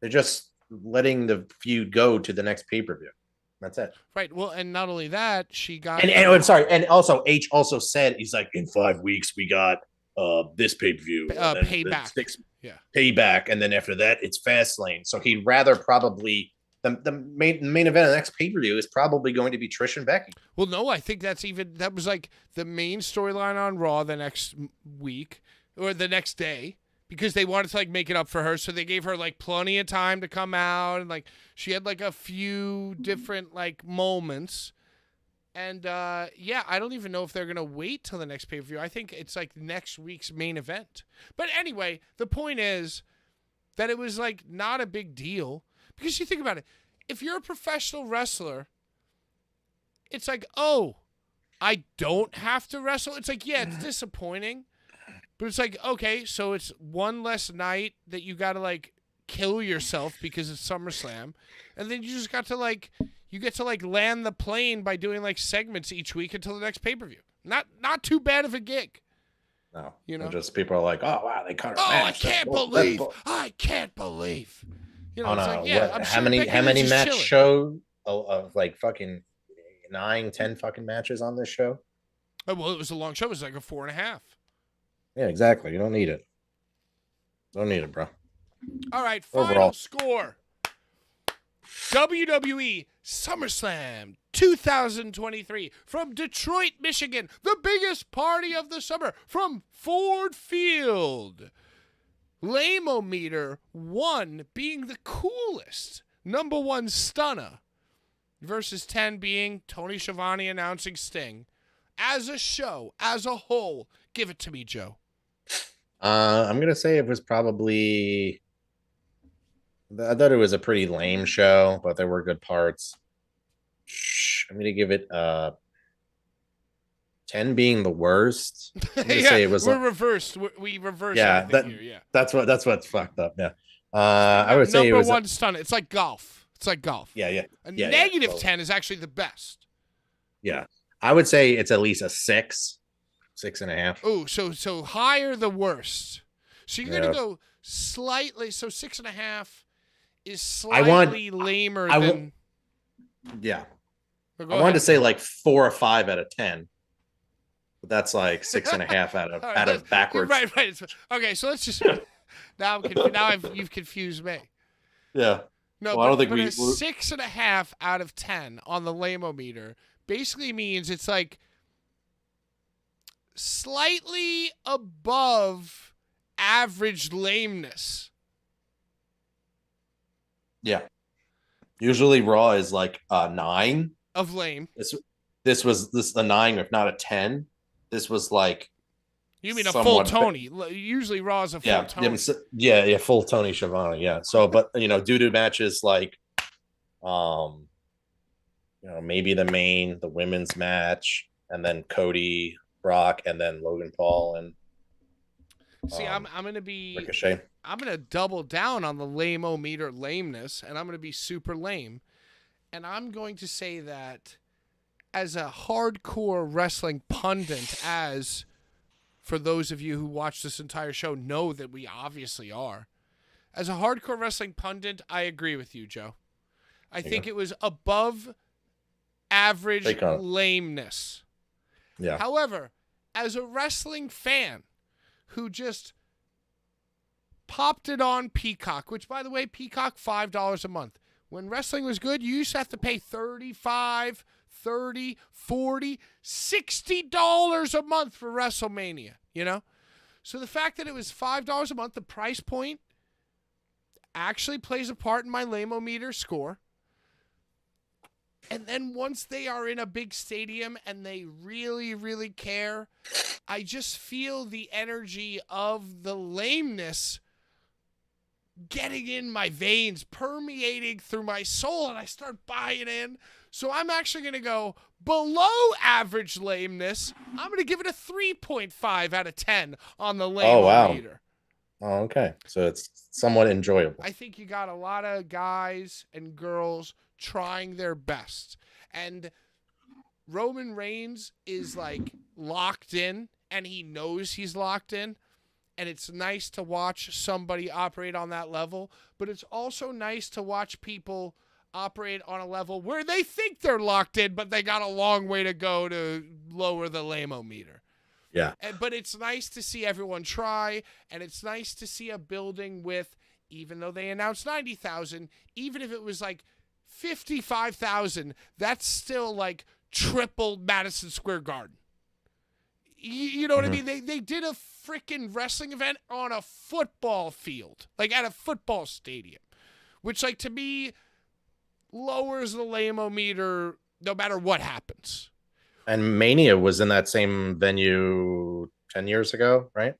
They're just letting the feud go to the next pay-per-view. That's it. Right. Well, and not only that, she got. And I'm sorry. And also, H also said he's like, in 5 weeks we got this pay per view, Payback. Payback, and then after that it's Fastlane. So he'd rather probably the main event of the next pay per view is probably going to be Trish and Becky. Well, no, I think that was like the main storyline on Raw the next week or the next day, because they wanted to like make it up for her, so they gave her like plenty of time to come out, and like she had like a few different like moments. And yeah, I don't even know if they're gonna wait till the next pay-per-view. I think it's like next week's main event. But anyway, the point is that it was like not a big deal, because you think about it, if you're a professional wrestler, it's like, oh, I don't have to wrestle. It's like, yeah, it's disappointing, but it's like, okay, so it's one less night that you got to like kill yourself because it's SummerSlam, and then you just got to like, you get to like land the plane by doing like segments each week until the next pay-per-view. Not too bad of a gig. No, you know, just people are like, oh wow, they cut her. Oh, match. I can't believe. You know, oh, it's no. like, yeah, I'm how sure many match chilling. show of like fucking 9-10 fucking matches on this show? Oh, well, it was a long show. It was like a 4.5. Yeah, exactly. You don't need it. Don't need it, bro. All right, final score. WWE SummerSlam 2023 from Detroit, Michigan, the biggest party of the summer, from Ford Field. Lame-O-Meter 1 being the coolest, number 1 stunner, versus 10 being Tony Schiavone announcing Sting. As a show, as a whole, give it to me, Joe. I'm gonna say it was probably. I thought it was a pretty lame show, but there were good parts. I'm gonna give it 10 being the worst. I'm gonna say it was reversed. We reversed. Yeah, here. Yeah, that's what's fucked up. Yeah, I would say it was number 1 stunner. It's like golf. Yeah. Negative 10 is actually the best. Yeah, I would say it's at least a 6.5. Oh, so higher the worst. So you're gonna go slightly. So 6.5 is slightly lamer than. Yeah, I wanted to say like 4 or 5 out of 10, but that's like 6.5 out of backwards. Right. Okay, so let's just you've confused me. Yeah. No, well, I don't think a 6.5 out of 10 on the Lame-O-Meter basically means it's like slightly above average lameness. Yeah. Usually Raw is like a 9 of lame. This was a 9, if not a 10. This was like. You mean a full Tony? Usually Raw is a full Tony. Yeah, full Tony Schiavone. Yeah. So, but due to matches like, maybe the women's match, and then Cody, Brock, and then Logan Paul and. See, I'm gonna be. Ricochet. I'm gonna double down on the Lame-O-Meter lameness, and I'm gonna be super lame, and I'm going to say that as a hardcore wrestling pundit, as for those of you who watch this entire show know that we obviously are, as a hardcore wrestling pundit, I agree with you, Joe. I think it was above average lameness. Yeah. However, as a wrestling fan who just popped it on Peacock, which, by the way, Peacock, $5 a month. When wrestling was good, you used to have to pay $35, $30, $40, $60 a month for WrestleMania, So the fact that it was $5 a month, the price point actually plays a part in my Lame-O-Meter score. And then once they are in a big stadium and they really, really care, I just feel the energy of the lameness getting in my veins, permeating through my soul, and I start buying in. So I'm actually going to go below average lameness. I'm going to give it a 3.5 out of 10 on the Lame-O-Meter. Oh, okay. So it's somewhat enjoyable. I think you got a lot of guys and girls trying their best. And Roman Reigns is like locked in, and he knows he's locked in. And it's nice to watch somebody operate on that level, but it's also nice to watch people operate on a level where they think they're locked in, but they got a long way to go to lower the lame-o meter. Yeah. But it's nice to see everyone try, and it's nice to see a building with, even though they announced 90,000, even if it was like 55,000, that's still like triple Madison Square Garden. You know what I mean? They did a freaking wrestling event on a football field, like at a football stadium, which, like, to me, lowers the lame-o meter no matter what happens. And Mania was in that same venue 10 years ago, right?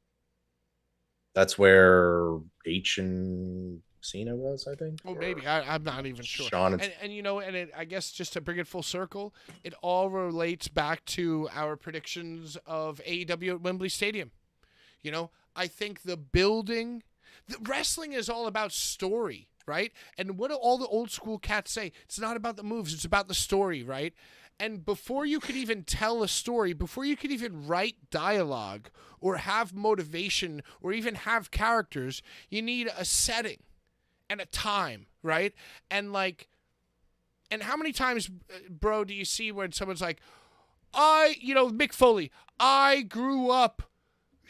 That's where H and Cena was, I think. Well, maybe. I'm not even sure. Sean And you know, I guess just to bring it full circle, it all relates back to our predictions of AEW at Wembley Stadium. You know, I think the wrestling is all about story, right? And what do all the old school cats say? It's not about the moves, it's about the story, right? And before you could even tell a story, before you could even write dialogue or have motivation or even have characters, you need a setting and a time, right? And how many times, bro, do you see when someone's like, Mick Foley, I grew up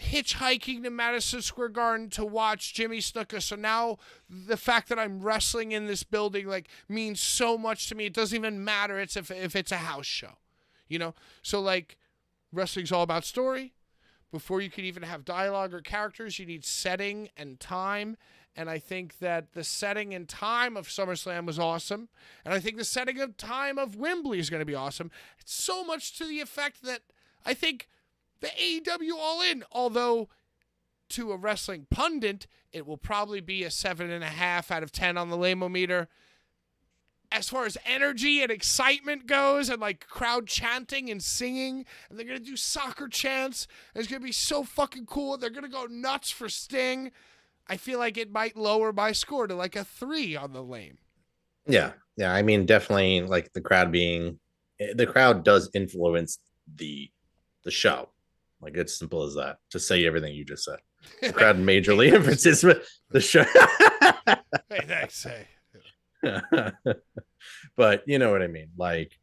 hitchhiking to Madison Square Garden to watch Jimmy Snuka, so now the fact that I'm wrestling in this building like means so much to me. It doesn't even matter if it's a house show, you know? So like wrestling's all about story. Before you can even have dialogue or characters, you need setting and time. And I think that the setting and time of SummerSlam was awesome. And I think the setting and time of Wembley is going to be awesome. It's so much to the effect that I think the AEW All In, although to a wrestling pundit, it will probably be a 7.5 out of 10 on the lame-o meter. As far as energy and excitement goes, and like crowd chanting and singing, and they're going to do soccer chants, and it's going to be so fucking cool. They're going to go nuts for Sting. I feel like it might lower my score to like a 3 on the lame. Yeah. Yeah. I mean, definitely like the crowd does influence the show. Like, it's simple as that. Just say everything you just said. The crowd majorly influences the show. Hey, thanks. Hey. But you know what I mean? Like,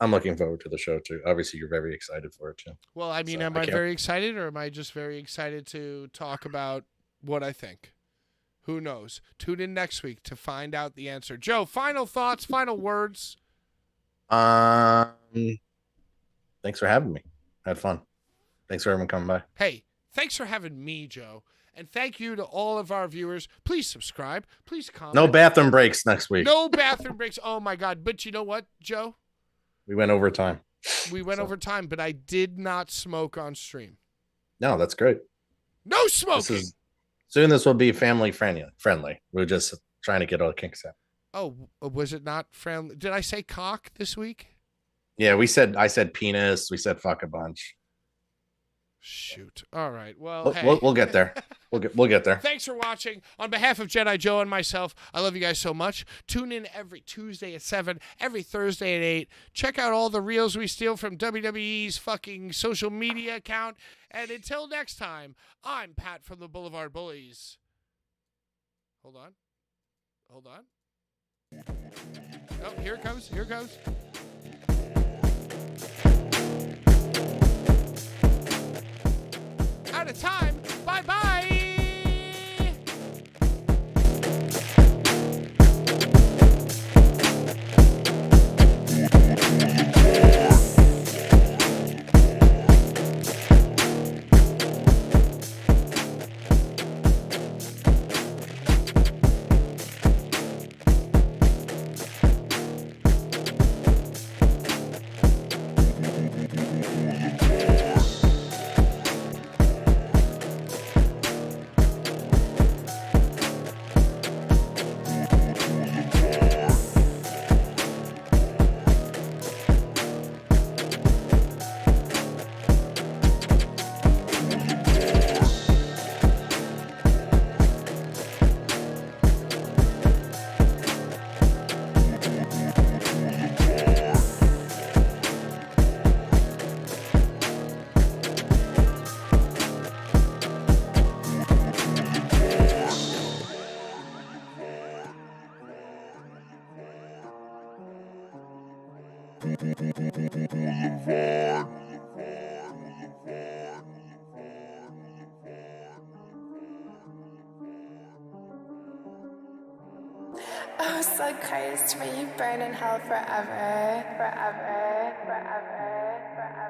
I'm looking forward to the show too. Obviously, you're very excited for it too. Well, I mean, am I very excited, or am I just very excited to talk about what I think? Who knows? Tune in next week to find out the answer. Joe, final thoughts, final words. Thanks for having me. Had fun. Thanks for everyone coming by. Hey, thanks for having me, Joe. And thank you to all of our viewers. Please subscribe. Please comment. No bathroom breaks next week. No bathroom breaks. Oh, my God. But you know what, Joe? We went over time. We went over time, but I did not smoke on stream. No, that's great. No smoking. Soon this will be family friendly. We're just trying to get all the kinks out. Oh, was it not friendly? Did I say cock this week? Yeah, I said penis. We said fuck a bunch. Shoot. All right. Well, hey. We'll get there. We'll get there. Thanks for watching. On behalf of Jedi Joe and myself, I love you guys so much. Tune in every Tuesday at 7, every Thursday at 8. Check out all the reels we steal from WWE's fucking social media account. And until next time, I'm Pat from the Boulevard Bullies. Hold on. Oh, here it goes. Out of time. Bye-bye. Oh, so Christ, may you burn in hell forever, forever, forever, forever.